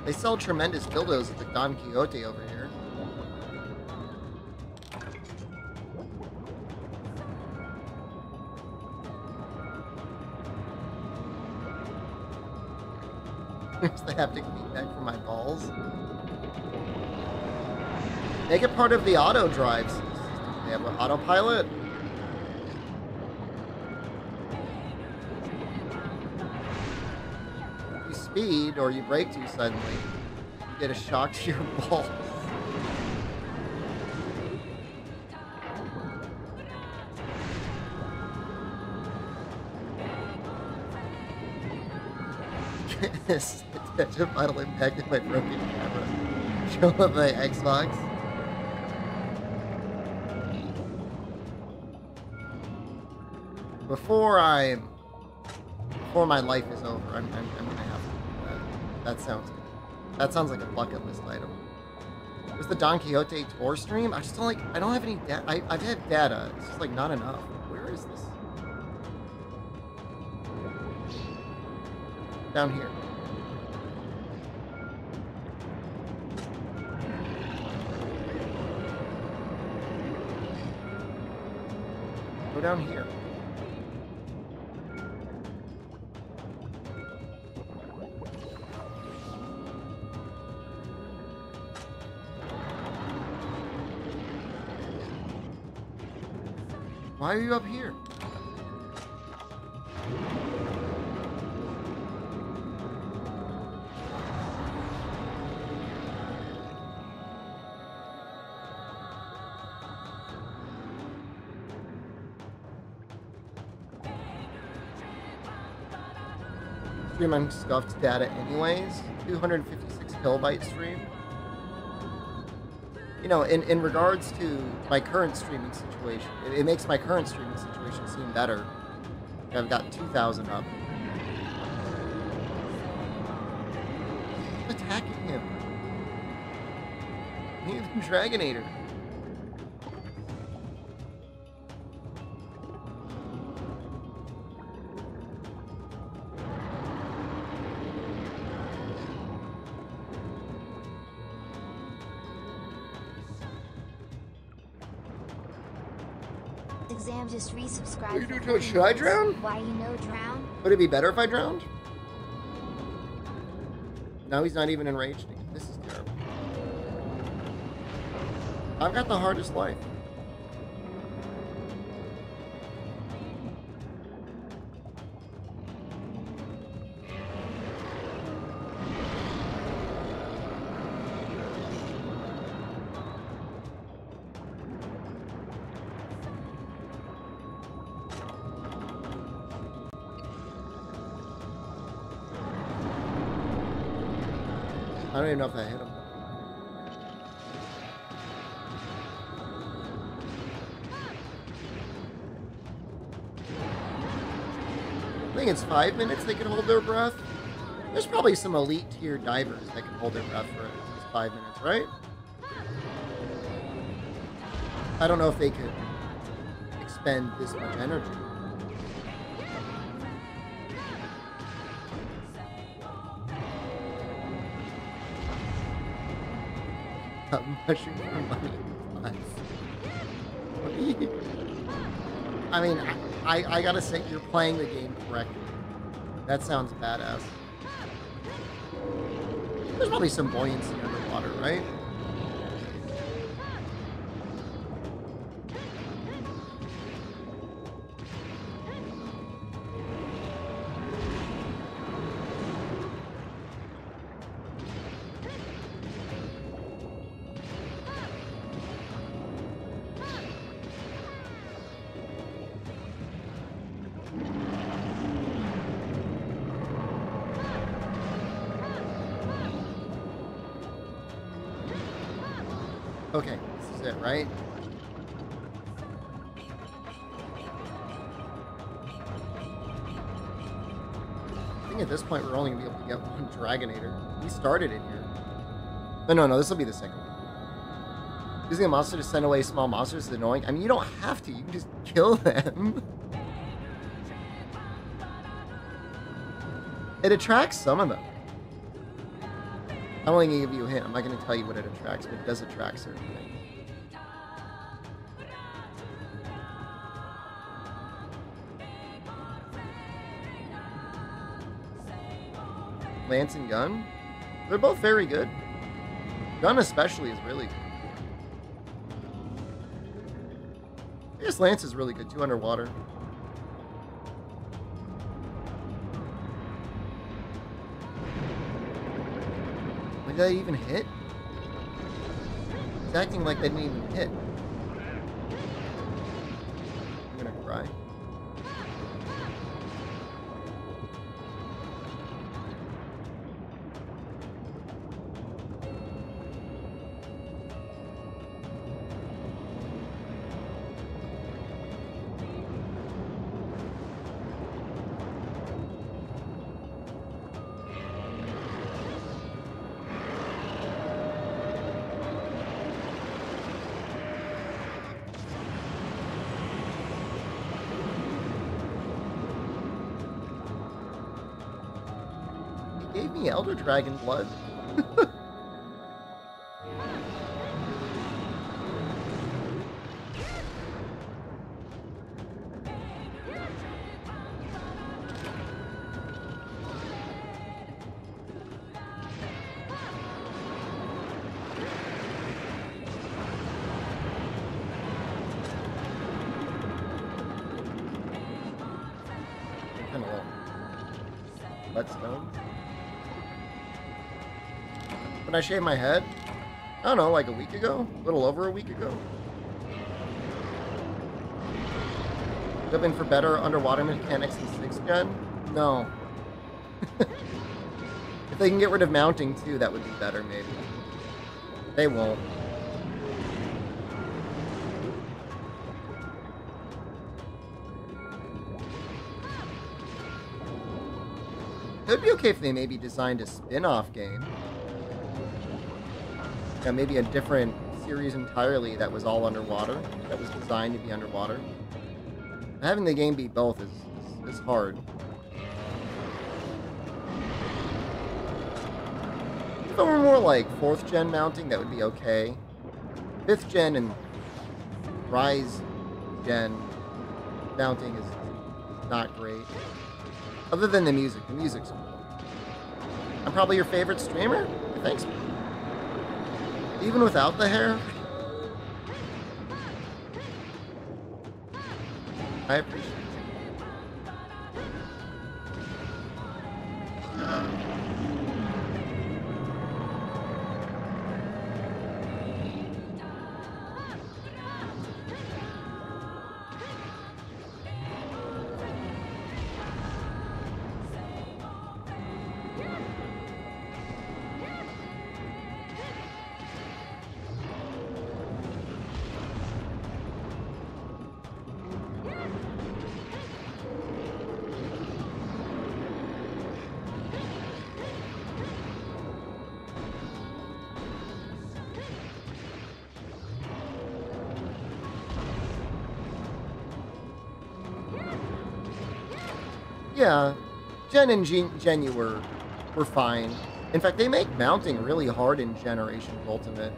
They sell tremendous dildos at the Don Quixote over here. There's the haptic feedback for my balls. Make it part of the auto drive system. They have an autopilot. You speed or you brake too suddenly, you get a shock to your balls. This such a vital impact of my broken camera. Show up my Xbox. Before my life is over, I'm gonna have to do that. That sounds good. That sounds like a bucket list item. Was the Don Quixote tour stream? I just don't like. I don't have any data. I've had data. It's just like not enough. Where is this? Down here. Go down here. Why are you up here? stream on scuffed data anyways. 256 kilobyte stream. You know, in regards to my current streaming situation, it makes my current streaming situation seem better. I've got 2,000 up. Attacking him. He's the Dragonator. Exam just resubscribed. What are you doing to it? Should I drown? Why you no drown? Would it be better if I drowned? Now he's not even enraged. This is terrible. I've got the hardest life. I don't even know if that hit him. I think it's 5 minutes they can hold their breath. There's probably some elite tier divers that can hold their breath for at least 5 minutes, right? I don't know if they could expend this much energy. Mushroom for money. I mean, I gotta say, you're playing the game correctly. That sounds badass. There's probably some buoyancy underwater, right? Okay, this is it, right? I think at this point we're only going to be able to get one Dragonator. We started it here. No, this will be the second one. Using a monster to send away small monsters is annoying. I mean, you don't have to. You can just kill them. It attracts some of them. I'm only going to give you a hint. I'm not going to tell you what it attracts, but it does attract certain things. Lance and Gun? They're both very good. Gun especially is really good. I guess Lance is really good too underwater. Did that even hit? It's acting like they didn't even hit. I'm gonna cry. Gave me Elder Dragon blood. Kind of low. Bloodstone. When I shaved my head, I don't know, like a week ago? A little over a week ago? Hoping for better underwater mechanics in 6th gen? No. If they can get rid of mounting too, that would be better, maybe. They won't. It would be okay if they maybe designed a spin-off game. Yeah, maybe a different series entirely that was all underwater, that was designed to be underwater. Having the game be both is hard. If it were more like 4th gen mounting, that would be okay. 5th gen and Rise gen mounting is not great. Other than the music. The music's cool. I'm probably your favorite streamer? Thanks. Even without the hair? I appreciate it. Yeah, Gen and Genu were fine. In fact, they make mounting really hard in Generations Ultimate.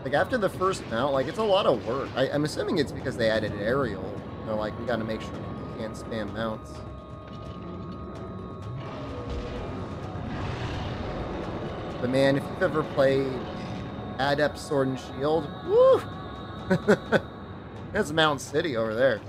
Like, after the first mount, like, it's a lot of work. I'm assuming it's because they added aerial. They're like, we gotta make sure people can't spam mounts. But man, if you've ever played Adept Sword and Shield, woo! That's Mountain City over there.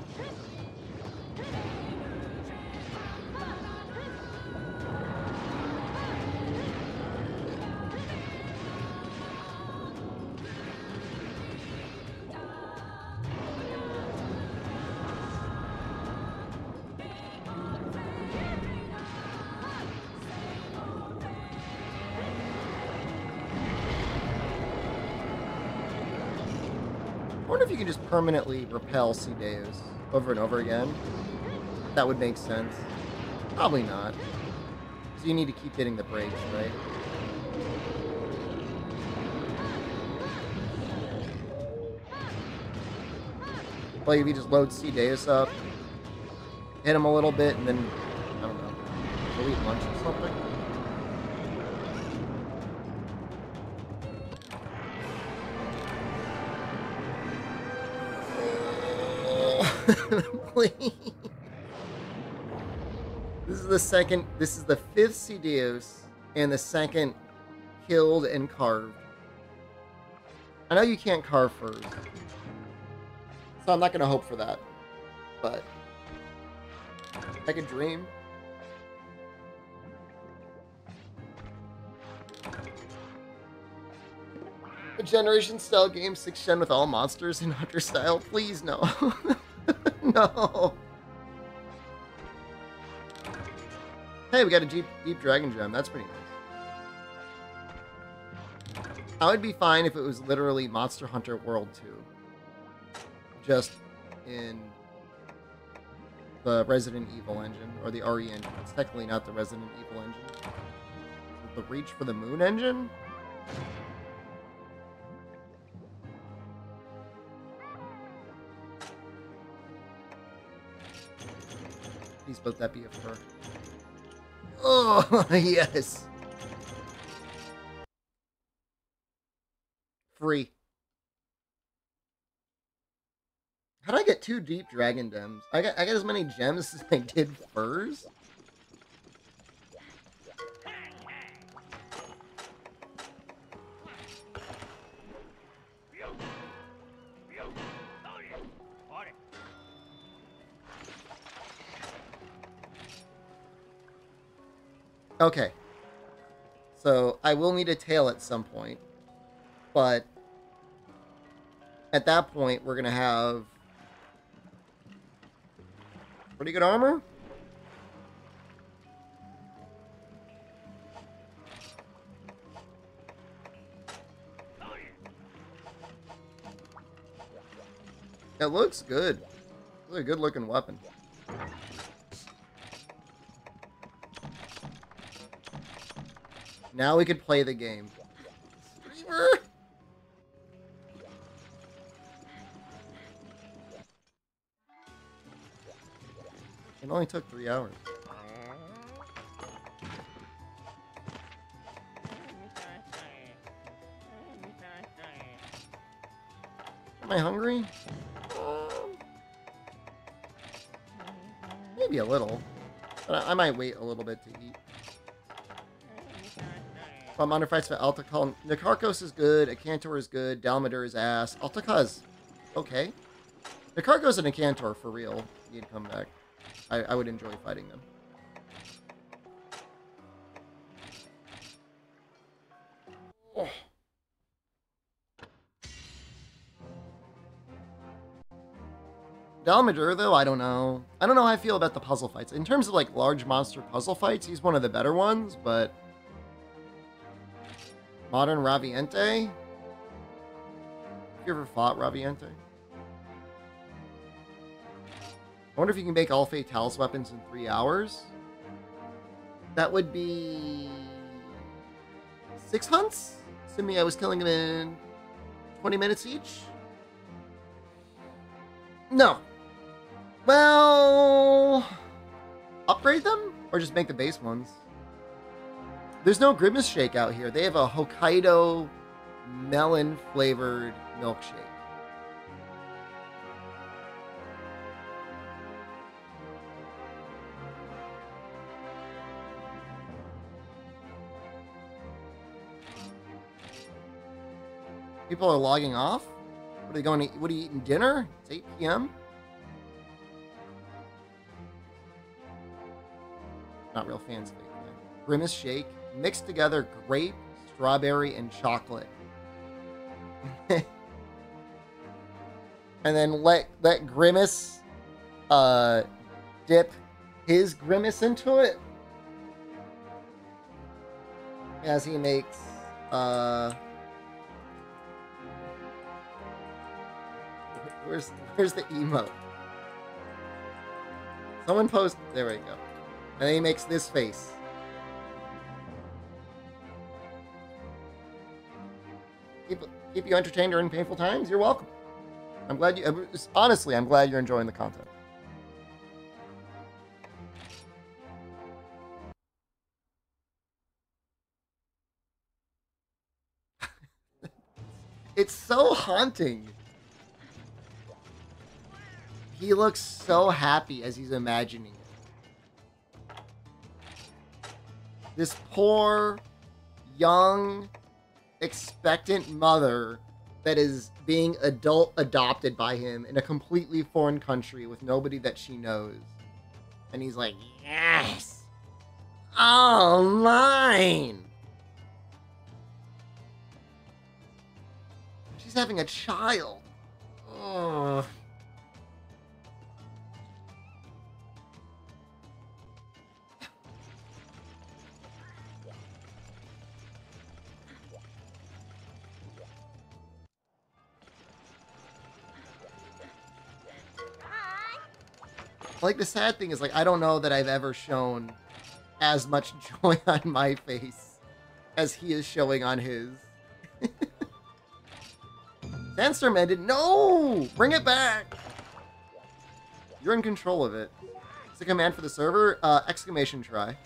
I wonder if you can just permanently repel Cedeus over and over again. That would make sense. Probably not. So you need to keep hitting the brakes, right? Like if you just load Cedeus up, hit him a little bit, and then, I don't know, go eat lunch or something. Please. This is the 5th Cedeus and the 2nd killed and carved. I know you can't carve first, so I'm not going to hope for that, but I could dream. A Generation style game, 6th gen with all monsters in Hunter style, please no. No. Hey, we got a deep Dragon Gem. That's pretty nice. I would be fine if it was literally Monster Hunter World 2. Just in the Resident Evil engine, or the RE engine. It's technically not the Resident Evil engine. The Reach for the Moon engine? Please let that be a fur. Oh, yes. Free. How did I get 2 deep dragon gems? I got as many gems as I did furs? Okay. So I will need a tail at some point. But at that point, we're going to have pretty good armor. It looks good. It's a good looking weapon. Now we could play the game. Screamer! It only took 3 hours. Am I hungry? Maybe a little. But I might wait a little bit to eat. I'm under fights for Altakal. Nikarchos is good. Akantor is good. Dalmadur is ass. Altakal is okay. Nikarchos and Akantor for real. Need to come back. I would enjoy fighting them. Oh. Dalmadur, though, I don't know. I don't know how I feel about the puzzle fights. In terms of, like, large monster puzzle fights, he's one of the better ones, but... Modern Raviente? Have you ever fought Raviente? I wonder if you can make all Fatalis weapons in 3 hours? That would be... 6 hunts? Assuming I was killing them in 20 minutes each? No. Well... Upgrade them? Or just make the base ones? There's no Grimace Shake out here. They have a Hokkaido melon-flavored milkshake. People are logging off? What are they going to, what are you eating dinner? It's 8 p.m. Not real fans of it. Grimace Shake, mixed together grape, strawberry, and chocolate. And then let Grimace dip his Grimace into it. As he makes where's the emote? Someone post, there we go. And then he makes this face. Keep you entertained during painful times? You're welcome. I'm glad you, honestly, I'm glad you're enjoying the content. It's so haunting. He looks so happy as he's imagining it. This poor, young, expectant mother that is being adopted by him in a completely foreign country with nobody that she knows. And he's like, yes! Oh, mine! She's having a child. Oh. Like, the sad thing is, like, I don't know that I've ever shown as much joy on my face as he is showing on his. Sandstorm ended. No! Bring it back! You're in control of it. It's a command for the server. Exclamation try.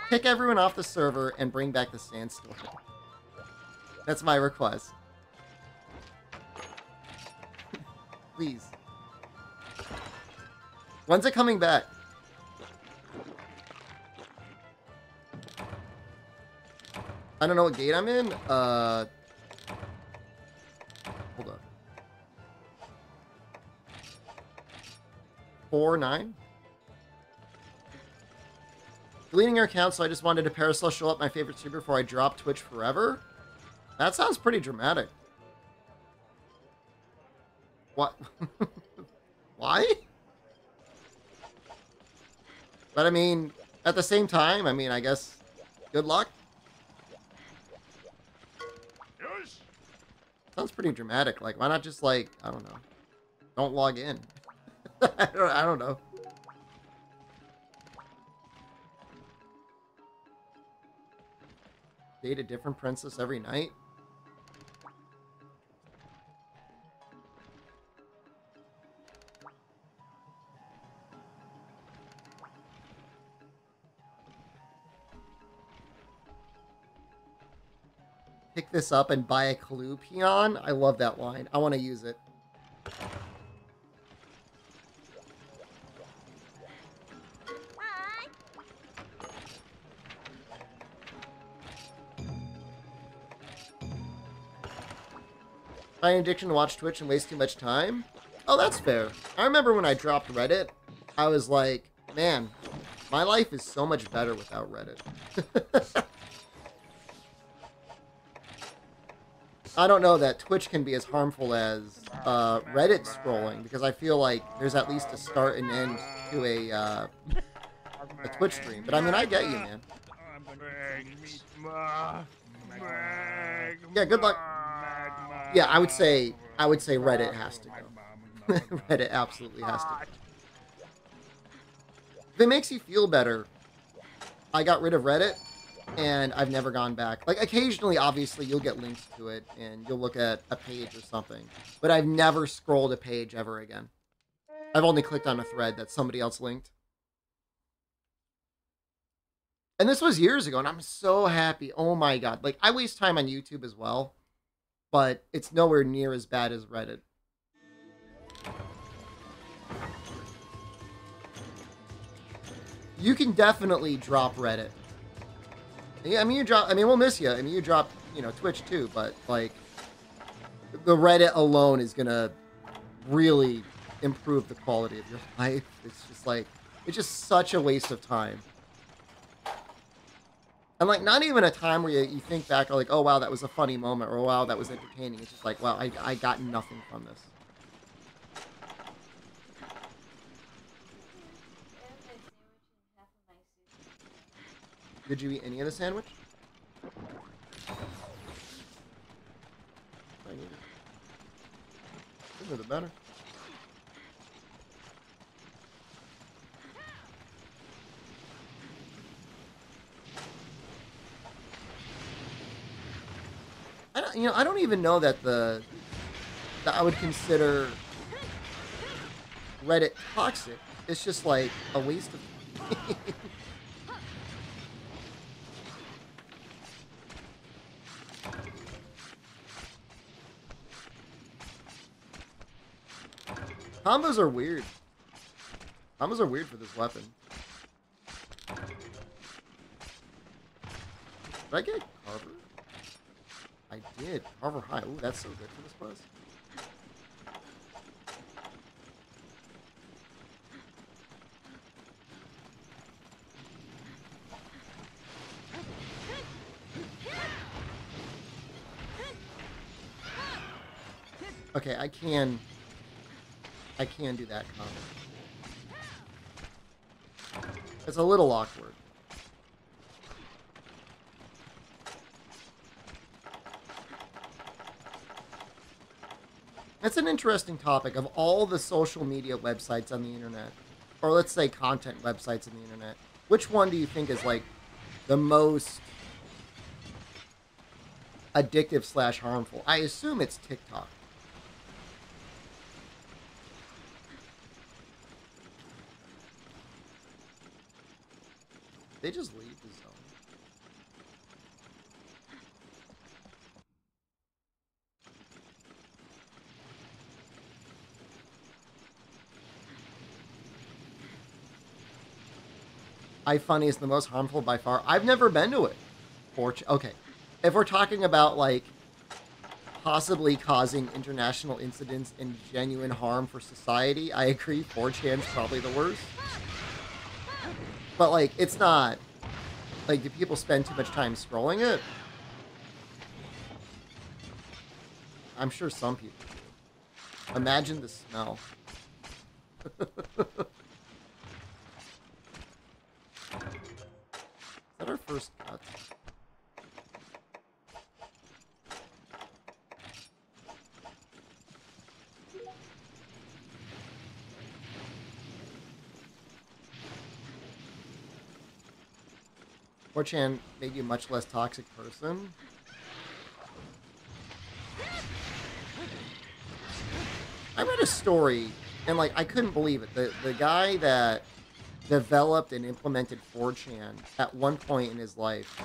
Kick everyone off the server and bring back the Sandstorm. That's my request. Please. When's it coming back? I don't know what gate I'm in. Hold up. 4-9? Deleting your account, so I just wanted to Parasol show up my favorite streamer before I drop Twitch forever? That sounds pretty dramatic. What? Why? But I mean, at the same time, I mean, I guess, good luck. Sounds pretty dramatic. Like, why not just, like, I don't know. Don't log in. I don't know. Date a different princess every night? Pick this up and buy a clue peon? I love that line. I want to use it. My addiction to watch Twitch and waste too much time? Oh, that's fair. I remember when I dropped Reddit, I was like, man, my life is so much better without Reddit. I don't know that Twitch can be as harmful as Reddit scrolling, because I feel like there's at least a start and end to a Twitch stream. But I mean, I get you, man. Yeah, good luck. Yeah, I would say Reddit has to go. Reddit absolutely has to go. If it makes you feel better, I got rid of Reddit. And I've never gone back. Like, occasionally, obviously, you'll get links to it, and you'll look at a page or something. But I've never scrolled a page ever again. I've only clicked on a thread that somebody else linked. And this was years ago, and I'm so happy. Oh my god. Like, I waste time on YouTube as well, but it's nowhere near as bad as Reddit. You can definitely drop Reddit. Yeah, I mean, we'll miss you. I mean, you drop, you know, Twitch too, but, like, the Reddit alone is gonna really improve the quality of your life. It's just, like, it's just such a waste of time. And, like, not even a time where you think back, or like, oh, wow, that was a funny moment, or wow, that was entertaining. It's just like, wow, I got nothing from this. Did you eat any of the sandwich? I need it. Sooner the better. I don't even know that that I would consider Reddit toxic. It's just like a waste of Combos are weird. Combos are weird for this weapon. Did I get Carver? I did. Carver High. Ooh, that's so good for this class. Okay, I can do that combo. It's a little awkward. That's an interesting topic. Of all the social media websites on the internet, or let's say content websites on the internet, which one do you think is like the most addictive / harmful? I assume it's TikTok. They just leave the zone. iFunny is the most harmful by far. I've never been to it. Okay. If we're talking about, like, possibly causing international incidents and genuine harm for society, I agree 4chan's probably the worst. But, like, it's not Like, do people spend too much time scrolling it? I'm sure some people do. Imagine the smell. Is that our first cut? 4chan made you a much less toxic person. I read a story, and like I couldn't believe it. The guy that developed and implemented 4chan at one point in his life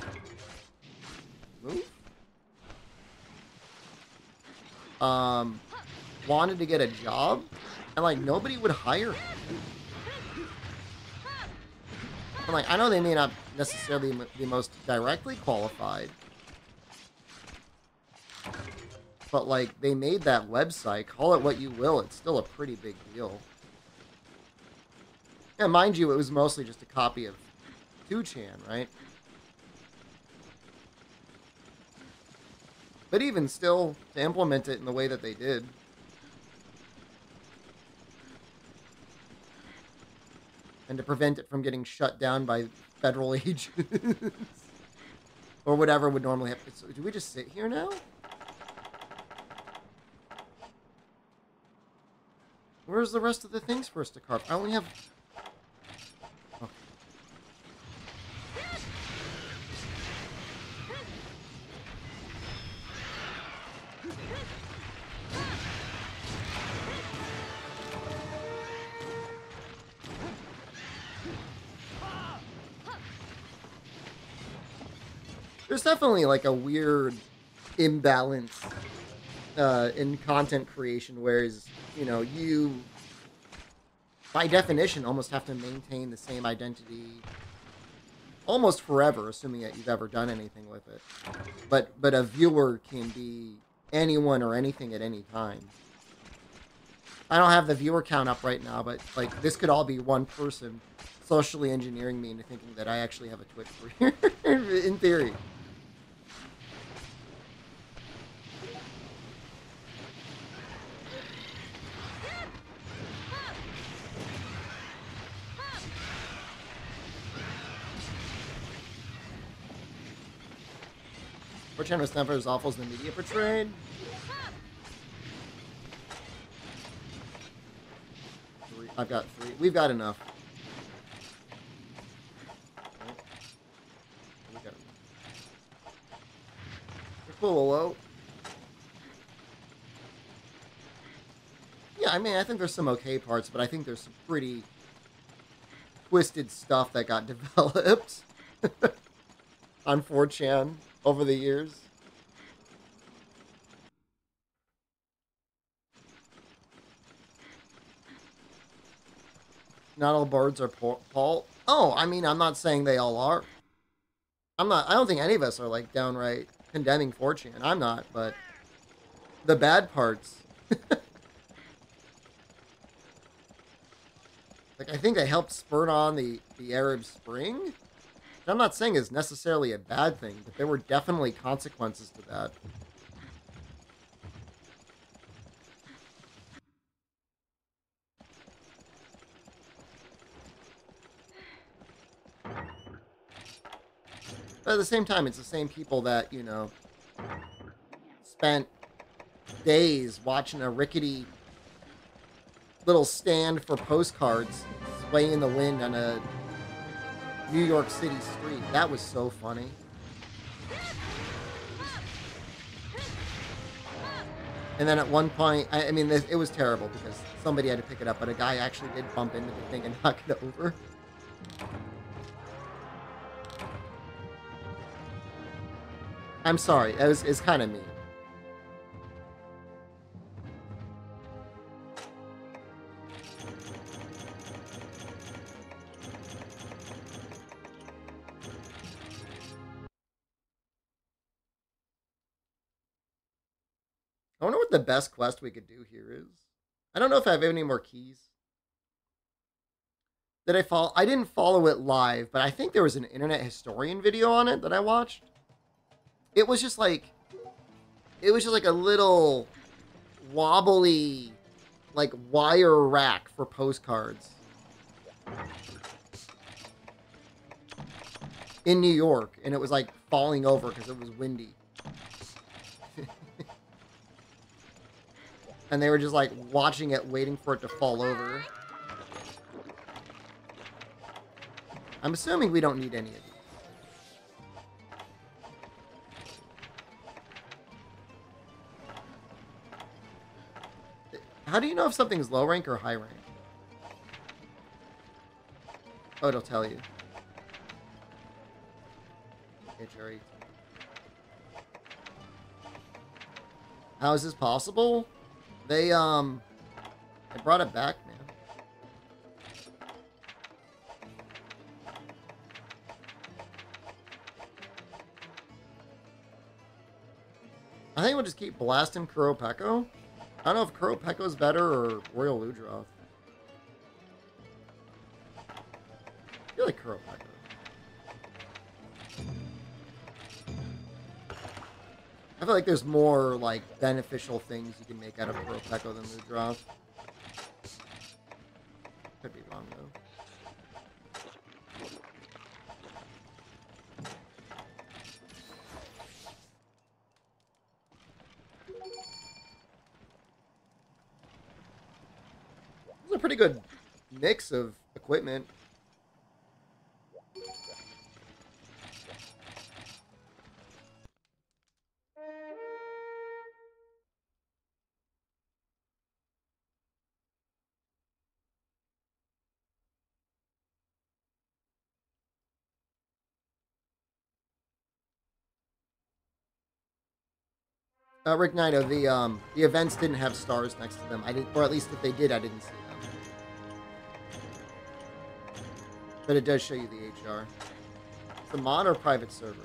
wanted to get a job, and like nobody would hire him. And like I know they may not necessarily be most directly qualified, but like they made that website. Call it what you will, it's still a pretty big deal. And mind you, it was mostly just a copy of 2chan, right? But even still, to implement it in the way that they did. And to prevent it from getting shut down by federal agents. Or whatever would normally happen. So, do we just sit here now? Where's the rest of the things for us to carve? I only have... Okay. There's definitely like a weird imbalance in content creation, whereas, you know, you, by definition, almost have to maintain the same identity almost forever, assuming that you've ever done anything with it. But a viewer can be anyone or anything at any time. I don't have the viewer count up right now, but like this could all be one person socially engineering me into thinking that I actually have a Twitch career, in theory. 4chan was never as awful as the media portrayed. I've got 3. We've got enough. We got enough. Cool, low. Yeah, I mean, I think there's some okay parts, but I think there's some pretty twisted stuff that got developed on 4chan over the years. Not all birds are Paul. Oh, I mean, I'm not saying they all are. I don't think any of us are like downright condemning 4chan. I'm not, but the bad parts. Like, I think they helped spur on the Arab Spring. Which I'm not saying is necessarily a bad thing, but there were definitely consequences to that. But at the same time, it's the same people that, you know, spent days watching a rickety little stand for postcards sway in the wind on a New York City street. That was so funny. And then at one point, I mean, it was terrible because somebody had to pick it up, but a guy actually did bump into the thing and knock it over. I'm sorry, it's kind of mean. I wonder what the best quest we could do here is. I don't know if I have any more keys. Did I follow? I didn't follow it live, but I think there was an internet historian video on it that I watched. It was just like a little wobbly, like, wire rack for postcards in New York, and it was like falling over because it was windy. And they were just like watching it, waiting for it to fall over. I'm assuming we don't need any of these. How do you know if something's low rank or high rank? Oh, it'll tell you. HR18. How is this possible? They brought it back, man. I think we'll just keep blasting Kuropeko. I don't know if Kuropeko's better or Royal Ludroth. I feel like Kuropeko. I feel like there's more, like, beneficial things you can make out of Kuropeko than Ludroth. Could be wrong, though. It's a pretty good mix of equipment. Rick Naito, the events didn't have stars next to them. I didn't, or at least if they did, I didn't see them. But it does show you the HR. It's a mod or private server?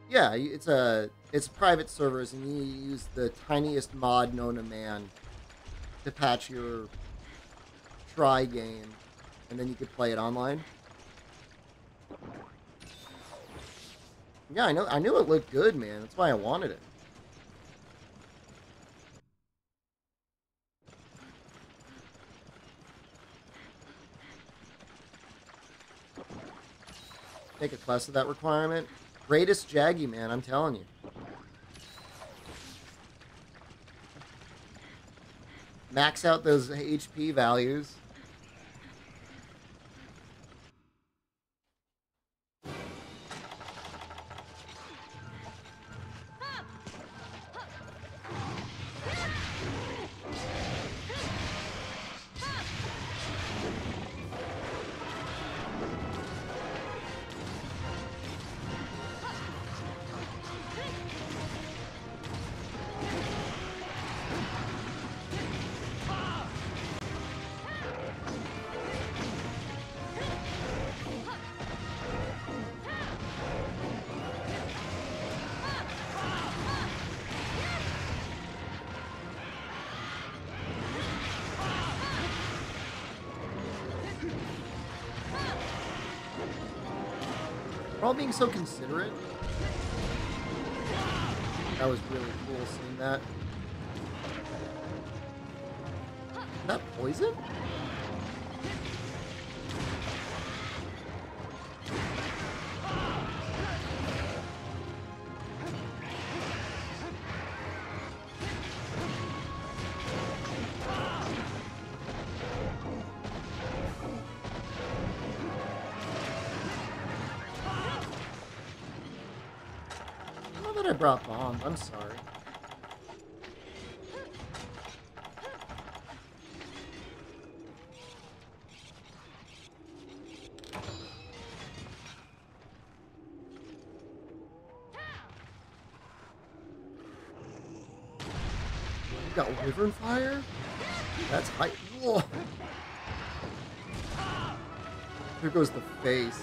Yeah, it's private servers, and you use the tiniest mod known to man to patch your try game, and then you could play it online. Yeah, I knew it looked good, man. That's why I wanted it. Take a class of that requirement. Greatest Jaggy, man, I'm telling you. Max out those HP values. We're all being so considerate. That was really cool seeing that. Is that poison? I brought bomb. I'm sorry. You got Wyvern Fire? That's high. Whoa. Here goes the face.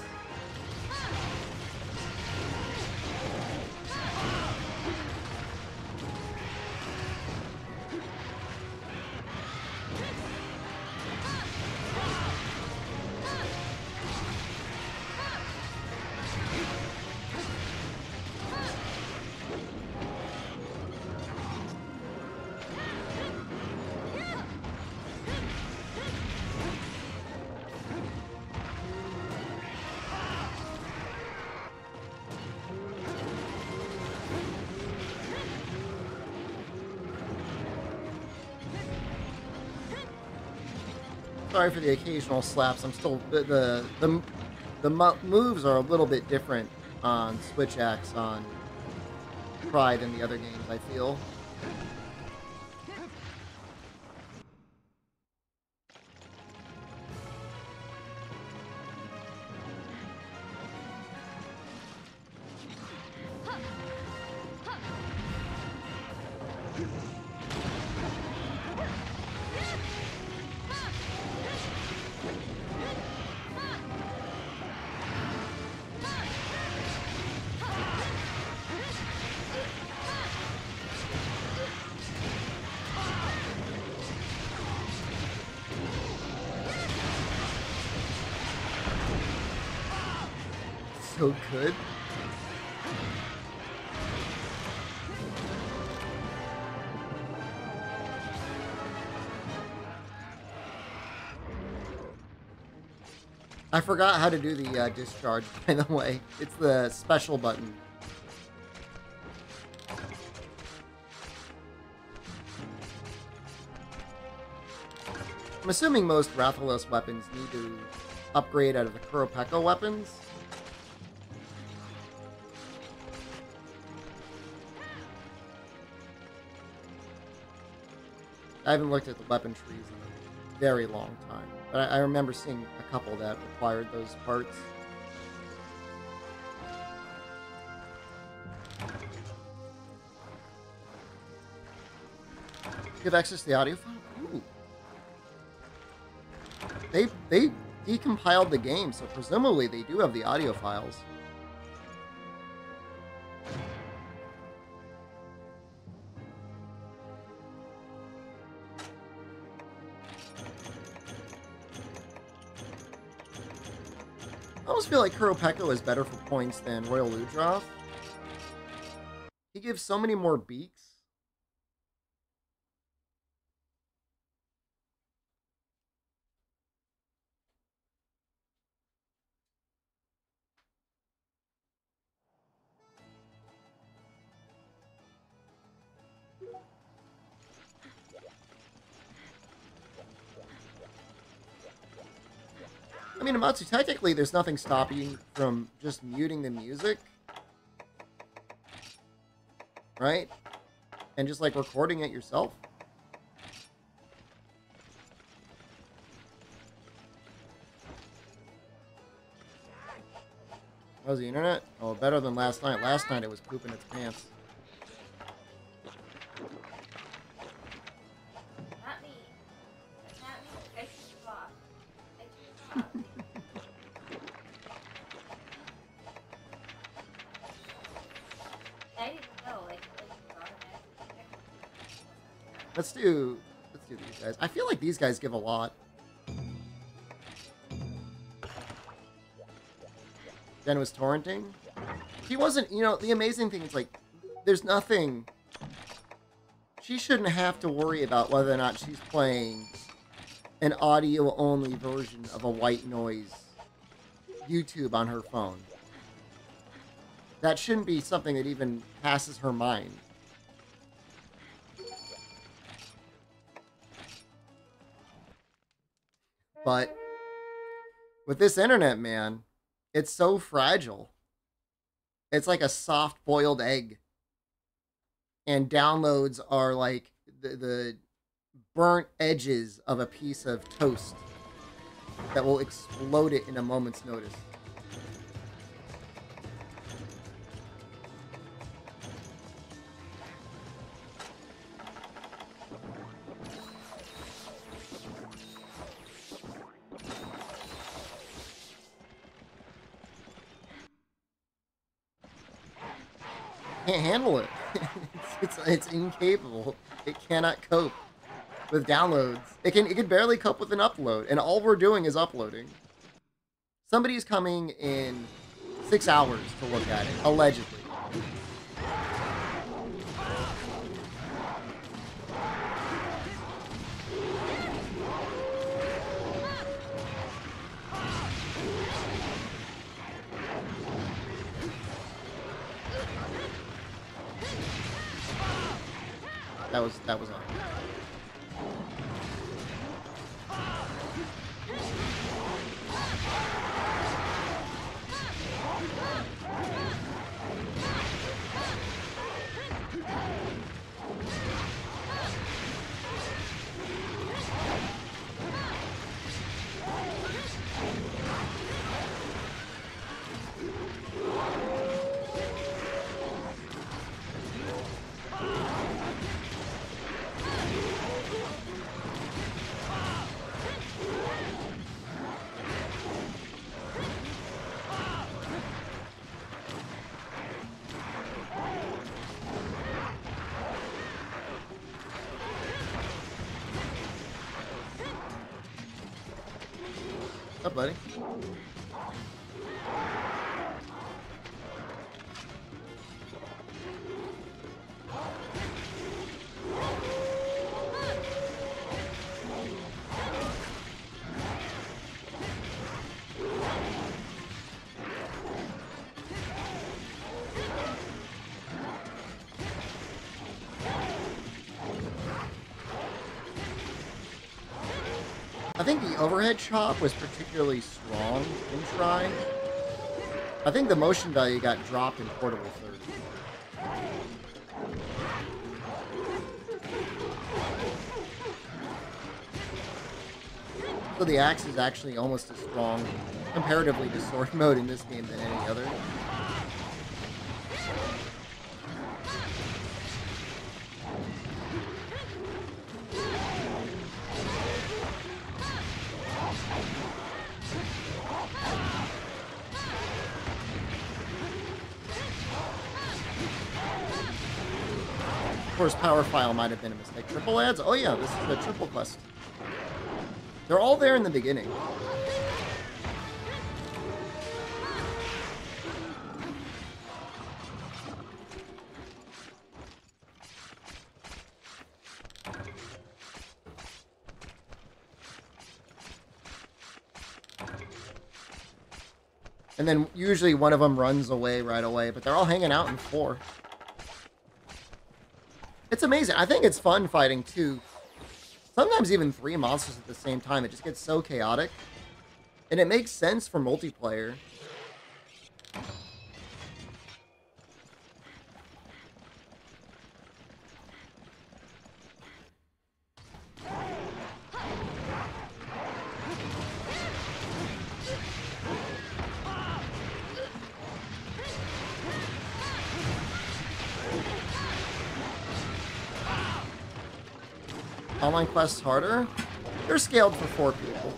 Sorry for the occasional slaps. I'm still the moves are a little bit different on Switch Axe on Pride than the other games, I feel. So good. I forgot how to do the discharge, by the way. It's the special button. I'm assuming most Rathalos weapons need to upgrade out of the Kuropeko weapons. I haven't looked at the weapon trees in a very long time, but I remember seeing a couple that required those parts. Give access to the audio file? Ooh. They decompiled the game, so presumably they do have the audio files. I almost feel like Kuropeko is better for points than Royal Ludroth. He gives so many more beaks. I mean, Amatsu, technically there's nothing stopping you from just muting the music. Right? And just, like, recording it yourself. How's the internet? Oh, better than last night. Last night it was pooping its pants. Not me. Not me. I took it off. I took it off. I didn't know. Like automatically. Let's do these guys. I feel like these guys give a lot. Jen was torrenting. He wasn't, you know, the amazing thing is, like, there's nothing. She shouldn't have to worry about whether or not she's playing an audio-only version of a white noise YouTube on her phone. That shouldn't be something that even passes her mind. But with this internet, man, it's so fragile. It's like a soft-boiled egg. And downloads are like the burnt edges of a piece of toast that will explode it in a moment's notice. Can't handle it. It's incapable. It cannot cope with downloads. It can barely cope with an upload, and all we're doing is uploading. Somebody's coming in 6 hours to look at it, allegedly. That was on. buddy? I think the overhead chop was particularly strong in Try. I think the motion value got dropped in Portable 30. So the axe is actually almost as strong comparatively to sword mode in this game than any other. Of course, power file might have been a mistake. Triple ads? Oh yeah, this is a triple quest. They're all there in the beginning. And then usually one of them runs away right away, but they're all hanging out in 4. It's amazing. I think it's fun fighting 2. Sometimes even 3 monsters at the same time. It just gets so chaotic. And it makes sense for multiplayer. Online quests harder? They're scaled for 4 people.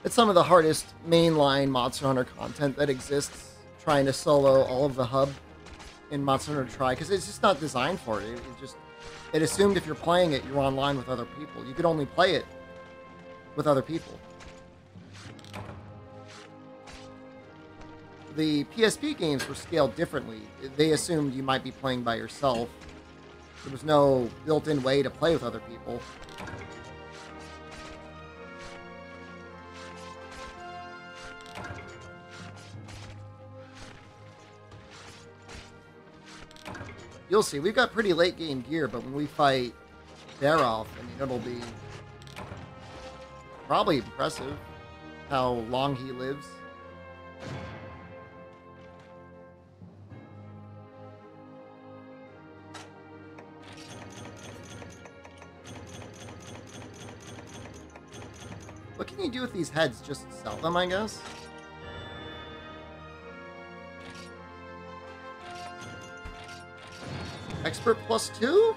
It's some of the hardest mainline Monster Hunter content that exists, trying to solo all of the hub in Monster Hunter Tri, because it's just not designed for it. It assumed if you're playing it, you're online with other people. You could only play it with other people. The PSP games were scaled differently. They assumed you might be playing by yourself. There was no built-in way to play with other people. You'll see, we've got pretty late game gear, but when we fight Barroth, I mean, it'll be probably impressive how long he lives. What can you do with these heads? Just sell them, I guess? Expert +2?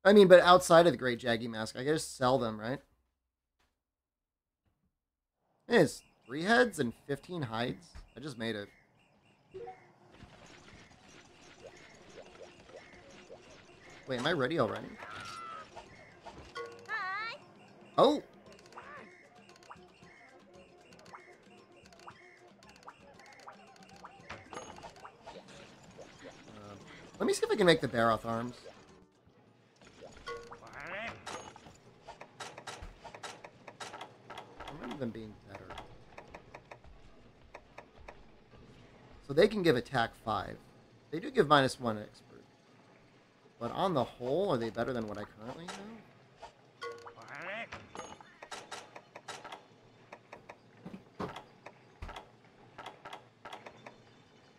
I mean, but outside of the Great Jaggy Mask, I guess sell them, right? It's 3 heads and 15 hides. I just made it. Wait, am I ready already? Hi. Oh! Let me see if I can make the Barroth arms. I remember them being better. So they can give attack 5. They do give -1 expert. But on the whole, are they better than what I currently have?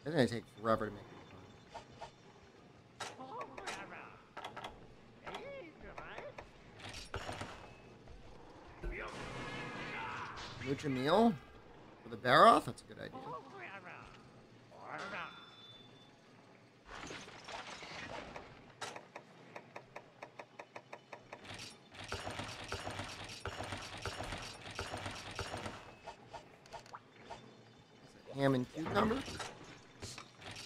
It's gonna take forever to make. Lucha meal for the Barroth? That's a good idea. Ham and cucumber?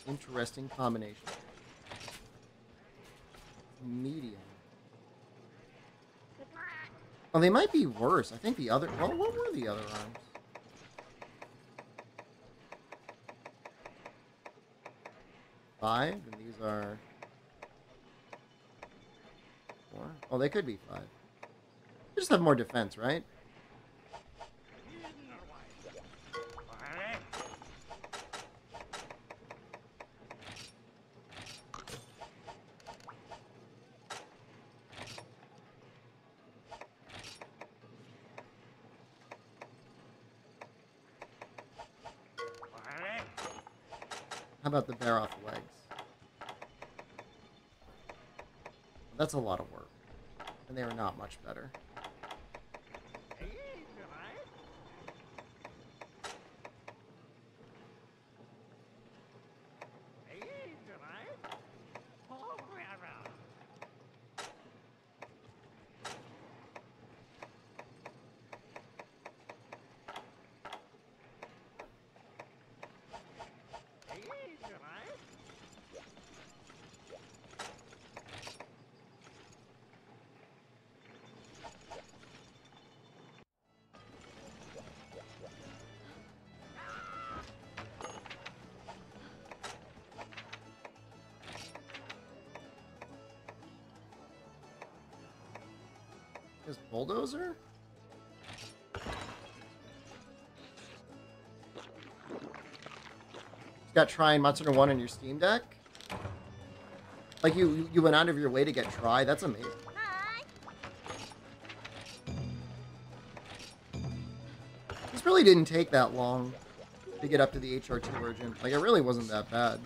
Interesting combination. Medium. Oh, they might be worse. I think the other... Well, what were the other arms? Five, and these are... 4. Oh, they could be 5. They just have more defense, right? How about the bear off legs? That's a lot of work. And they are not much better. Is Bulldozer? You got Try and Monster Hunter 1 in your Steam Deck? Like you went out of your way to get Try? That's amazing. This really didn't take that long to get up to the HR2 version. Like, it really wasn't that bad.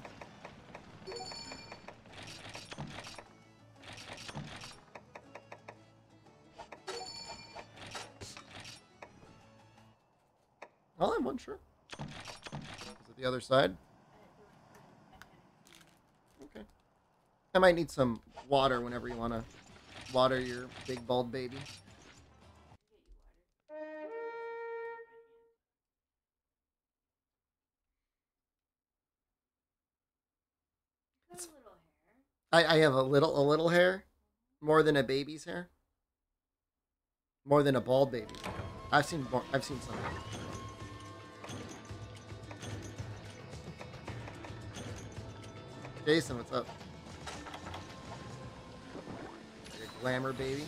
I'll have one, sure. Is it the other side? Okay. I might need some water whenever you want to water your big bald baby. I have a little hair, more than a baby's hair, more than a bald baby's hair. I've seen some. Jason, what's up? Your glamour baby.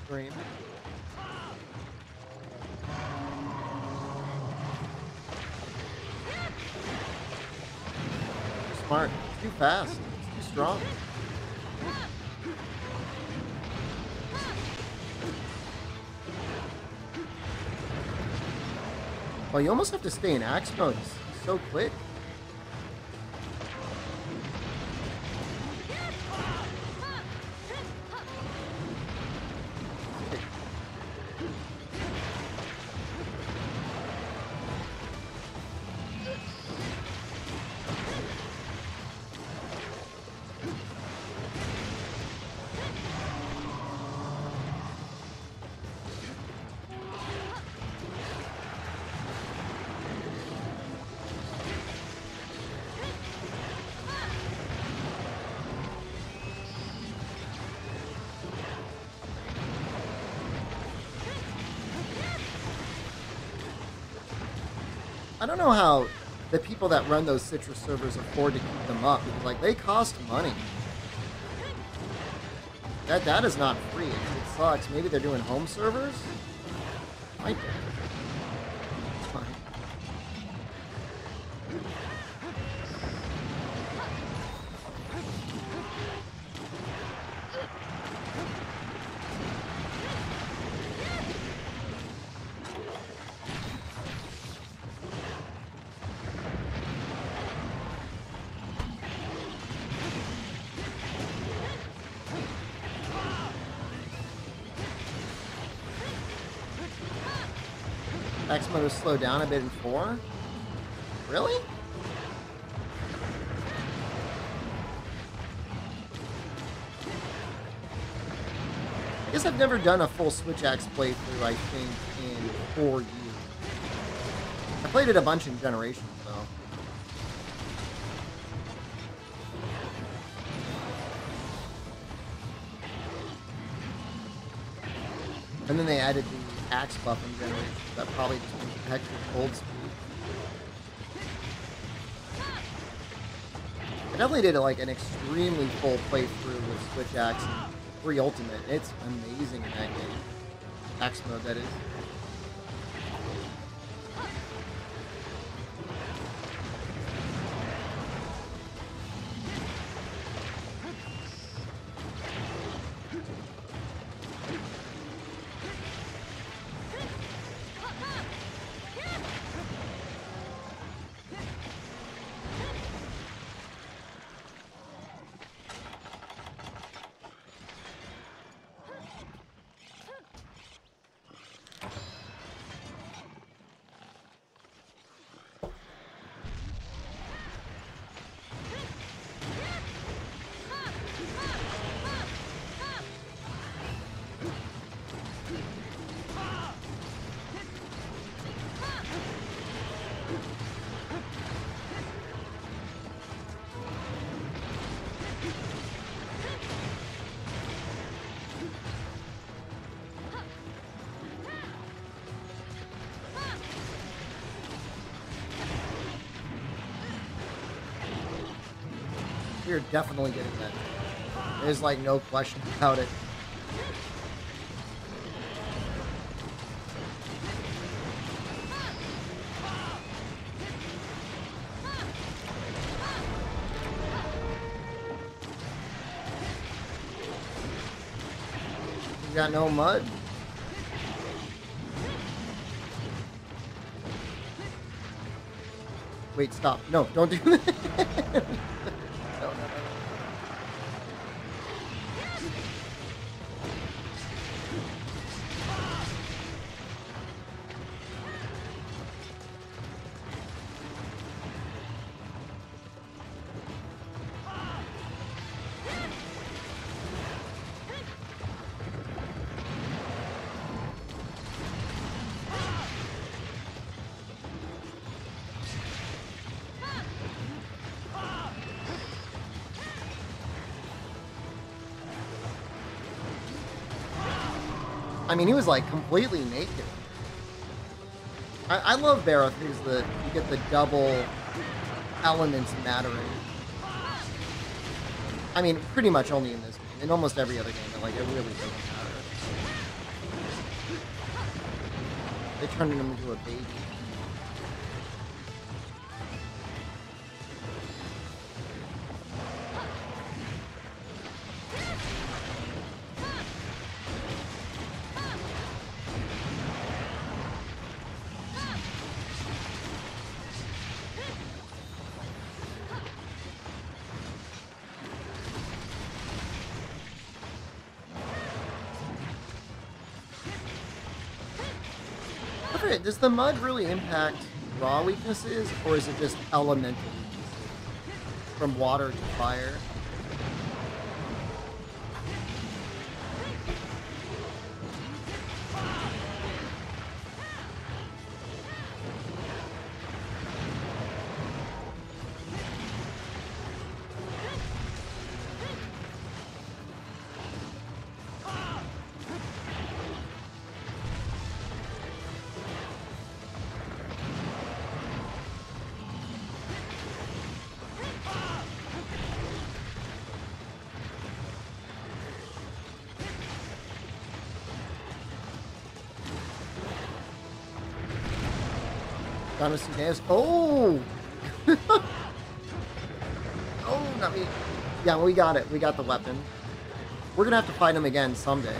Scream. Too smart. It's too fast. It's too strong. Well, you almost have to stay in axe mode. It's so quick. I don't know how the people that run those Citrus servers afford to keep them up. Because, like, they cost money. That is not free. It sucks. Maybe they're doing home servers? Might be. It's fine. X mode was slowed down a bit in 4? Really? I guess I've never done a full Switch Axe playthrough, I think, in 4 years. I played it a bunch in Generations, though. And then they added the axe buff in Generations. That probably just makes the heck of old speed. I definitely did like an extremely full playthrough with Switch Axe and 3 Ultimate. It's amazing in that game. Axe mode, that is. We're definitely getting that. There's like no question about it. We got no mud. Wait, stop. No, don't do that. I mean, he was like completely naked. I love Barroth because you get the double elements mattering. I mean, pretty much only in this game. In almost every other game, but like it really doesn't matter. They turned him into a baby. Does the mud really impact raw weaknesses, or is it just elemental weaknesses? From water to fire? Oh! Oh, not me. Yeah, we got it. We got the weapon. We're gonna have to fight him again someday.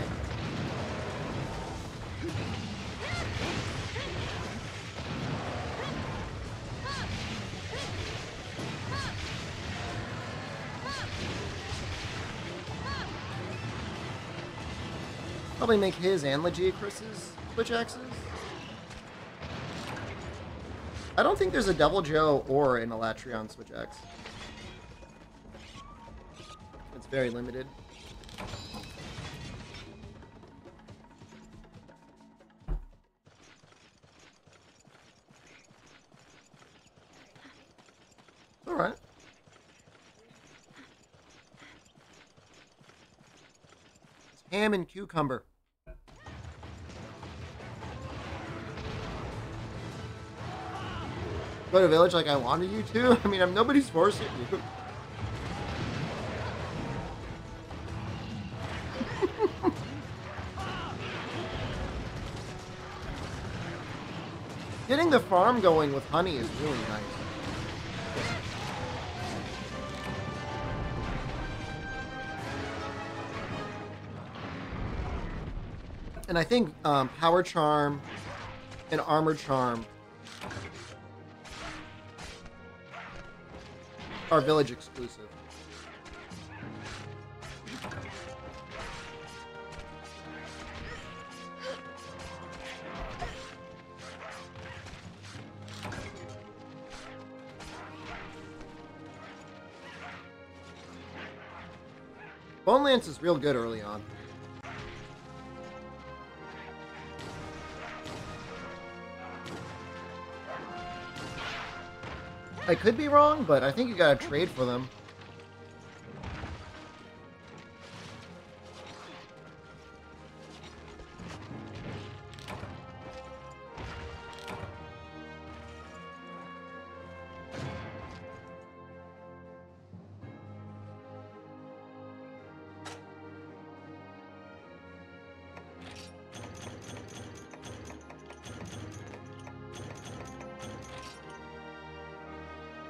Probably make his and Legiacris's Switch Axes. I don't think there's a Devil Joe or an Elatrion Switch X. It's very limited. Alright. It's ham and cucumber. Go to village like I wanted you to? I mean, nobody's forcing you. Getting the farm going with honey is really nice. And I think Power Charm and Armor Charm are village exclusive. Bone Lance is real good early on. I could be wrong, but I think you gotta trade for them.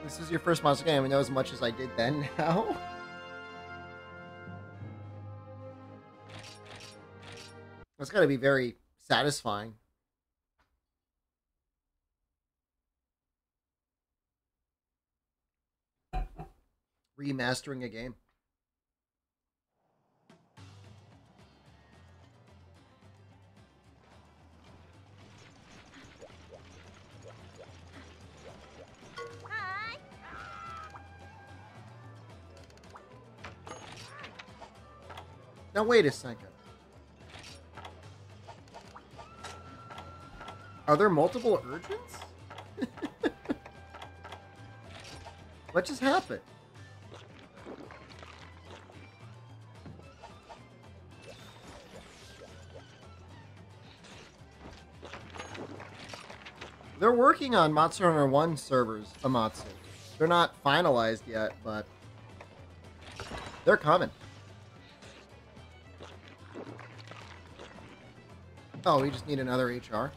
This is your first monster game. I know as much as I did then now. That's gotta be very satisfying. Remastering a game. Now wait a second. Are there multiple urgents? What just happened? They're working on Monster Hunter 1 servers, Amatsu. They're not finalized yet, but they're coming. Oh, we just need another HR.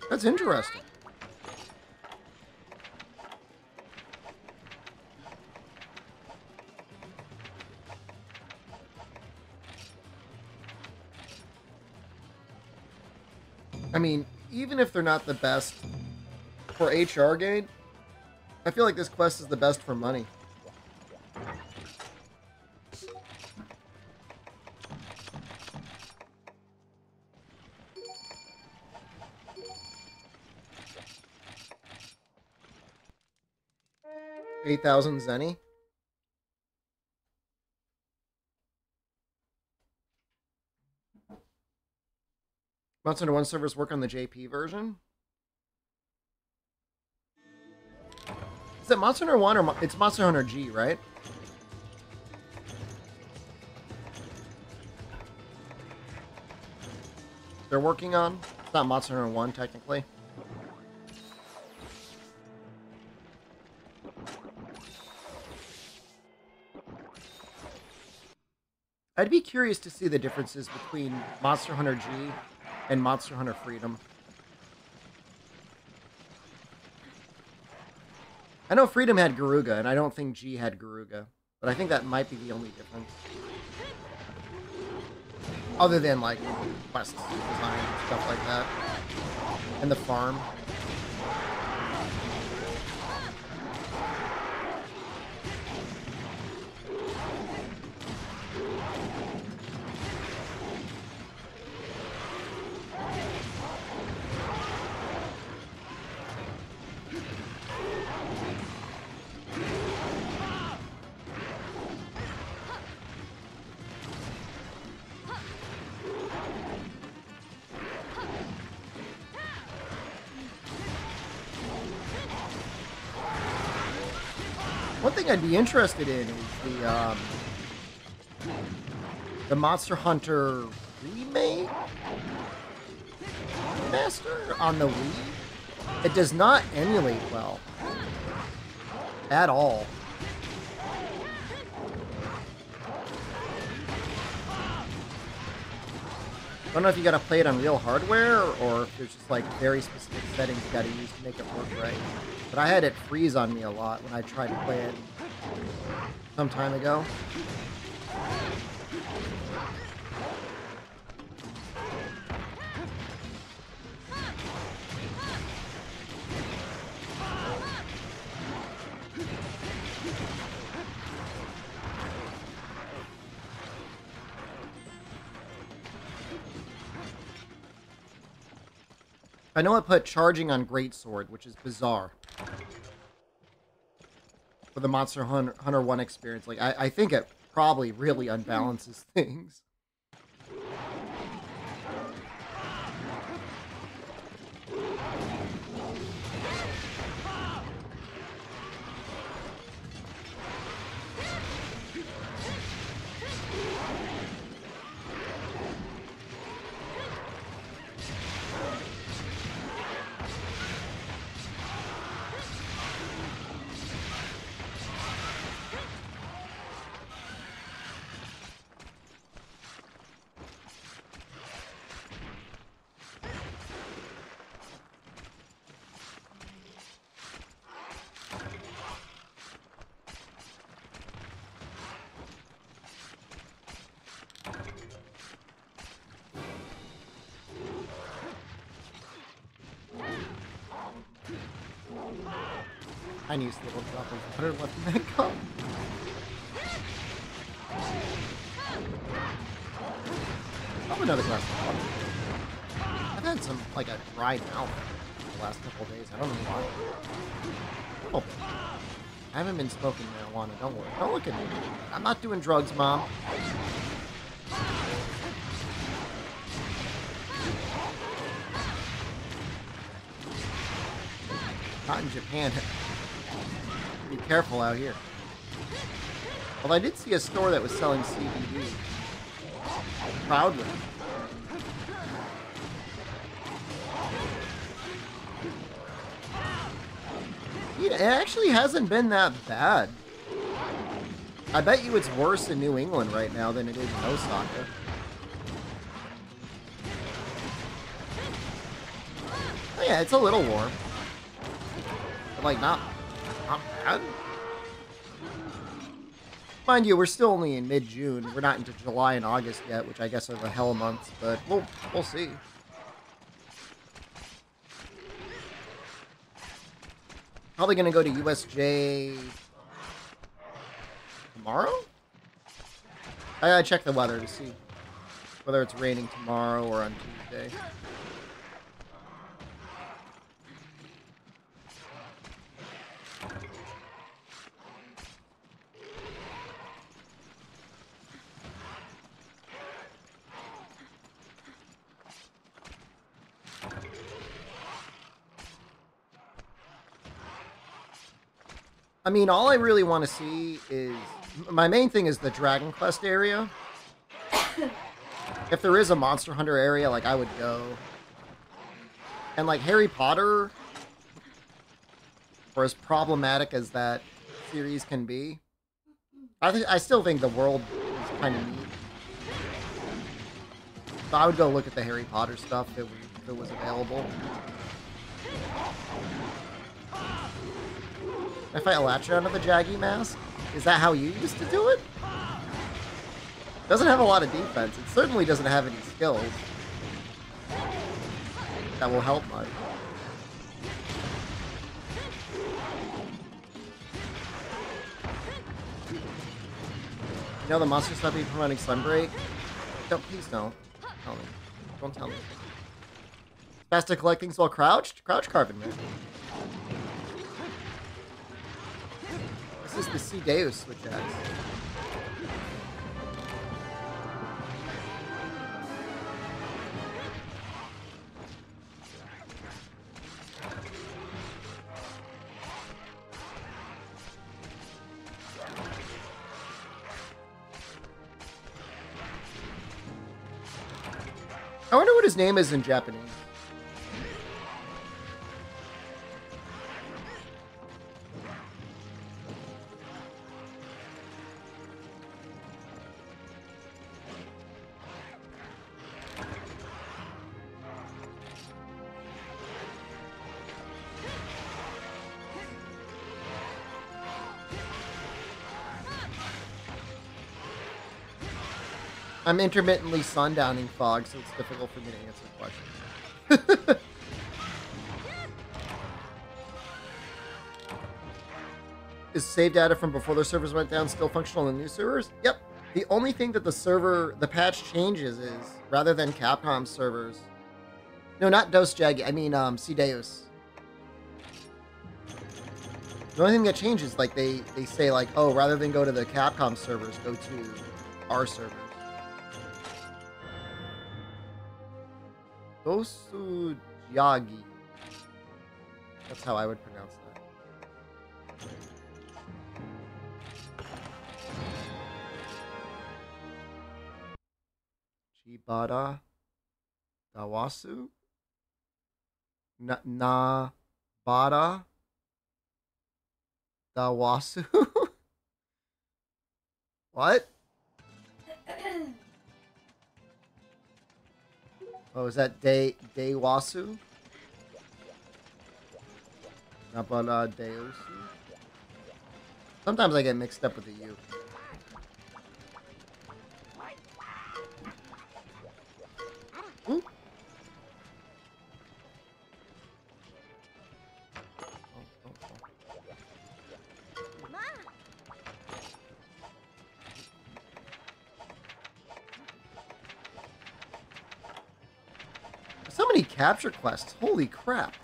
That's interesting. I mean, even if they're not the best for HR gain, I feel like this quest is the best for money. $8,000 Zenny. Monster Hunter 1 servers work on the JP version? Is it Monster Hunter 1 or it's Monster Hunter G, right? They're working on? It's not Monster Hunter 1, technically. I'd be curious to see the differences between Monster Hunter G and Monster Hunter Freedom. I know Freedom had Garuga, and I don't think G had Garuga. But I think that might be the only difference. Other than, like, quest design, stuff like that. And the farm. One thing I'd be interested in is the Monster Hunter remake remaster on the Wii. It does not emulate well at all. I don't know if you gotta play it on real hardware or if there's just like very specific settings you gotta use to make it work right. But I had it freeze on me a lot when I tried to play it some time ago. I know I put charging on Greatsword, which is bizarre. For the Monster Hunter 1 experience. Like, I think it probably really unbalances things. Tiny little droppers of water left in that cup. Probably another glass of water. I've had some, like, a dry mouth the last couple of days. I don't know why. A little bit. I haven't been smoking marijuana. Don't worry. Don't look at me. I'm not doing drugs, Mom. Not in Japan. Be careful out here. Although I did see a store that was selling CBD. Proudly. It actually hasn't been that bad. I bet you it's worse in New England right now than it is in Osaka. Oh yeah, it's a little warm. But like, not bad. Mind you, we're still only in mid-June. We're not into July and August yet, which I guess are the hell months, but we'll see. Probably gonna go to USJ tomorrow? I gotta check the weather to see whether it's raining tomorrow or on Tuesday. I mean, all I really want to see is... My main thing is the Dragon Quest area. If there is a Monster Hunter area, like, I would go. And, like, Harry Potter, for as problematic as that series can be, I still think the world is kind of neat. So I would go look at the Harry Potter stuff if it was available. If I latch onto the Jaggy mask, is that how you used to do it? Doesn't have a lot of defense. It certainly doesn't have any skills that will help much. You know the monsters might be promoting Sunbreak? Don't, please don't. Tell me. Don't tell me. Fast to collect things while crouched? Crouch carving, man. This is the C. Deus switch axe. I wonder what his name is in Japanese. I'm intermittently sundowning Fog, so it's difficult for me to answer questions. Is save data from before the servers went down still functional in the new servers? Yep. The only thing that the patch changes is, rather than Capcom servers... No, not Dos Jag, I mean, Cedeus. The only thing that changes, like, they say, like, oh, rather than go to the Capcom servers, go to our servers. Dosujagi. That's how I would pronounce that. Chibata Dawasu? Nabata Dawasu? What? Oh, is that Dewasu? Nabala Deosu? Sometimes I get mixed up with the U. Ooh. So many capture quests. Holy crap.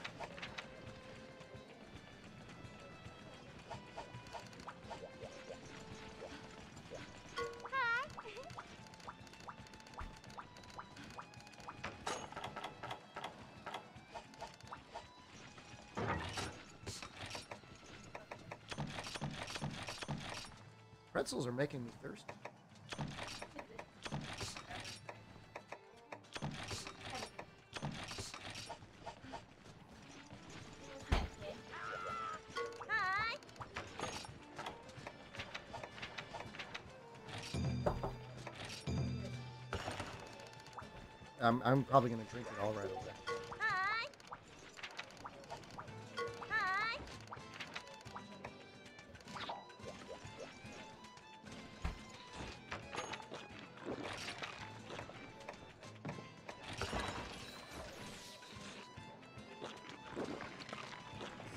Pretzels are making me thirsty. I'm probably gonna drink it all right away.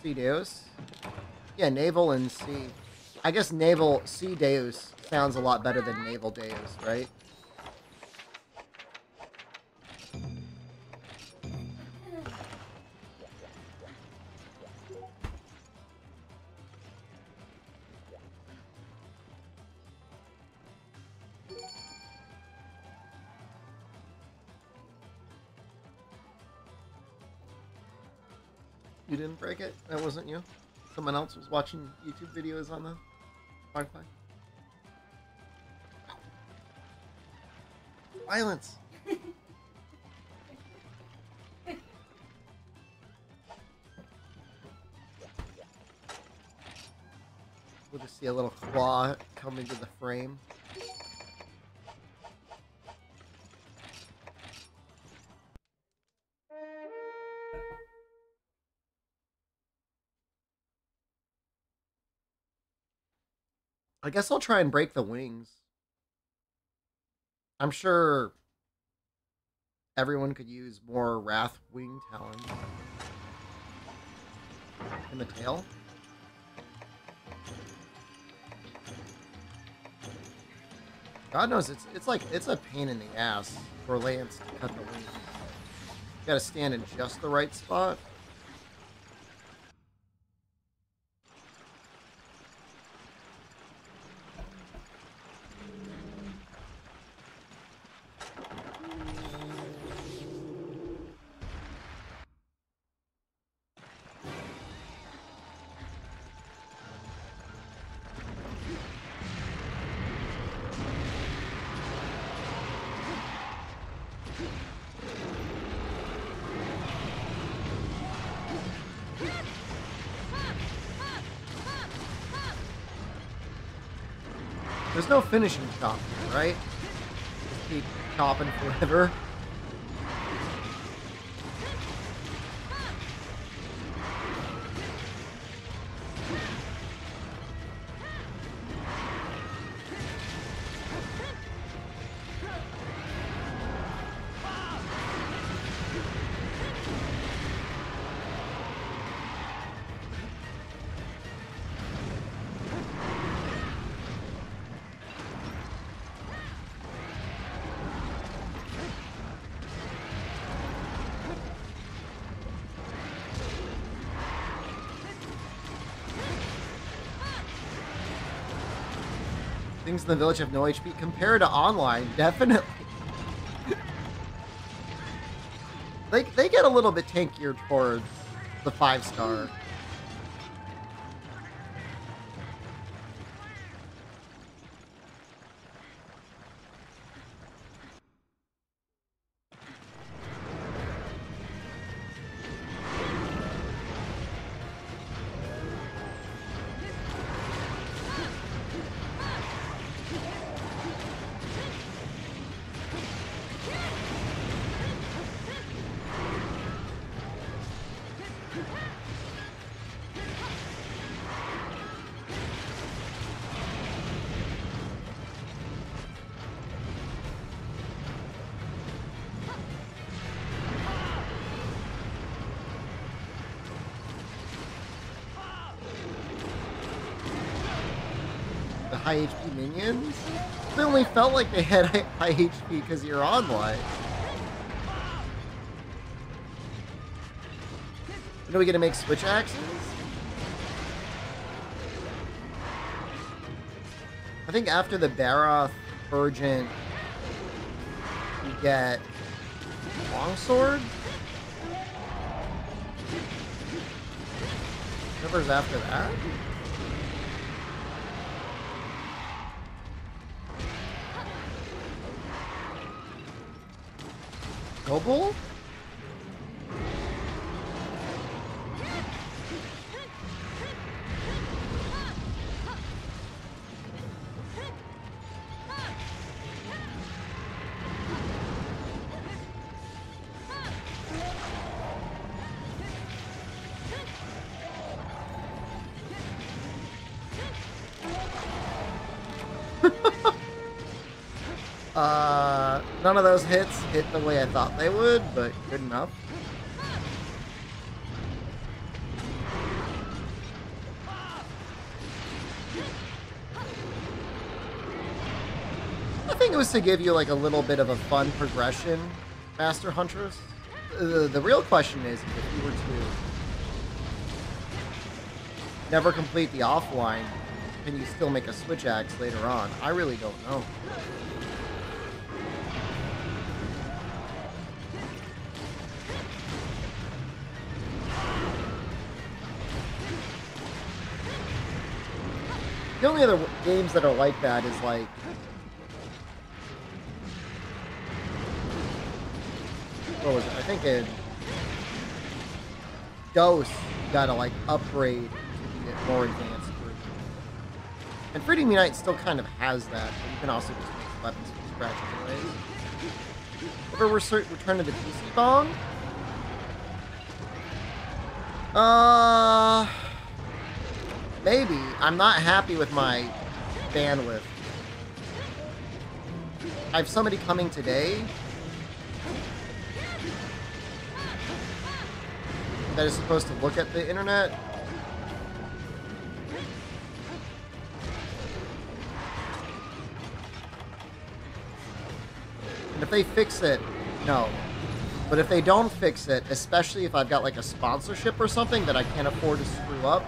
Cedeus? Yeah, Naval and C. I guess Naval C Deus sounds a lot better than Naval Deus, right? You didn't break it? That wasn't you? Someone else was watching YouTube videos on the Wi-Fi? Violence! We'll just see a little claw come into the frame. I guess I'll try and break the wings. I'm sure everyone could use more Wrath Wing Talons. In the tail? God knows it's like it's a pain in the ass for Lance to cut the wings. You gotta stand in just the right spot. There's no finishing chop, right? Just keep chopping forever. Things in the village have no HP. Compared to online, definitely. They get a little bit tankier towards the 5-star. High HP minions? They only felt like they had high HP because you're online. When are we gonna make switch axes? I think after the Baroth Urgent, you get Longsword? Whatever's after that? Noble? None of those hits hit the way I thought they would, but good enough. I think it was to give you like a little bit of a fun progression, Master Huntress. The real question is, if you were to never complete the offline, can you still make a switch axe later on? I really don't know. The only other games that are like that is like what was it? I think in Dose you gotta like upgrade to get more advanced version. And Freedom Unite still kind of has that, but you can also just make weapons from scratch anyways. Ever return to the PC Bong? Maybe. I'm not happy with my bandwidth. I have somebody coming today that is supposed to look at the internet. And if they fix it, no. But if they don't fix it, especially if I've got like a sponsorship or something that I can't afford to screw up,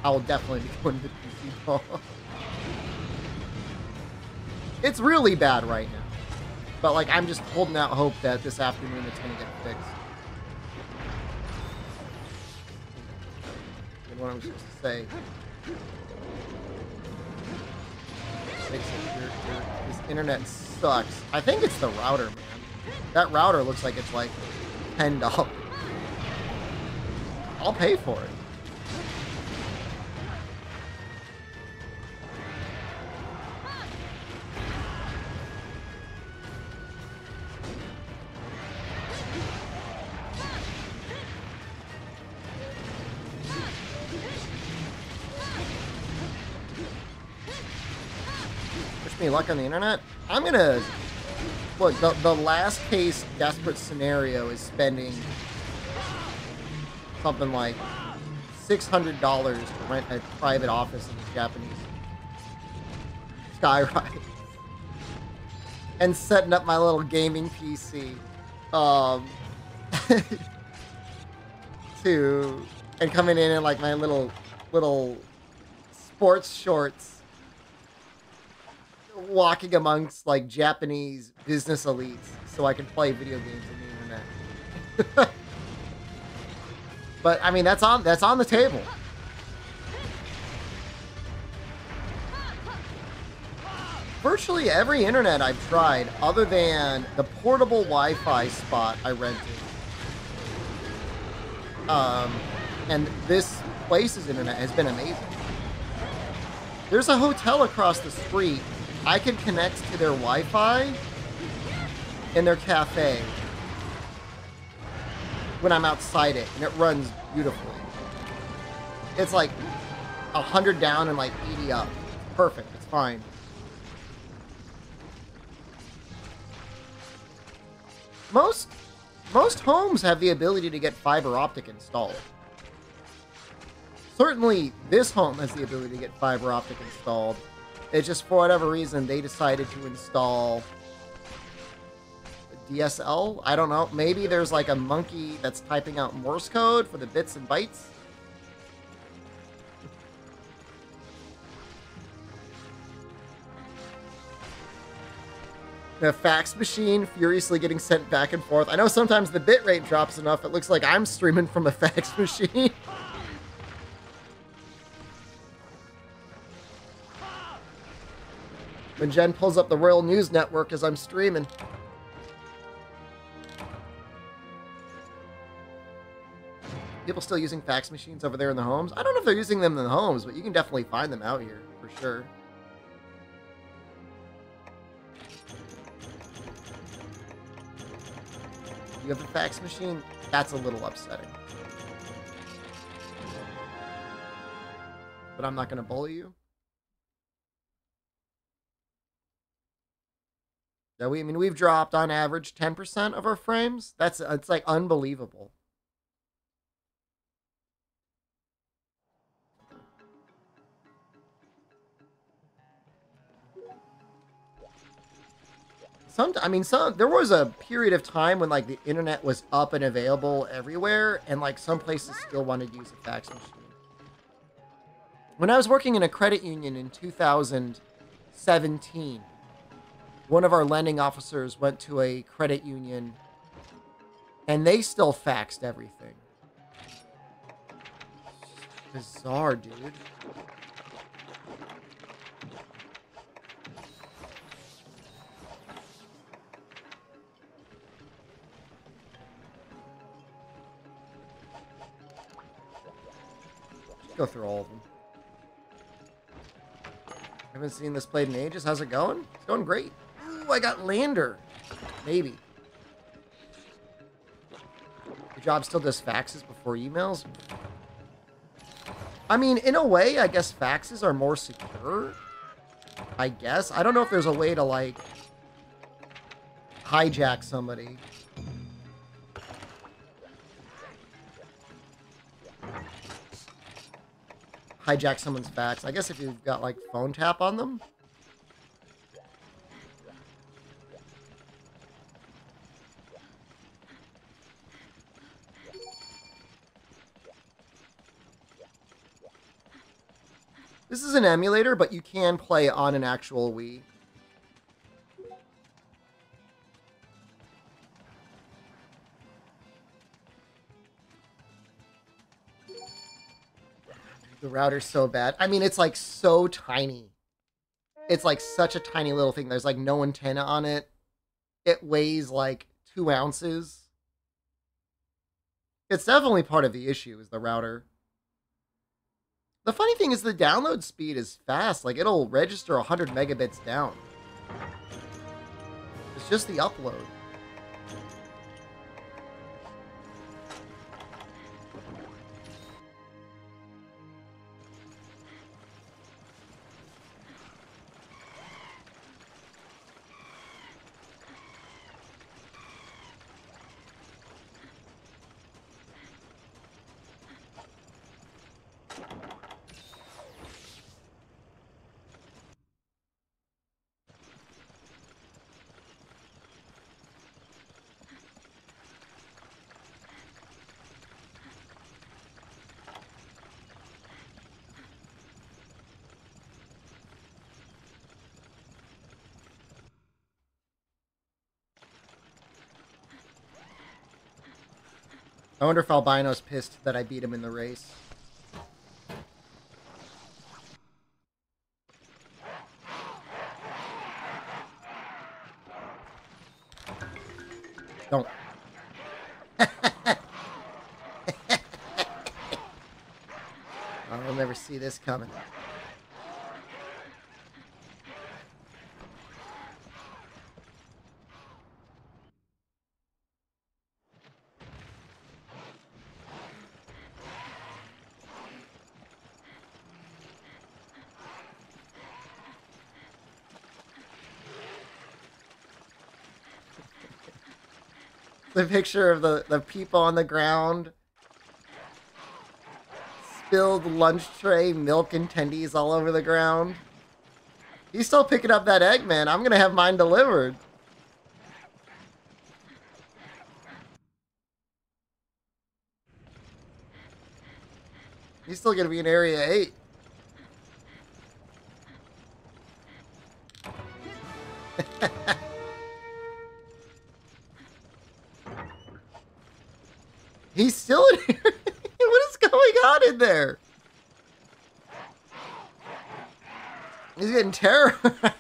I will definitely be going to PC Ball. It's really bad right now. But like, I'm just holding out hope that this afternoon it's going to get fixed. And what I'm supposed to say. This internet sucks. I think it's the router, man. That router looks like it's like $10. I'll pay for it. me luck on the internet, I'm gonna... Look, the last case desperate scenario is spending something like $600 to rent a private office in the Japanese Skyride. And setting up my little gaming PC. And coming in like my little sports shorts, walking amongst like Japanese business elites so I can play video games on the internet. But I mean, that's on the table. Virtually every internet I've tried, other than the portable Wi-Fi spot I rented, and this place's internet has been amazing. There's a hotel across the street. I can connect to their Wi-Fi in their cafe when I'm outside it, and it runs beautifully. It's like 100 down and like 80 up. Perfect. It's fine. Most homes have the ability to get fiber optic installed. Certainly, this home has the ability to get fiber optic installed. It's just, for whatever reason, they decided to install DSL. I don't know. Maybe there's like a monkey that's typing out Morse code for the bits and bytes. The fax machine furiously getting sent back and forth. I know sometimes the bitrate drops enough, it looks like I'm streaming from a fax machine. When Jen pulls up the Royal News Network as I'm streaming. People still using fax machines over there in the homes? I don't know if they're using them in the homes, but you can definitely find them out here, for sure. You have a fax machine? That's a little upsetting. But I'm not going to bully you. Yeah, we've dropped on average 10% of our frames. It's like unbelievable. There was a period of time when like the internet was up and available everywhere, and like some places still wanted to use a fax machine. When I was working in a credit union in 2017, one of our lending officers went to a credit union, and they still faxed everything. Bizarre, dude. Go through all of them. Haven't seen this played in ages. How's it going? It's going great. Ooh, I got Lander. Maybe. Your job still does faxes before emails? I mean, in a way, I guess faxes are more secure. I guess. I don't know if there's a way to, like, hijack somebody. Hijack someone's fax. I guess if you've got, like, phone tap on them. This is an emulator, but you can play on an actual Wii. The router's so bad. I mean, it's like so tiny. It's like such a tiny little thing. There's like no antenna on it. It weighs like 2 ounces. It's definitely part of the issue, is the router. The funny thing is the download speed is fast. Like, it'll register 100 megabits down. It's just the upload. I wonder if Albino's pissed that I beat him in the race. Don't. I'll never see this coming. The picture of the people on the ground. Spilled lunch tray, milk, and tendies all over the ground. He's still picking up that egg, man. I'm gonna have mine delivered. He's still gonna be in Area 8. He's still in here. What is going on in there? He's getting terrorized.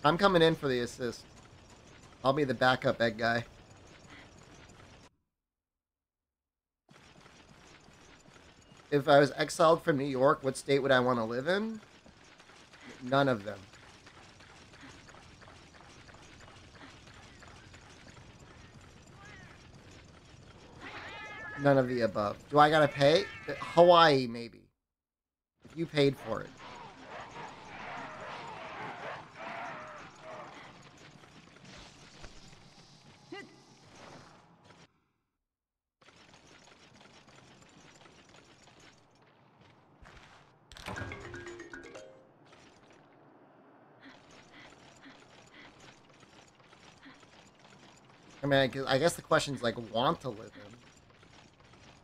I'm coming in for the assist. I'll be the backup egg guy. If I was exiled from New York, what state would I want to live in? None of them. None of the above. Do I gotta pay? Hawaii, maybe. If you paid for it. I mean, I guess the question's like, want to live in.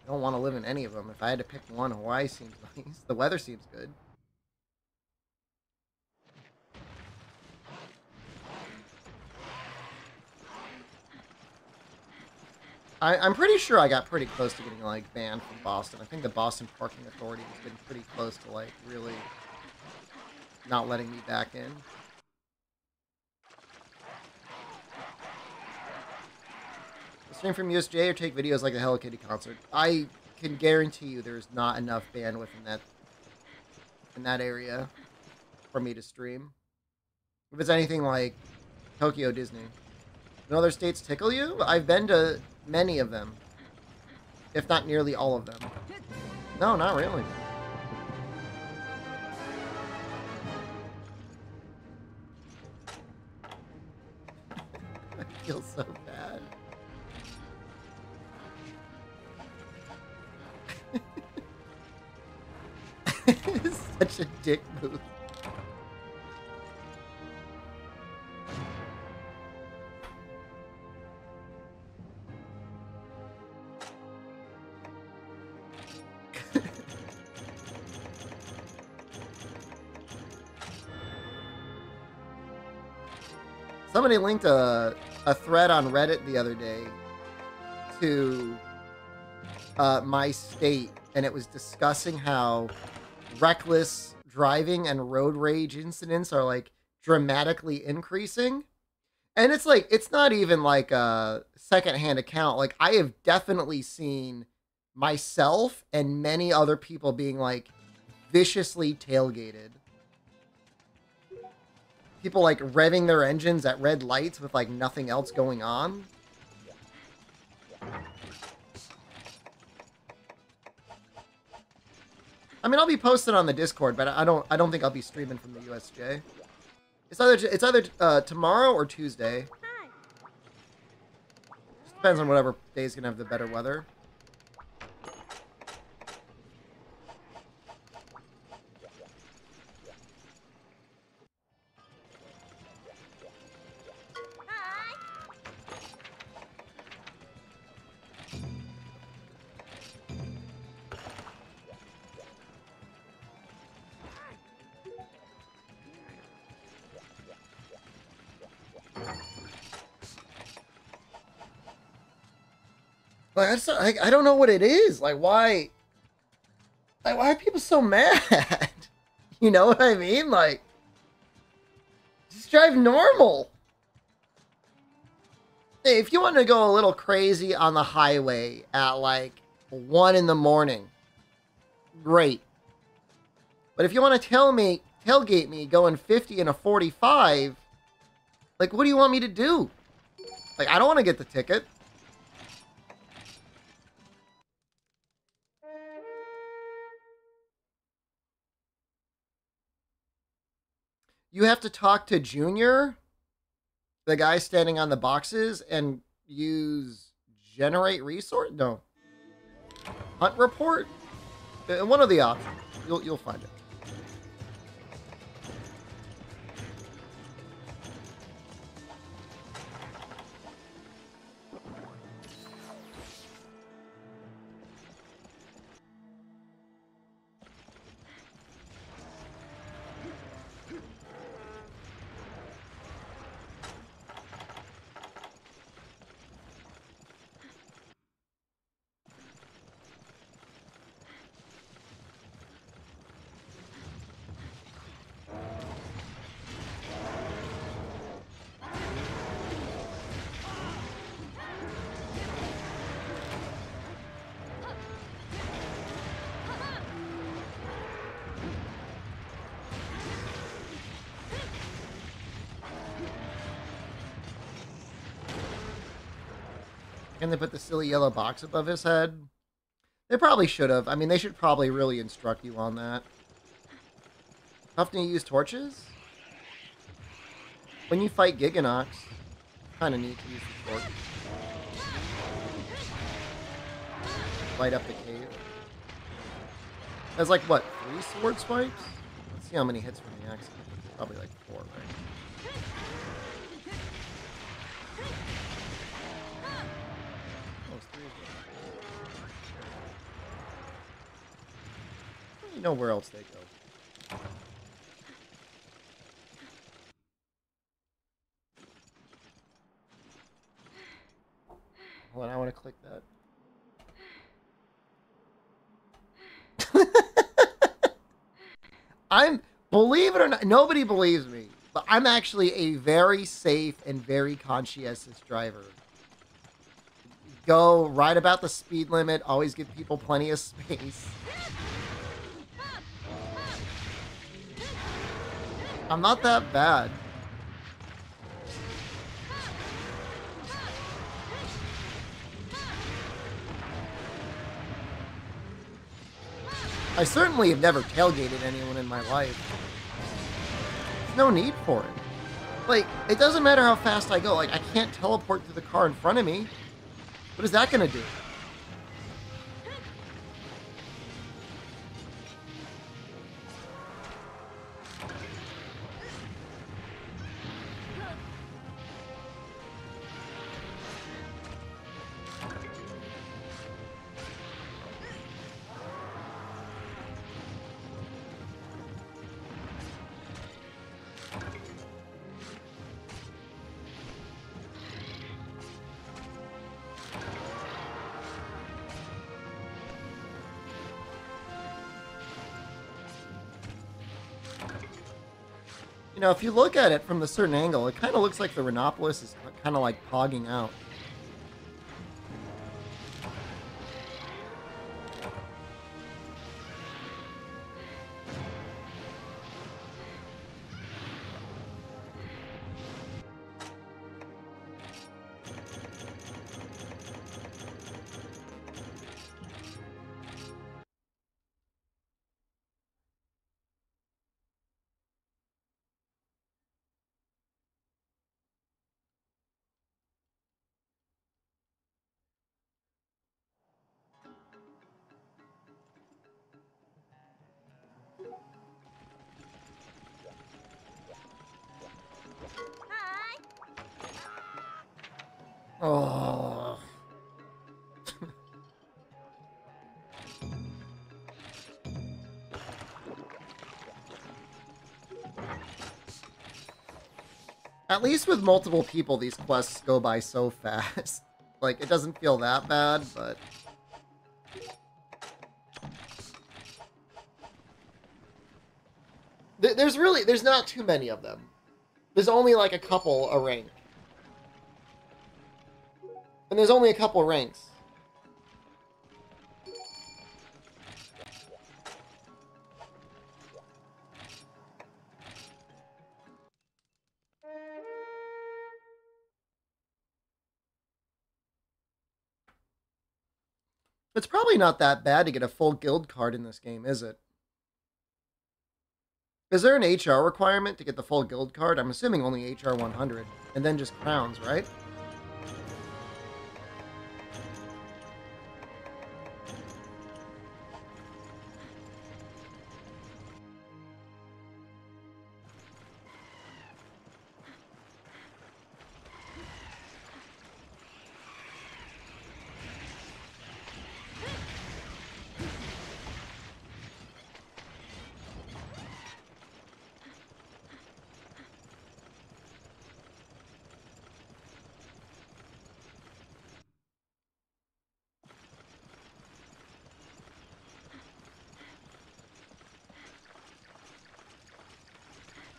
I don't want to live in any of them. If I had to pick one, Hawaii seems nice. The weather seems good. I'm pretty sure I got pretty close to getting, like, banned from Boston. I think the Boston Parking Authority has been pretty close to, like, really not letting me back in. Stream from USJ or take videos like the Hello Kitty concert. I can guarantee you there's not enough bandwidth in that area for me to stream. If it's anything like Tokyo Disney. No other states tickle you? I've been to many of them. If not nearly all of them. No, not really. I feel so bad. It's such a dick move. Somebody linked a thread on Reddit the other day to my state, and it was discussing how reckless driving and road rage incidents are like dramatically increasing. And it's like, it's not even like a secondhand account. Like, I have definitely seen myself and many other people being like viciously tailgated. People like revving their engines at red lights with like nothing else going on. I mean, I'll be posted on the Discord, but I don't think I'll be streaming from the USJ. It's either tomorrow or Tuesday. Just depends on whatever day's gonna have the better weather. Like, I don't know what it is. Like, why are people so mad? You know what I mean? Like, just drive normal. Hey, if you want to go a little crazy on the highway at like 1 in the morning, great. But if you want to tailgate me going 50 in a 45, like, what do you want me to do? Like, I don't want to get the ticket. You have to talk to Junior, the guy standing on the boxes, and use generate resource? No. Hunt report? One of the options. You'll find it. And they put the silly yellow box above his head. They probably should have. I mean, they should probably really instruct you on that. How often do you use torches? When you fight Giganox, kind of need to use the torch. Light up the cave. That's like, what, 3 sword swipes? Let's see how many hits from the axe. Probably like 4, right? You know where else they go. Hold on, I want to click that. Believe it or not, nobody believes me, but I'm actually a very safe and very conscientious driver. Go right about the speed limit, always give people plenty of space. I'm not that bad. I certainly have never tailgated anyone in my life. There's no need for it. Like, it doesn't matter how fast I go. Like, I can't teleport to the car in front of me. What is that gonna do? You know, if you look at it from a certain angle, it kind of looks like the Rhinopolis is kind of like pogging out. Oh. At least with multiple people, these quests go by so fast. Like, it doesn't feel that bad, but... There's not too many of them. There's only like a couple a rank. And there's only a couple ranks. It's probably not that bad to get a full guild card in this game, is it? Is there an HR requirement to get the full guild card? I'm assuming only HR 100, and then just crowns, right?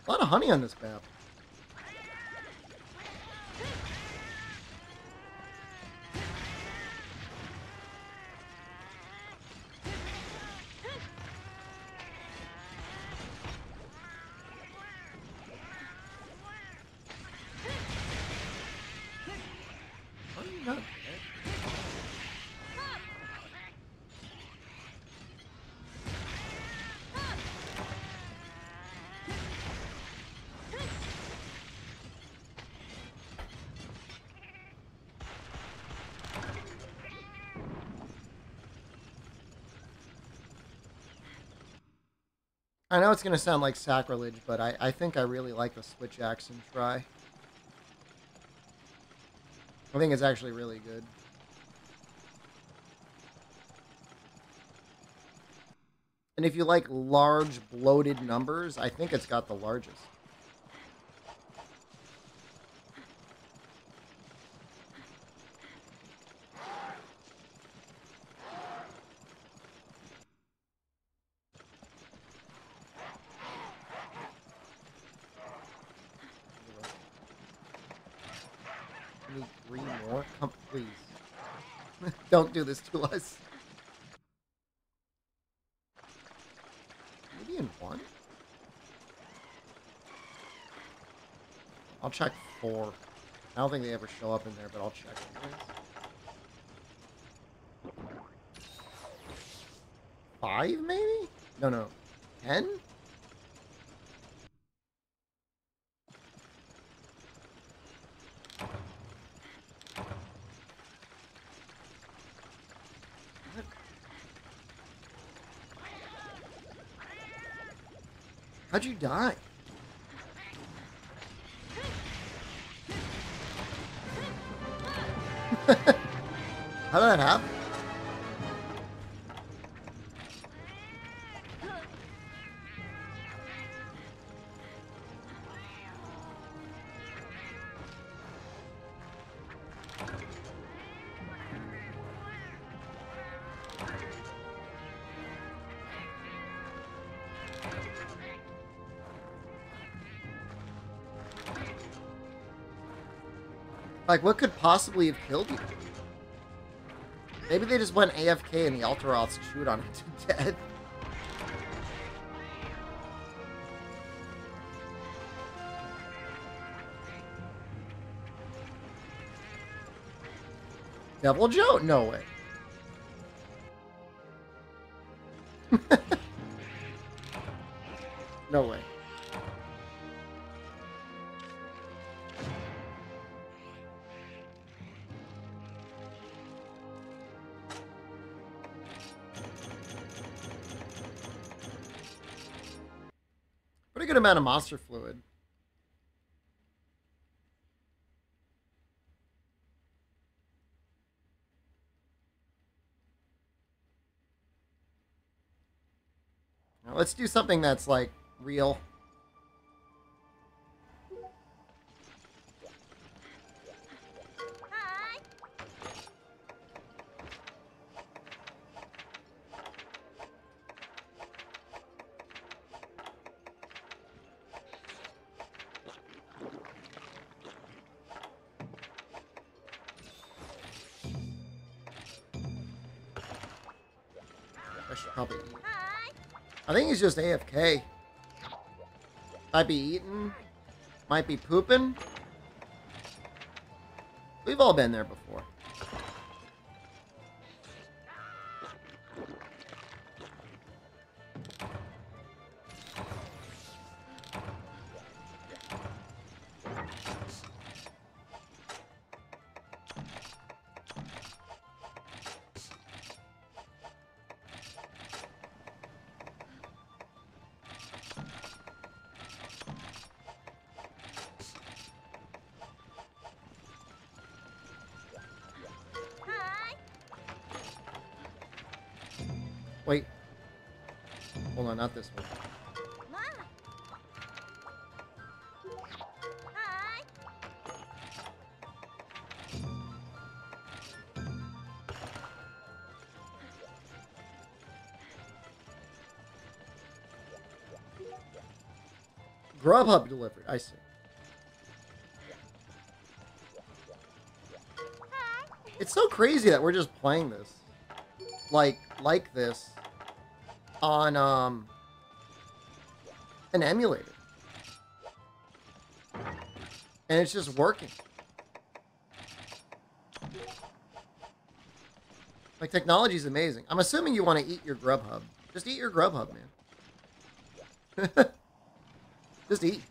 A lot of honey on this map. Why are you not dead? I know it's going to sound like sacrilege, but I think I really like the switch action try. I think it's actually really good. And if you like large, bloated numbers, I think it's got the largest. I need 3 more? Come, please. Don't do this to us. Maybe in 1? I'll check 4. I don't think they ever show up in there, but I'll check anyways. 5, maybe? No. 10? How'd you die? How did that happen? Like, what could possibly have killed you? Maybe they just went AFK and the Alteroths chewed on it to death. Devil Joe? No way. No way. Pretty good amount of monster fluid. Now let's do something that's like real. I should probably eat. I think he's just AFK. Might be eating. Might be pooping. We've all been there before. Wait. Hold on, not this one. Grubhub delivery, I see. It's so crazy that we're just playing this. Like this on an emulator. And it's just working. Like, technology is amazing. I'm assuming you want to eat your Grubhub. Just eat your Grubhub, man. Just eat.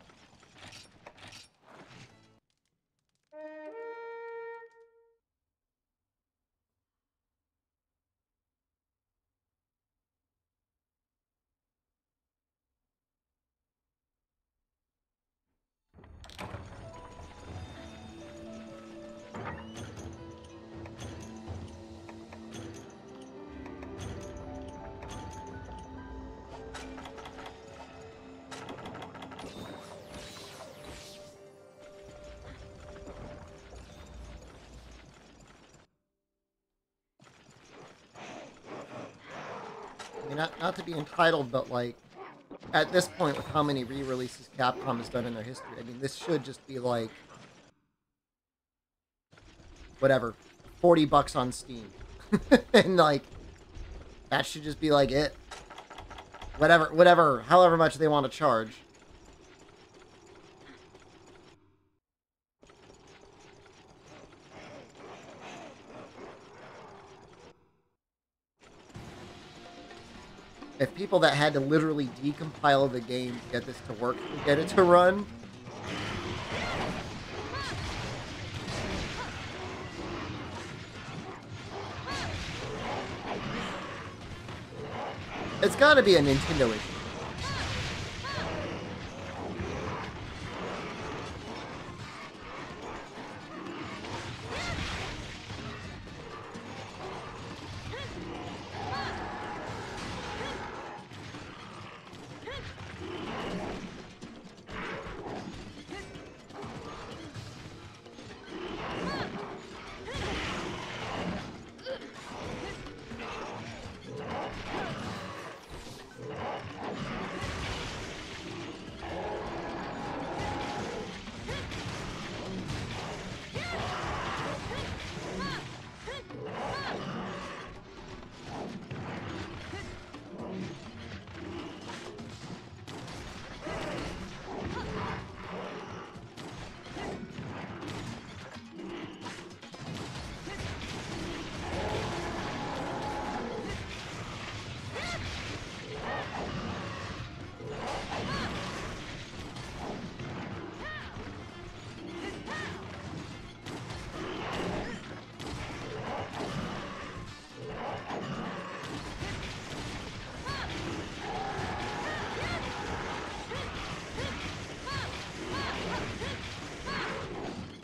I mean, not to be entitled, but like, at this point, with how many re-releases Capcom has done in their history, I mean, this should just be like, whatever, $40 on Steam. And like, that should just be like it. Whatever, however much they want to charge. If people that had to literally decompile the game to get this to work, to get it to run. It's gotta be a Nintendo issue.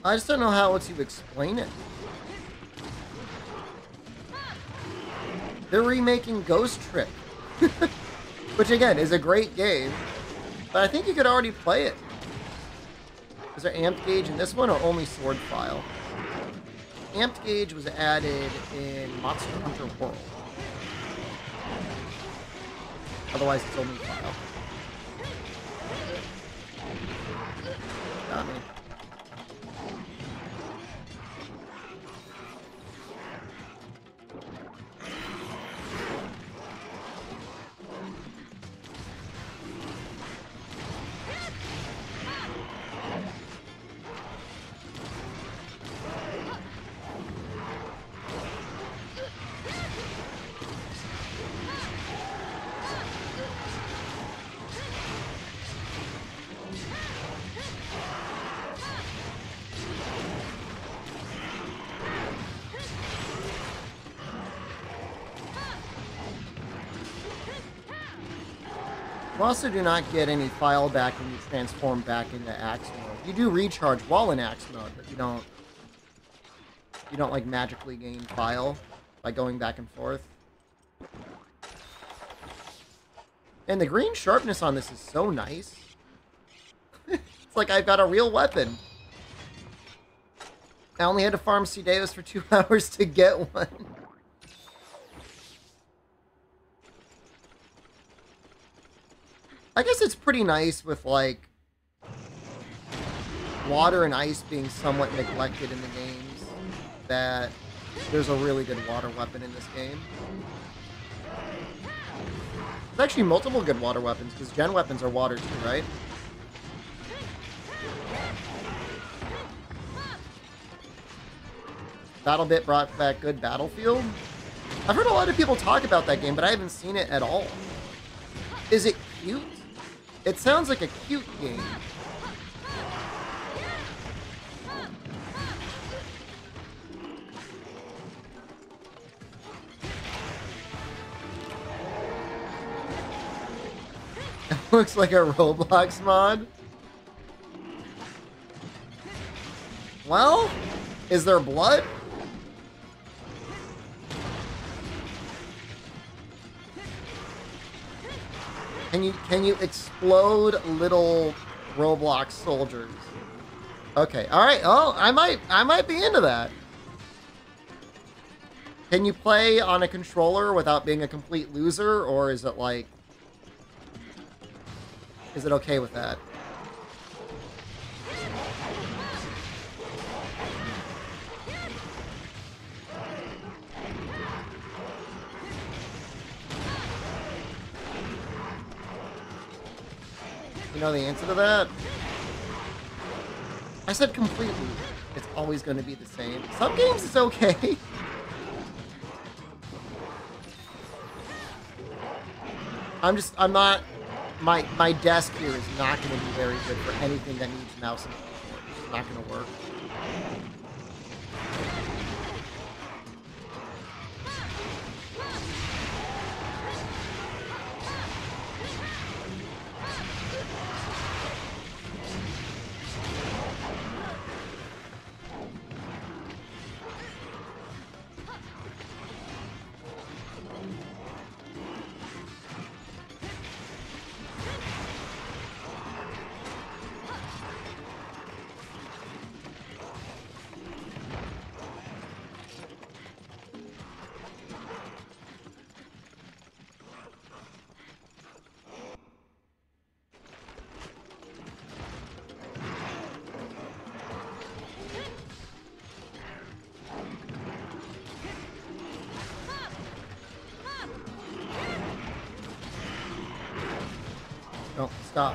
I just don't know how else you explain it. They're remaking Ghost Trick. Which, again, is a great game. But I think you could already play it. Is there Amped Gauge in this one, or only Sword File? Amped Gauge was added in Monster Hunter World. Otherwise, it's only File. Got me. You also do not get any file back when you transform back into axe mode. You do recharge while in axe mode, but you don't like magically gain file by going back and forth. And the green sharpness on this is so nice. It's like I've got a real weapon. I only had to farm C. Davis for 2 hours to get one. I guess it's pretty nice with, like, water and ice being somewhat neglected in the games, that there's a really good water weapon in this game. There's actually multiple good water weapons, because gen weapons are water too, right? BattleBit brought back good Battlefield. I've heard a lot of people talk about that game, but I haven't seen it at all. Is it cute? It sounds like a cute game. It looks like a Roblox mod. Well, is there blood? Can you explode little Roblox soldiers? Okay, all right. Oh, I might be into that. Can you play on a controller without being a complete loser, or is it like, is it okay with that? You know the answer to that? I said completely. It's always going to be the same. Some games it's okay. I'm not, my desk here is not going to be very good for anything that needs mouse and keyboard. It's just not going to work. No, stop.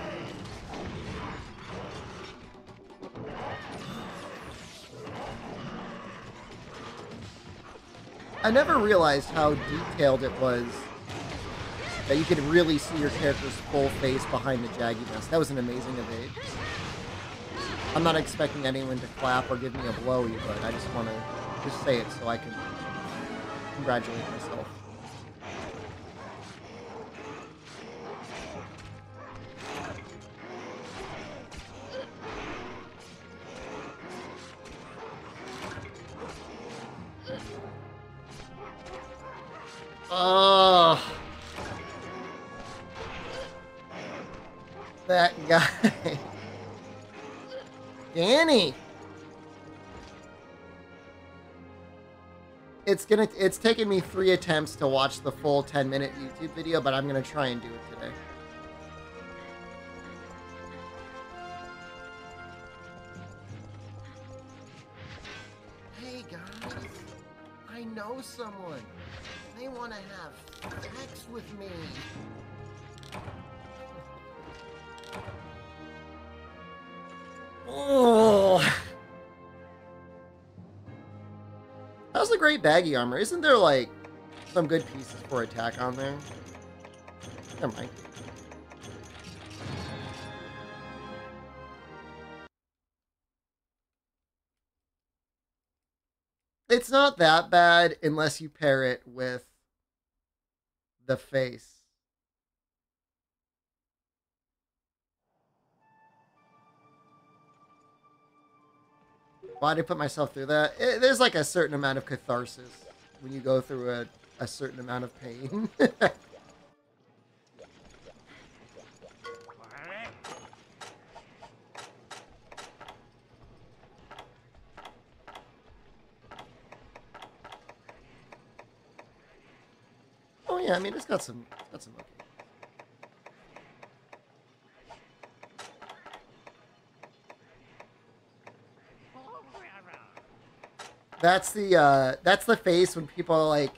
I never realized how detailed it was that you could really see your character's full face behind the jagginess. That was an amazing evade. I'm not expecting anyone to clap or give me a blowy, but I just want to just say it so I can congratulate myself. Oh, that guy. Danny. It's taken me 3 attempts to watch the full 10-minute YouTube video, but I'm gonna try and do it today. Hey guys, I know someone. They want to have sex with me. Oh. How's the great baggy armor? Isn't there, like, some good pieces for attack on there? Never mind. It's not that bad unless you pair it with the face. Why did I put myself through that? There's like a certain amount of catharsis when you go through a certain amount of pain. Oh yeah, I mean it's got some okay. That's the face when people are like,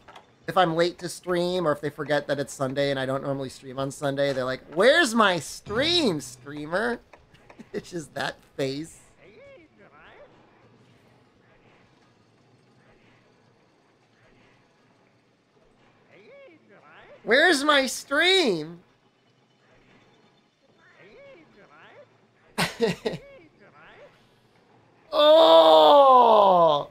if I'm late to stream or if they forget that it's Sunday and I don't normally stream on Sunday, they're like, "Where's my stream, streamer?" It's just that face. Where's my stream? Oh!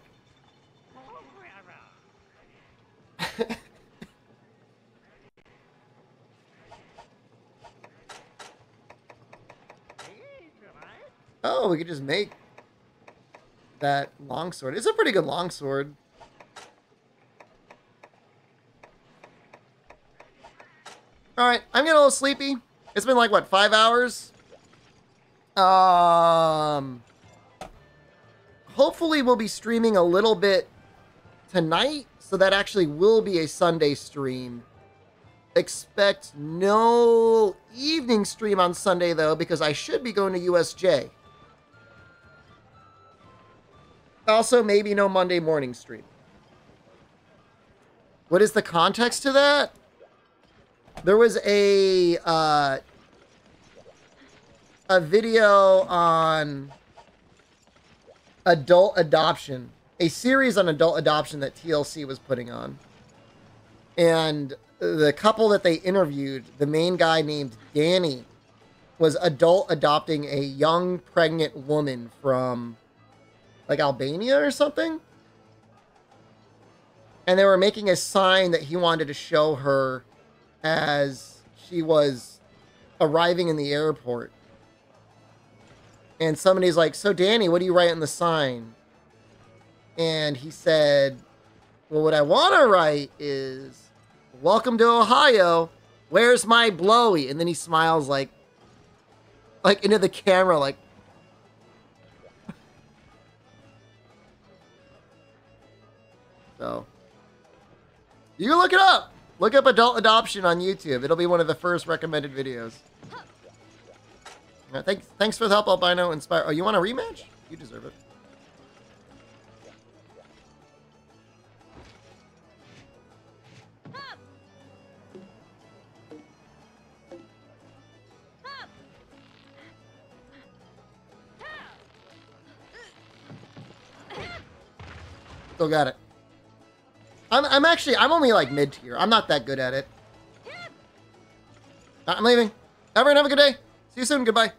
Oh, we could just make that longsword. It's a pretty good longsword. Alright, I'm getting a little sleepy. It's been like, what, 5 hours? Hopefully we'll be streaming a little bit tonight, so that actually will be a Sunday stream. Expect no evening stream on Sunday, though, because I should be going to USJ. Also, maybe no Monday morning stream. What is the context to that? There was a video on adult adoption, a series on adult adoption that TLC was putting on. And the couple that they interviewed, the main guy named Danny, was adult adopting a young pregnant woman from like Albania or something. And they were making a sign that he wanted to show her as she was arriving in the airport. And somebody's like, "So Danny, what do you write on the sign?" And he said, "Well, what I want to write is, 'Welcome to Ohio. Where's my blowy?'" And then he smiles like into the camera, like. So, you can look it up. Look up adult adoption on YouTube. It'll be one of the first recommended videos. Thanks for the help, Albino Inspire. Oh, you want a rematch? You deserve it. Still got it. I'm only like mid-tier. I'm not that good at it. I'm leaving. Everyone have a good day. See you soon. Goodbye.